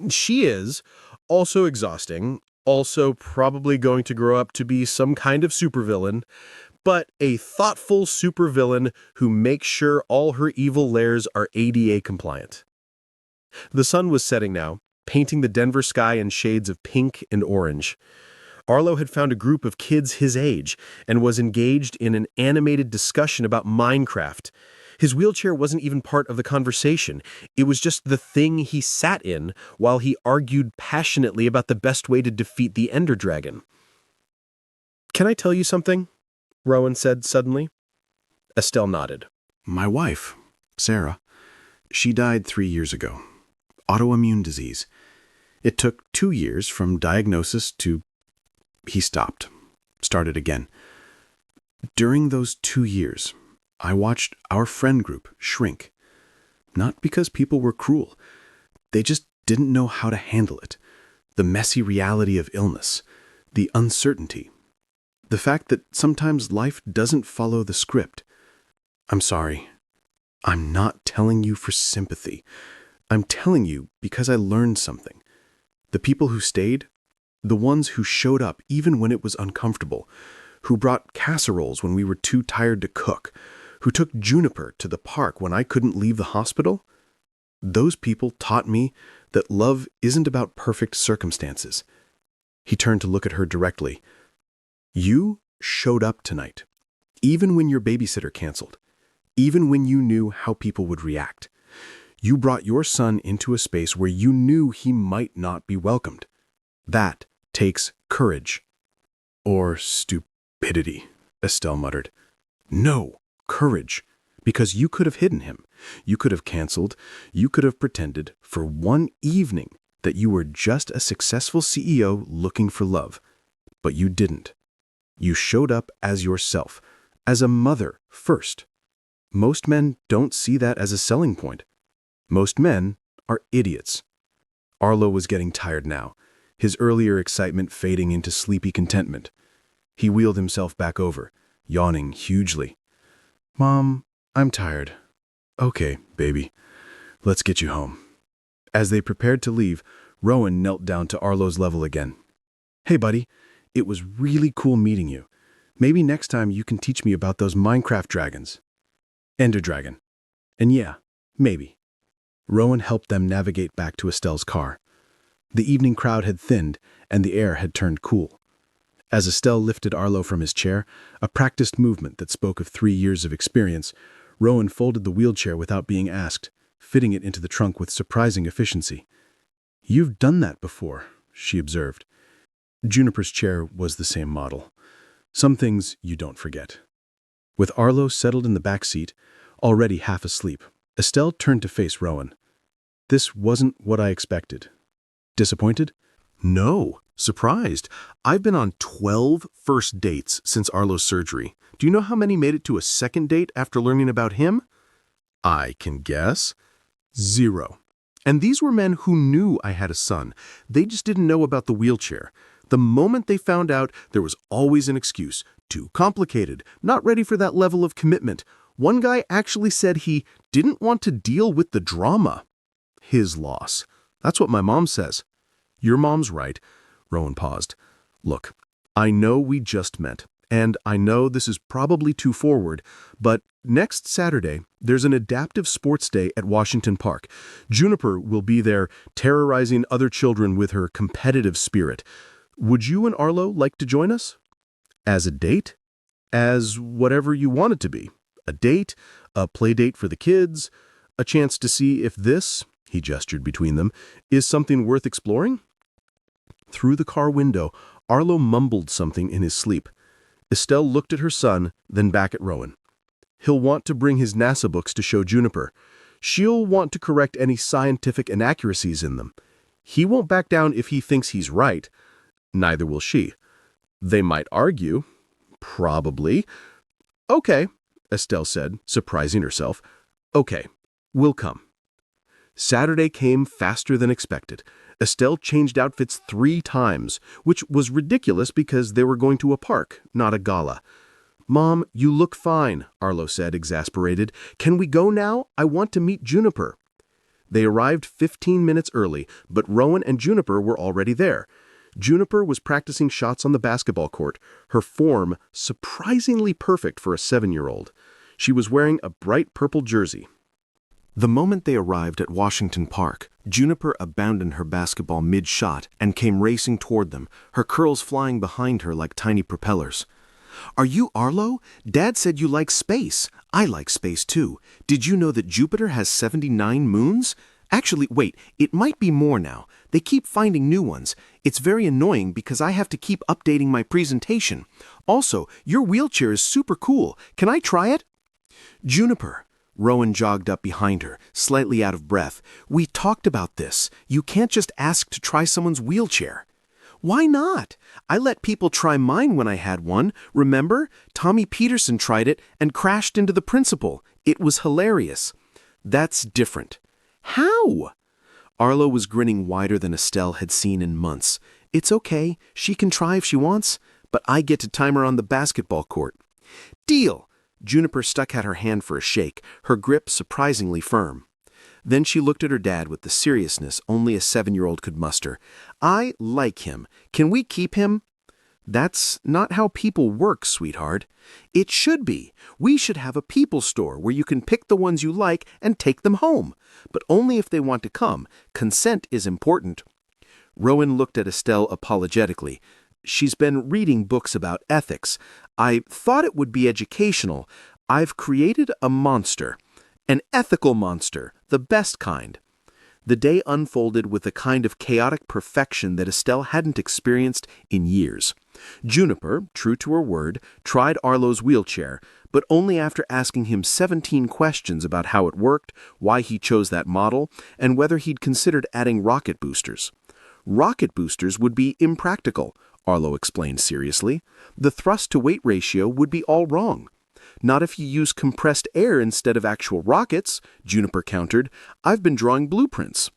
She is. Also exhausting. Also probably going to grow up to be some kind of supervillain. But a thoughtful supervillain who makes sure all her evil lairs are ADA compliant. The sun was setting now, painting the Denver sky in shades of pink and orange. Arlo had found a group of kids his age and was engaged in an animated discussion about Minecraft. His wheelchair wasn't even part of the conversation. It was just the thing he sat in while he argued passionately about the best way to defeat the Ender Dragon. "Can I tell you something?" Rowan said suddenly. Estelle nodded. My wife, Sarah, she died 3 years ago. Autoimmune disease. It took 2 years from diagnosis to... He stopped. Started again. During those 2 years, I watched our friend group shrink. Not because people were cruel. They just didn't know how to handle it. The messy reality of illness. The uncertainty. The fact that sometimes life doesn't follow the script. I'm sorry. I'm not telling you for sympathy. I'm telling you because I learned something. The people who stayed, the ones who showed up even when it was uncomfortable, who brought casseroles when we were too tired to cook, who took Juniper to the park when I couldn't leave the hospital, those people taught me that love isn't about perfect circumstances. He turned to look at her directly. You showed up tonight, even when your babysitter canceled, even when you knew how people would react. You brought your son into a space where you knew he might not be welcomed. That takes courage. Or stupidity, Estelle muttered. No, courage. Because you could have hidden him. You could have canceled. You could have pretended for one evening that you were just a successful CEO looking for love. But you didn't. You showed up as yourself, as a mother first. Most men don't see that as a selling point. Most men are idiots. Arlo was getting tired now, his earlier excitement fading into sleepy contentment. He wheeled himself back over, yawning hugely. Mom, I'm tired. Okay, baby. Let's get you home. As they prepared to leave, Rowan knelt down to Arlo's level again. Hey, buddy. It was really cool meeting you. Maybe next time you can teach me about those Minecraft dragons. Ender Dragon. And yeah, maybe. Rowan helped them navigate back to Estelle's car. The evening crowd had thinned, and the air had turned cool. As Estelle lifted Arlo from his chair, a practiced movement that spoke of 3 years of experience, Rowan folded the wheelchair without being asked, fitting it into the trunk with surprising efficiency. You've done that before, she observed. Juniper's chair was the same model. Some things you don't forget. With Arlo settled in the back seat, already half asleep, Estelle turned to face Rowan. This wasn't what I expected. Disappointed? No, surprised. I've been on 12 first dates since Arlo's surgery. Do you know how many made it to a second date after learning about him? I can guess. 0. And these were men who knew I had a son. They just didn't know about the wheelchair. The moment they found out, there was always an excuse. Too complicated, not ready for that level of commitment. One guy actually said he didn't want to deal with the drama. His loss. That's what my mom says. Your mom's right. Rowan paused. Look, I know we just met, and I know this is probably too forward, but next Saturday, there's an adaptive sports day at Washington Park. Juniper will be there, terrorizing other children with her competitive spirit. Would you and Arlo like to join us? As a date? As whatever you want it to be. A date, a play date for the kids, a chance to see if this, he gestured between them, is something worth exploring? Through the car window, Arlo mumbled something in his sleep. Estelle looked at her son, then back at Rowan. He'll want to bring his NASA books to show Juniper. She'll want to correct any scientific inaccuracies in them. He won't back down if he thinks he's right. Neither will she. They might argue. Probably. Okay, Estelle said, surprising herself. Okay, we'll come. Saturday came faster than expected. Estelle changed outfits 3 times, which was ridiculous because they were going to a park, not a gala. Mom, you look fine, Arlo said, exasperated. Can we go now? I want to meet Juniper. They arrived 15 minutes early, but Rowan and Juniper were already there. Juniper was practicing shots on the basketball court, her form surprisingly perfect for a 7-year-old. She was wearing a bright purple jersey. The moment they arrived at Washington Park, Juniper abandoned her basketball mid-shot and came racing toward them, her curls flying behind her like tiny propellers. Are you Arlo? Dad said you like space. I like space too. Did you know that Jupiter has 79 moons? Actually, wait, it might be more now. They keep finding new ones. It's very annoying because I have to keep updating my presentation. Also, your wheelchair is super cool. Can I try it? Juniper. Rowan jogged up behind her, slightly out of breath. We talked about this. You can't just ask to try someone's wheelchair. Why not? I let people try mine when I had one. Remember? Tommy Peterson tried it and crashed into the principal. It was hilarious. That's different. How? Arlo was grinning wider than Estelle had seen in months. It's okay. She can try if she wants, but I get to time her on the basketball court. Deal! Juniper stuck out her hand for a shake, her grip surprisingly firm. Then she looked at her dad with the seriousness only a 7-year-old could muster. I like him. Can we keep him? That's not how people work, sweetheart. It should be. We should have a people store where you can pick the ones you like and take them home. But only if they want to come. Consent is important. Rowan looked at Estelle apologetically. She's been reading books about ethics. I thought it would be educational. I've created a monster. An ethical monster, the best kind. The day unfolded with a kind of chaotic perfection that Estelle hadn't experienced in years. Juniper, true to her word, tried Arlo's wheelchair, but only after asking him 17 questions about how it worked, why he chose that model, and whether he'd considered adding rocket boosters. Rocket boosters would be impractical, Arlo explained seriously. The thrust-to-weight ratio would be all wrong. Not if you use compressed air instead of actual rockets, Juniper countered. I've been drawing blueprints.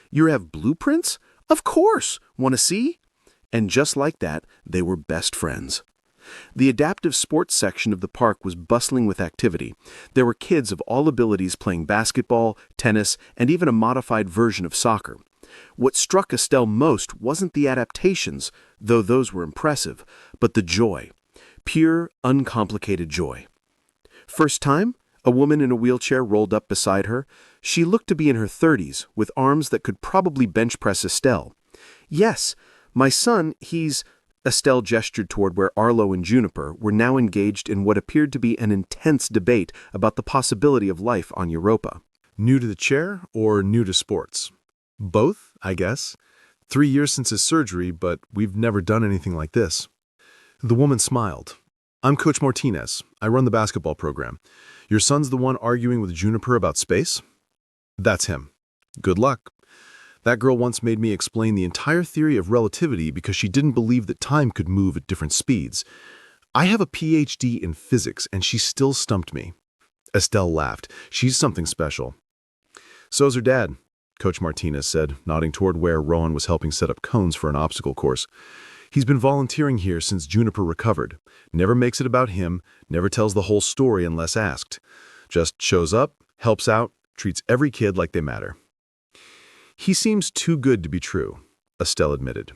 You have blueprints? Of course! Want to see? And just like that, they were best friends. The adaptive sports section of the park was bustling with activity. There were kids of all abilities playing basketball, tennis, and even a modified version of soccer. What struck Estelle most wasn't the adaptations, though those were impressive, but the joy. Pure, uncomplicated joy. First time, a woman in a wheelchair rolled up beside her. She looked to be in her 30s, with arms that could probably bench press Estelle. Yes, my son, he's... Estelle gestured toward where Arlo and Juniper were now engaged in what appeared to be an intense debate about the possibility of life on Europa. New to the chair or new to sports? Both, I guess. 3 years since his surgery, but we've never done anything like this. The woman smiled. I'm Coach Martinez. I run the basketball program. Your son's the one arguing with Juniper about space? That's him. Good luck. That girl once made me explain the entire theory of relativity because she didn't believe that time could move at different speeds. I have a PhD in physics, and she still stumped me. Estelle laughed. She's something special. So's her dad, Coach Martinez said, nodding toward where Rowan was helping set up cones for an obstacle course. He's been volunteering here since Juniper recovered. Never makes it about him, never tells the whole story unless asked. Just shows up, helps out, treats every kid like they matter. He seems too good to be true, Estelle admitted.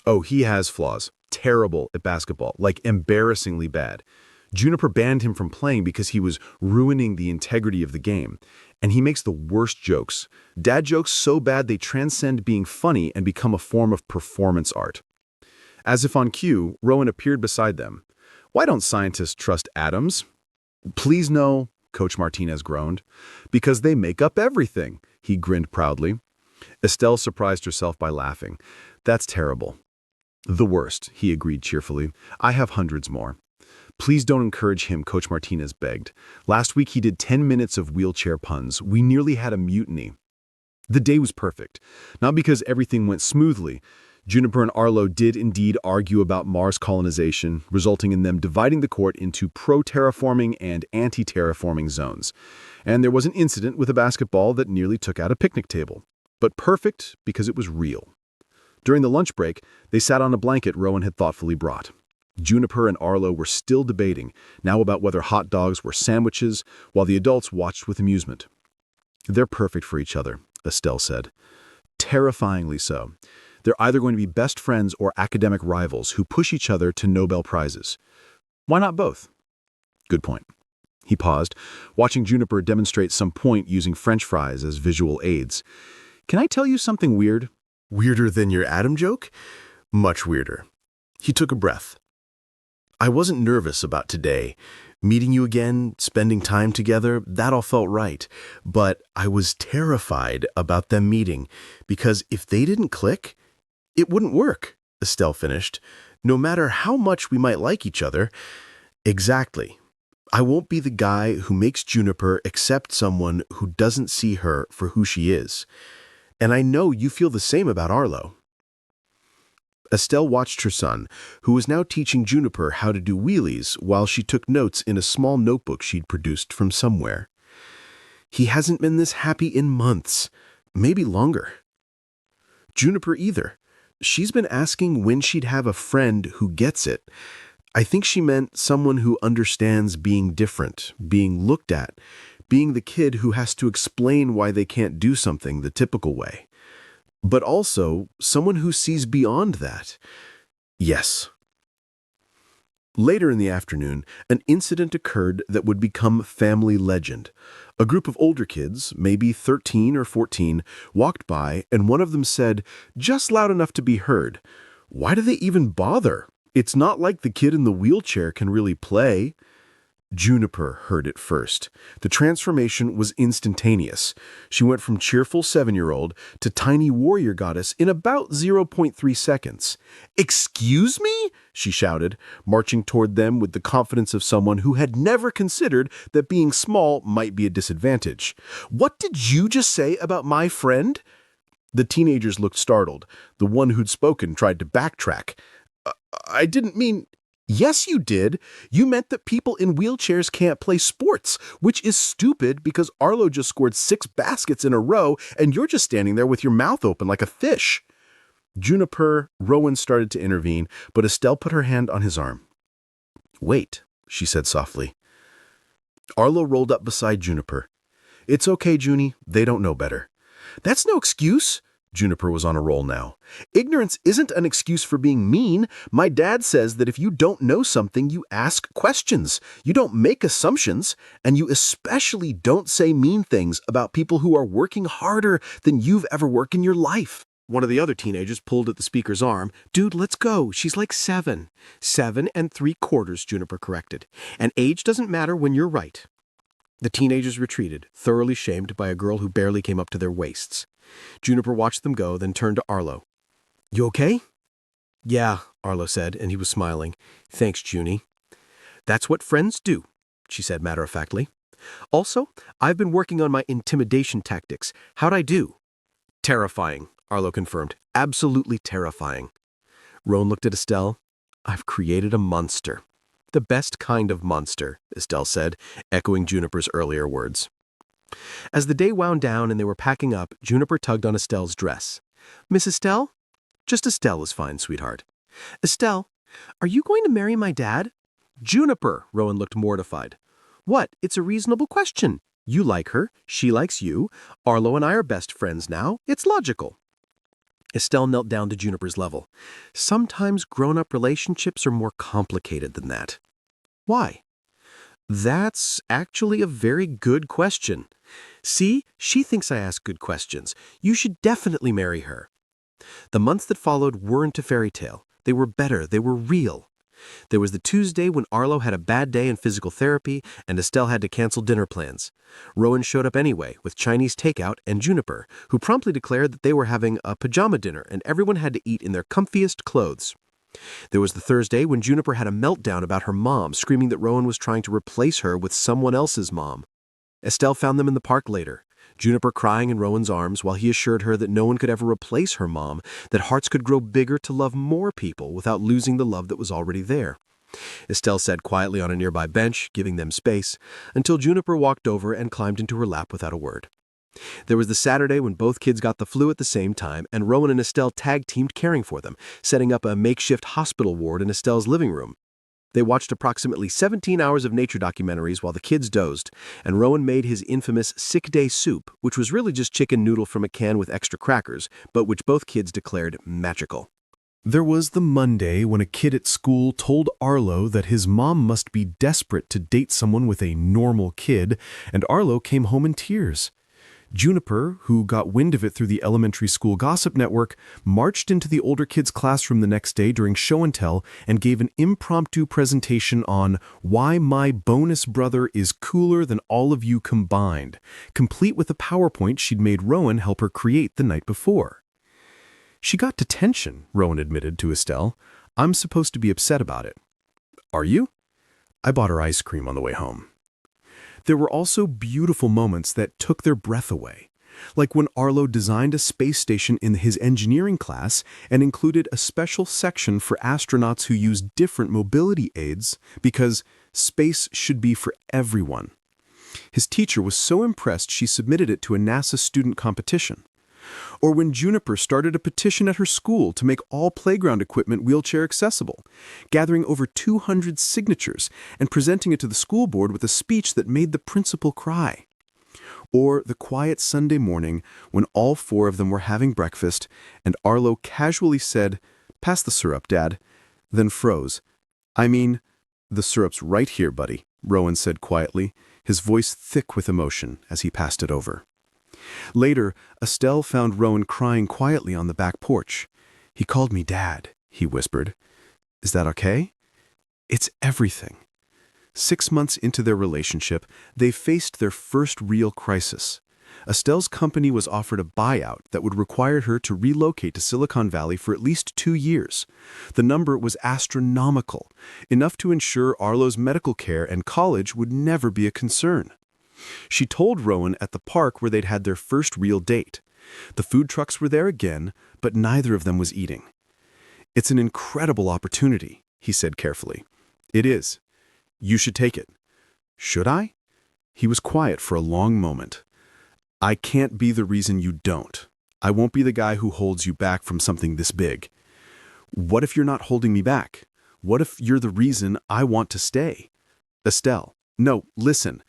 Oh, he has flaws. Terrible at basketball, like embarrassingly bad. Juniper banned him from playing because he was ruining the integrity of the game. And he makes the worst jokes. Dad jokes so bad they transcend being funny and become a form of performance art. As if on cue, Rowan appeared beside them. Why don't scientists trust atoms? Please no, Coach Martinez groaned. Because they make up everything, he grinned proudly. Estelle surprised herself by laughing. That's terrible. The worst, he agreed cheerfully. I have hundreds more. Please don't encourage him, Coach Martinez begged. Last week he did 10 minutes of wheelchair puns. We nearly had a mutiny. The day was perfect. Not because everything went smoothly, Juniper and Arlo did indeed argue about Mars colonization, resulting in them dividing the court into pro-terraforming and anti-terraforming zones. And there was an incident with a basketball that nearly took out a picnic table. But perfect because it was real. During the lunch break, they sat on a blanket Rowan had thoughtfully brought. Juniper and Arlo were still debating, now about whether hot dogs were sandwiches, while the adults watched with amusement. "They're perfect for each other," Estelle said. "Terrifyingly so. They're either going to be best friends or academic rivals who push each other to Nobel Prizes. Why not both?" "Good point." He paused, watching Juniper demonstrate some point using French fries as visual aids. "Can I tell you something weird?" Weirder than your Adam joke? Much weirder. He took a breath. "I wasn't nervous about today. Meeting you again, spending time together, that all felt right. But I was terrified about them meeting, because if they didn't click, it wouldn't work," Estelle finished. "No matter how much we might like each other." "Exactly. I won't be the guy who makes Juniper accept someone who doesn't see her for who she is. And I know you feel the same about Arlo." Estelle watched her son, who was now teaching Juniper how to do wheelies while she took notes in a small notebook she'd produced from somewhere. "He hasn't been this happy in months, maybe longer. Juniper either. She's been asking when she'd have a friend who gets it. I think she meant someone who understands being different, being looked at, being the kid who has to explain why they can't do something the typical way. But also someone who sees beyond that." "Yes." Later in the afternoon, an incident occurred that would become family legend. A group of older kids, maybe 13 or 14, walked by, and one of them said, just loud enough to be heard, "Why do they even bother? It's not like the kid in the wheelchair can really play." Juniper heard it first. The transformation was instantaneous. She went from cheerful 7-year-old to tiny warrior goddess in about 0.3 seconds. "Excuse me?" she shouted, marching toward them with the confidence of someone who had never considered that being small might be a disadvantage. "What did you just say about my friend?" The teenagers looked startled. The one who'd spoken tried to backtrack. "I didn't mean—" "Yes, you did. You meant that people in wheelchairs can't play sports, which is stupid because Arlo just scored 6 baskets in a row and you're just standing there with your mouth open like a fish." Rowan started to intervene, but Estelle put her hand on his arm. "Wait," she said softly. Arlo rolled up beside Juniper. "It's okay, Junie. They don't know better." "That's no excuse." Juniper was on a roll now. "Ignorance isn't an excuse for being mean. My dad says that if you don't know something, you ask questions. You don't make assumptions, and you especially don't say mean things about people who are working harder than you've ever worked in your life." One of the other teenagers pulled at the speaker's arm. "Dude, let's go. She's like 7. 7 3/4, Juniper corrected. "And age doesn't matter when you're right." The teenagers retreated, thoroughly shamed by a girl who barely came up to their waists. Juniper watched them go, then turned to Arlo. "You okay?" "Yeah," Arlo said, and he was smiling. "Thanks, Junie." "That's what friends do," she said matter-of-factly. "Also, I've been working on my intimidation tactics. How'd I do?" "Terrifying," Arlo confirmed. "Absolutely terrifying." Rowan looked at Estelle. "I've created a monster." "The best kind of monster," Estelle said, echoing Juniper's earlier words. As the day wound down and they were packing up, Juniper tugged on Estelle's dress. "Miss Estelle?" "Just Estelle is fine, sweetheart." "Estelle, are you going to marry my dad?" "Juniper," Rowan looked mortified. "What? It's a reasonable question. You like her, she likes you. Arlo and I are best friends now. It's logical." Estelle knelt down to Juniper's level. "Sometimes grown-up relationships are more complicated than that." "Why?" "That's actually a very good question. See, she thinks I ask good questions. You should definitely marry her." The months that followed weren't a fairy tale. They were better. They were real. There was the Tuesday when Arlo had a bad day in physical therapy and Estelle had to cancel dinner plans. Rowan showed up anyway with Chinese takeout and Juniper, who promptly declared that they were having a pajama dinner and everyone had to eat in their comfiest clothes. There was the Thursday when Juniper had a meltdown about her mom, screaming that Rowan was trying to replace her with someone else's mom. Estelle found them in the park later, Juniper crying in Rowan's arms while he assured her that no one could ever replace her mom, that hearts could grow bigger to love more people without losing the love that was already there. Estelle sat quietly on a nearby bench, giving them space, until Juniper walked over and climbed into her lap without a word. There was the Saturday when both kids got the flu at the same time, and Rowan and Estelle tag-teamed caring for them, setting up a makeshift hospital ward in Estelle's living room. They watched approximately 17 hours of nature documentaries while the kids dozed, and Rowan made his infamous sick day soup, which was really just chicken noodle from a can with extra crackers, but which both kids declared magical. There was the Monday when a kid at school told Arlo that his mom must be desperate to date someone with a normal kid, and Arlo came home in tears. Juniper, who got wind of it through the elementary school gossip network, marched into the older kids' classroom the next day during show and tell and gave an impromptu presentation on why my bonus brother is cooler than all of you combined, complete with a PowerPoint she'd made Rowan help her create the night before. She got detention, Rowan admitted to Estelle. I'm supposed to be upset about it. Are you? I bought her ice cream on the way home. There were also beautiful moments that took their breath away, like when Arlo designed a space station in his engineering class and included a special section for astronauts who use different mobility aids because space should be for everyone. His teacher was so impressed she submitted it to a NASA student competition. Or when Juniper started a petition at her school to make all playground equipment wheelchair accessible, gathering over 200 signatures and presenting it to the school board with a speech that made the principal cry. Or the quiet Sunday morning when all four of them were having breakfast and Arlo casually said, "Pass the syrup, Dad," then froze. "I mean, the syrup's right here, buddy," Rowan said quietly, his voice thick with emotion as he passed it over. Later, Estelle found Rowan crying quietly on the back porch. "He called me Dad," he whispered. "Is that okay?" "It's everything." 6 months into their relationship, they faced their first real crisis. Estelle's company was offered a buyout that would require her to relocate to Silicon Valley for at least 2 years. The number was astronomical, enough to ensure Arlo's medical care and college would never be a concern. She told Rowan at the park where they'd had their first real date. The food trucks were there again, but neither of them was eating. "It's an incredible opportunity," he said carefully. "It is. You should take it." "Should I?" He was quiet for a long moment. "I can't be the reason you don't. I won't be the guy who holds you back from something this big." "What if you're not holding me back? What if you're the reason I want to stay?" "Estelle, no, listen.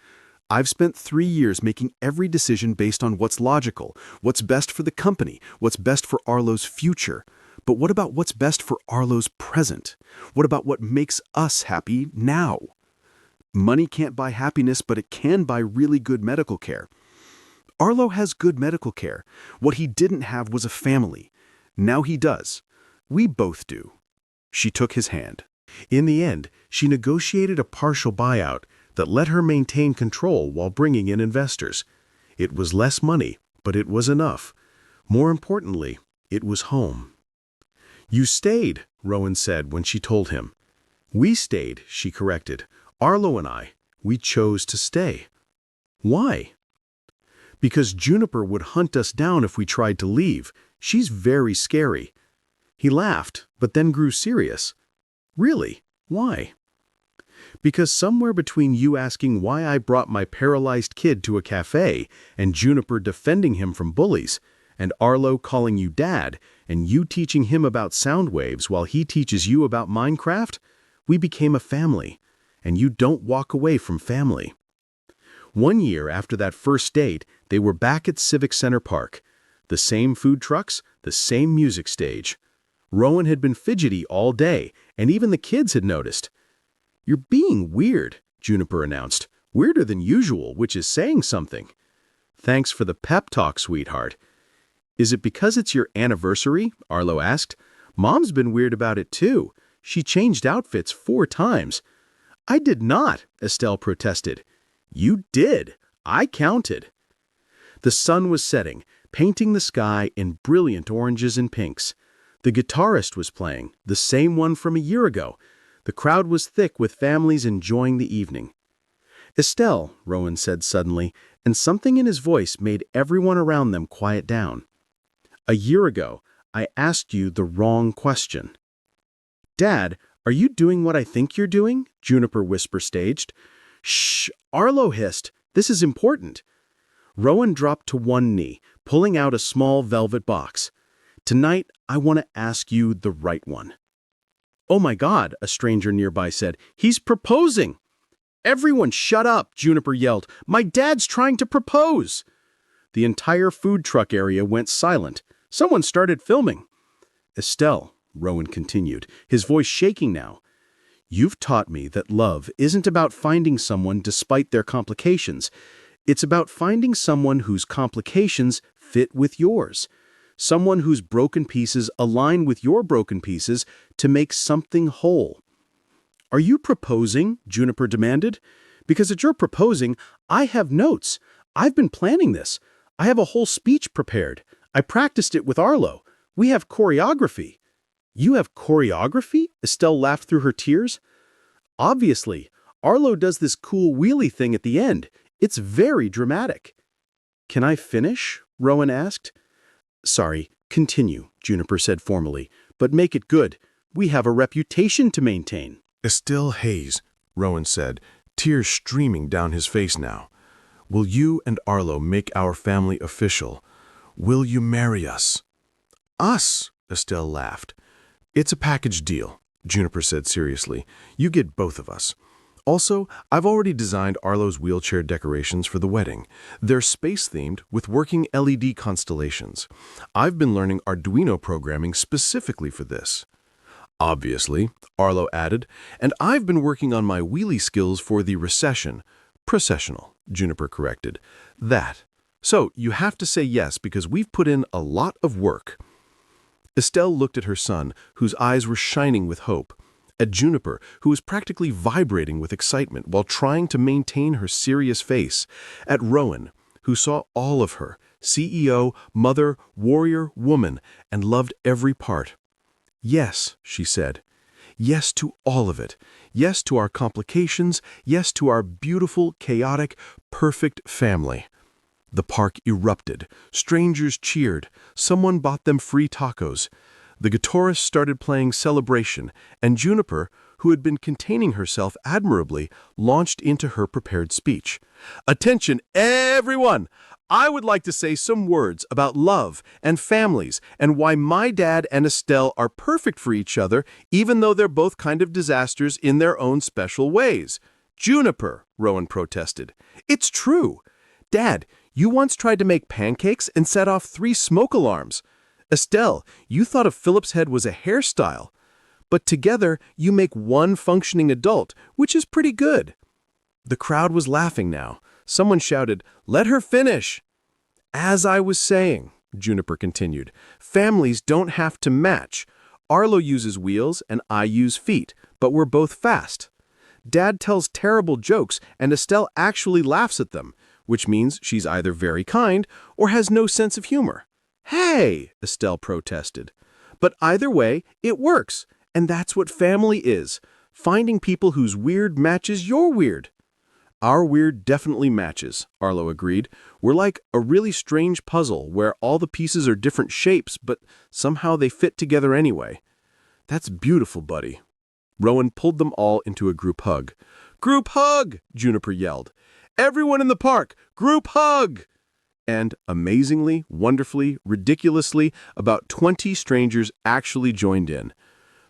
I've spent 3 years making every decision based on what's logical, what's best for the company, what's best for Arlo's future. But what about what's best for Arlo's present? What about what makes us happy now? Money can't buy happiness, but it can buy really good medical care. Arlo has good medical care. What he didn't have was a family. Now he does. We both do." She took his hand. In the end, she negotiated a partial buyout that let her maintain control while bringing in investors. It was less money, but it was enough. More importantly, it was home. "You stayed," Rowan said when she told him. "We stayed," she corrected. "Arlo and I, we chose to stay." "Why?" "Because Juniper would hunt us down if we tried to leave. She's very scary." He laughed, but then grew serious. "Really? Why?" "Because somewhere between you asking why I brought my paralyzed kid to a cafe and Juniper defending him from bullies, and Arlo calling you Dad, and you teaching him about sound waves while he teaches you about Minecraft, we became a family, and you don't walk away from family." 1 year after that first date, they were back at Civic Center Park. The same food trucks, the same music stage. Rowan had been fidgety all day, and even the kids had noticed. "You're being weird," Juniper announced. "Weirder than usual, which is saying something." "Thanks for the pep talk, sweetheart." "Is it because it's your anniversary?" Arlo asked. "Mom's been weird about it too. She changed outfits 4 times. "I did not," Estelle protested. "You did. I counted." The sun was setting, painting the sky in brilliant oranges and pinks. The guitarist was playing, the same one from a year ago. The crowd was thick with families enjoying the evening. Estelle, Rowan said suddenly, and something in his voice made everyone around them quiet down. A year ago, I asked you the wrong question. Dad, are you doing what I think you're doing? Juniper whisper staged. Shh, Arlo hissed. This is important. Rowan dropped to one knee, pulling out a small velvet box. Tonight, I want to ask you the right one. Oh my God, a stranger nearby said. He's proposing. Everyone shut up, Juniper yelled. My dad's trying to propose. The entire food truck area went silent. Someone started filming. Estelle, Rowan continued, his voice shaking now. You've taught me that love isn't about finding someone despite their complications. It's about finding someone whose complications fit with yours. Someone whose broken pieces align with your broken pieces to make something whole. Are you proposing? Juniper demanded. Because if you're proposing, I have notes. I've been planning this. I have a whole speech prepared. I practiced it with Arlo. We have choreography. You have choreography? Estelle laughed through her tears. Obviously, Arlo does this cool wheelie thing at the end. It's very dramatic. Can I finish? Rowan asked. Sorry, continue, Juniper said formally, but make it good. We have a reputation to maintain. Estelle Hayes, Rowan said, tears streaming down his face now. Will you and Arlo make our family official? Will you marry us? Us, Estelle laughed. It's a package deal, Juniper said seriously. You get both of us. Also, I've already designed Arlo's wheelchair decorations for the wedding. They're space-themed with working LED constellations. I've been learning Arduino programming specifically for this. Obviously, Arlo added, and I've been working on my wheelie skills for the recession. Processional, Juniper corrected. That. So, you have to say yes because we've put in a lot of work. Estelle looked at her son, whose eyes were shining with hope. At Juniper, who was practically vibrating with excitement while trying to maintain her serious face. At Rowan, who saw all of her, CEO, mother, warrior, woman, and loved every part. Yes, she said. Yes to all of it. Yes to our complications. Yes to our beautiful, chaotic, perfect family. The park erupted. Strangers cheered. Someone bought them free tacos. The guitarist started playing Celebration, and Juniper, who had been containing herself admirably, launched into her prepared speech. Attention, everyone! I would like to say some words about love and families and why my dad and Estelle are perfect for each other, even though they're both kind of disasters in their own special ways. Juniper, Rowan protested. It's true. Dad, you once tried to make pancakes and set off 3 smoke alarms. Estelle, you thought a Phillips head was a hairstyle. But together, you make one functioning adult, which is pretty good. The crowd was laughing now. Someone shouted, "Let her finish!" As I was saying, Juniper continued, families don't have to match. Arlo uses wheels and I use feet, but we're both fast. Dad tells terrible jokes and Estelle actually laughs at them, which means she's either very kind or has no sense of humor. Hey, Estelle protested. But either way, it works, and that's what family is, finding people whose weird matches your weird. Our weird definitely matches, Arlo agreed. We're like a really strange puzzle where all the pieces are different shapes, but somehow they fit together anyway. That's beautiful, buddy. Rowan pulled them all into a group hug. Group hug, Juniper yelled. Everyone in the park, group hug! And amazingly, wonderfully, ridiculously, about 20 strangers actually joined in.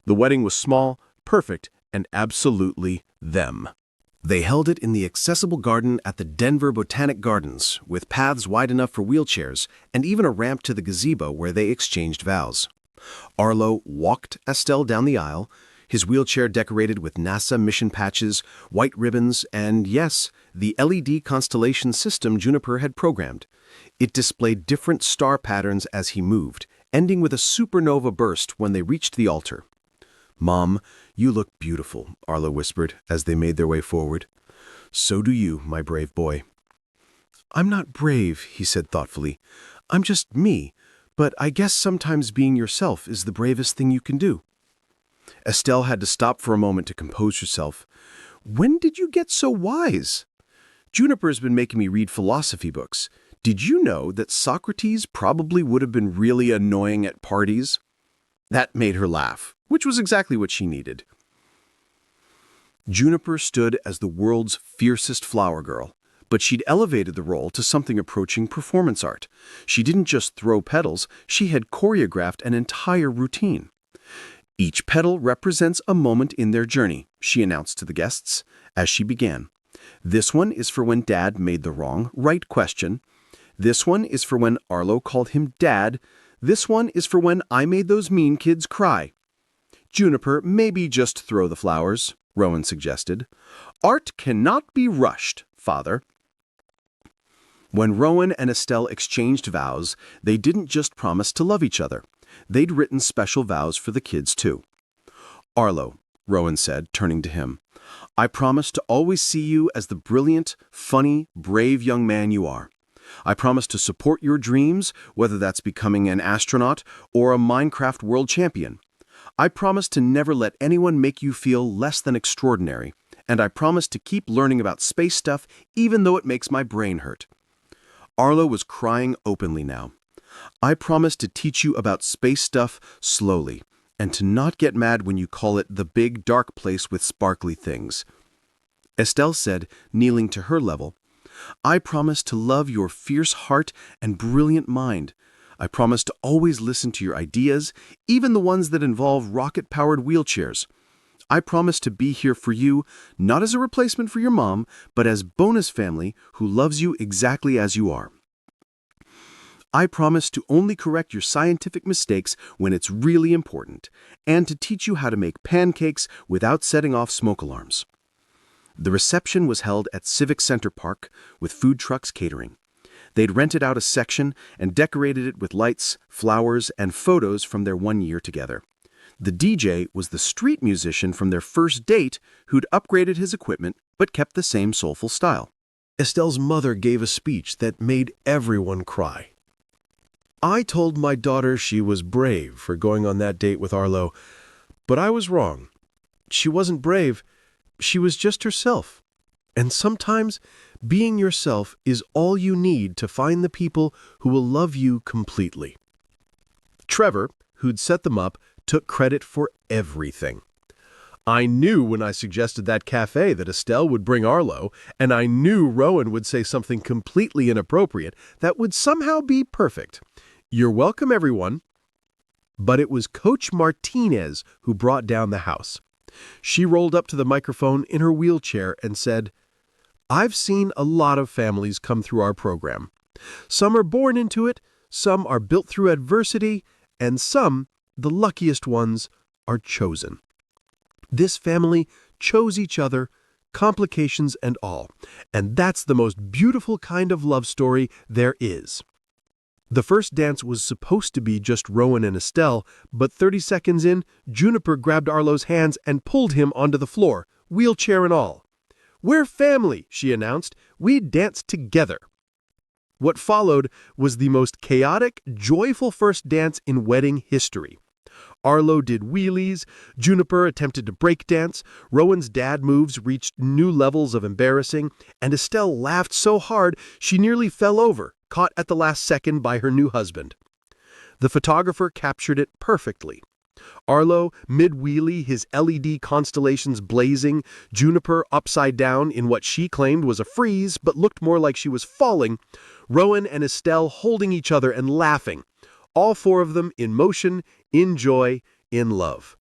The wedding was small, perfect, and absolutely them. They held it in the accessible garden at the Denver Botanic Gardens, with paths wide enough for wheelchairs and even a ramp to the gazebo where they exchanged vows. Arlo walked Estelle down the aisle, his wheelchair decorated with NASA mission patches, white ribbons, and yes, the LED constellation system Juniper had programmed. It displayed different star patterns as he moved, ending with a supernova burst when they reached the altar. Mom, you look beautiful, Arlo whispered as they made their way forward. So do you, my brave boy. I'm not brave, he said thoughtfully. I'm just me, but I guess sometimes being yourself is the bravest thing you can do. Estelle had to stop for a moment to compose herself. When did you get so wise? Juniper's been making me read philosophy books. Did you know that Socrates probably would have been really annoying at parties? That made her laugh, which was exactly what she needed. Juniper stood as the world's fiercest flower girl, but she'd elevated the role to something approaching performance art. She didn't just throw petals, she had choreographed an entire routine. Each petal represents a moment in their journey, she announced to the guests as she began. This one is for when Dad made the wrong, right question. This one is for when Arlo called him Dad. This one is for when I made those mean kids cry. Juniper, maybe just throw the flowers, Rowan suggested. Art cannot be rushed, Father. When Rowan and Estelle exchanged vows, they didn't just promise to love each other. They'd written special vows for the kids, too. Arlo, Rowan said, turning to him, I promise to always see you as the brilliant, funny, brave young man you are. I promise to support your dreams, whether that's becoming an astronaut or a Minecraft world champion. I promise to never let anyone make you feel less than extraordinary, and I promise to keep learning about space stuff even though it makes my brain hurt. Arlo was crying openly now. I promise to teach you about space stuff slowly, and to not get mad when you call it the big dark place with sparkly things. Estelle said, kneeling to her level, I promise to love your fierce heart and brilliant mind. I promise to always listen to your ideas, even the ones that involve rocket-powered wheelchairs. I promise to be here for you, not as a replacement for your mom, but as bonus family who loves you exactly as you are. I promise to only correct your scientific mistakes when it's really important, and to teach you how to make pancakes without setting off smoke alarms. The reception was held at Civic Center Park with food trucks catering. They'd rented out a section and decorated it with lights, flowers, and photos from their 1 year together. The DJ was the street musician from their first date who'd upgraded his equipment but kept the same soulful style. Estelle's mother gave a speech that made everyone cry. I told my daughter she was brave for going on that date with Arlo, but I was wrong. She wasn't brave, she was just herself. And sometimes being yourself is all you need to find the people who will love you completely. Trevor, who'd set them up, took credit for everything. I knew when I suggested that cafe that Estelle would bring Arlo, and I knew Rowan would say something completely inappropriate that would somehow be perfect. You're welcome, everyone. But it was Coach Martinez who brought down the house. She rolled up to the microphone in her wheelchair and said, I've seen a lot of families come through our program. Some are born into it, some are built through adversity, and some, the luckiest ones, are chosen. This family chose each other, complications and all, and that's the most beautiful kind of love story there is. The first dance was supposed to be just Rowan and Estelle, but 30 seconds in, Juniper grabbed Arlo's hands and pulled him onto the floor, wheelchair and all. We're family, she announced. We dance together. What followed was the most chaotic, joyful first dance in wedding history. Arlo did wheelies, Juniper attempted to break dance, Rowan's dad moves reached new levels of embarrassing, and Estelle laughed so hard she nearly fell over, caught at the last second by her new husband. The photographer captured it perfectly. Arlo, mid-wheelie, his LED constellations blazing, Juniper upside down in what she claimed was a freeze but looked more like she was falling, Rowan and Estelle holding each other and laughing, all four of them in motion, in joy, in love.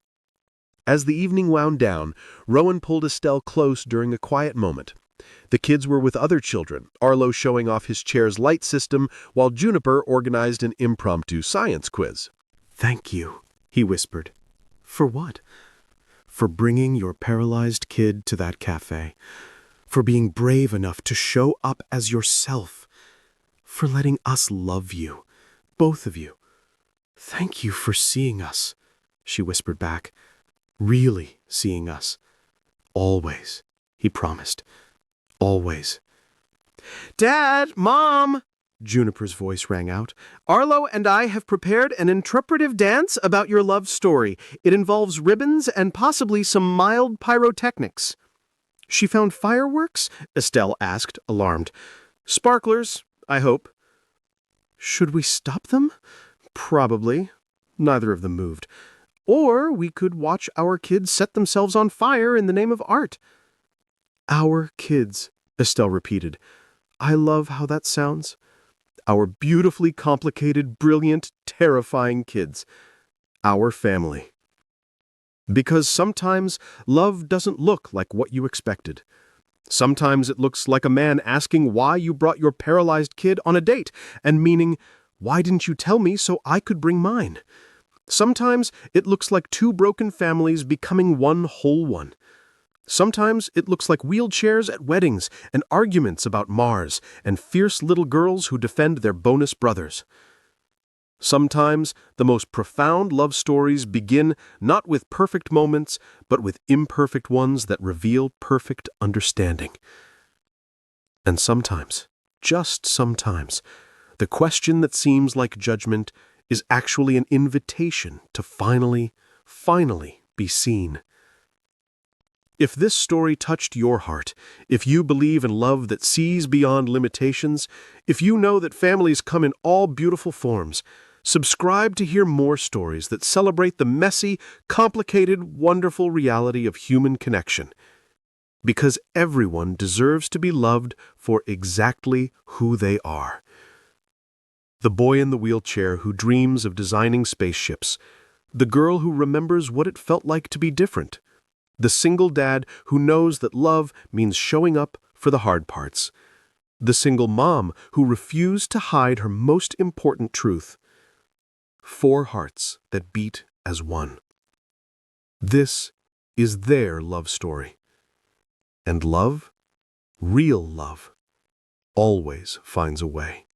As the evening wound down, Rowan pulled Estelle close during a quiet moment. The kids were with other children, Arlo showing off his chair's light system while Juniper organized an impromptu science quiz. Thank you, he whispered. For what? For bringing your paralyzed kid to that cafe. For being brave enough to show up as yourself. For letting us love you, both of you. Thank you for seeing us, she whispered back. Really seeing us. Always, he promised. Always. Dad, Mom, Juniper's voice rang out. Arlo and I have prepared an interpretive dance about your love story. It involves ribbons and possibly some mild pyrotechnics. She found fireworks? Estelle asked, alarmed. Sparklers, I hope. Should we stop them? Probably. Neither of them moved. Or we could watch our kids set themselves on fire in the name of art. Our kids, Estelle repeated. I love how that sounds. Our beautifully complicated, brilliant, terrifying kids. Our family. Because sometimes love doesn't look like what you expected. Sometimes it looks like a man asking why you brought your paralyzed kid on a date and meaning, why didn't you tell me so I could bring mine? Sometimes it looks like two broken families becoming one whole one. Sometimes it looks like wheelchairs at weddings and arguments about Mars and fierce little girls who defend their bonus brothers. Sometimes the most profound love stories begin not with perfect moments, but with imperfect ones that reveal perfect understanding. And sometimes, just sometimes, the question that seems like judgment is actually an invitation to finally be seen. If this story touched your heart, if you believe in love that sees beyond limitations, if you know that families come in all beautiful forms, subscribe to hear more stories that celebrate the messy, complicated, wonderful reality of human connection. Because everyone deserves to be loved for exactly who they are. The boy in the wheelchair who dreams of designing spaceships. The girl who remembers what it felt like to be different. The single dad who knows that love means showing up for the hard parts. The single mom who refused to hide her most important truth. 4 hearts that beat as one. This is their love story. And love, real love, always finds a way.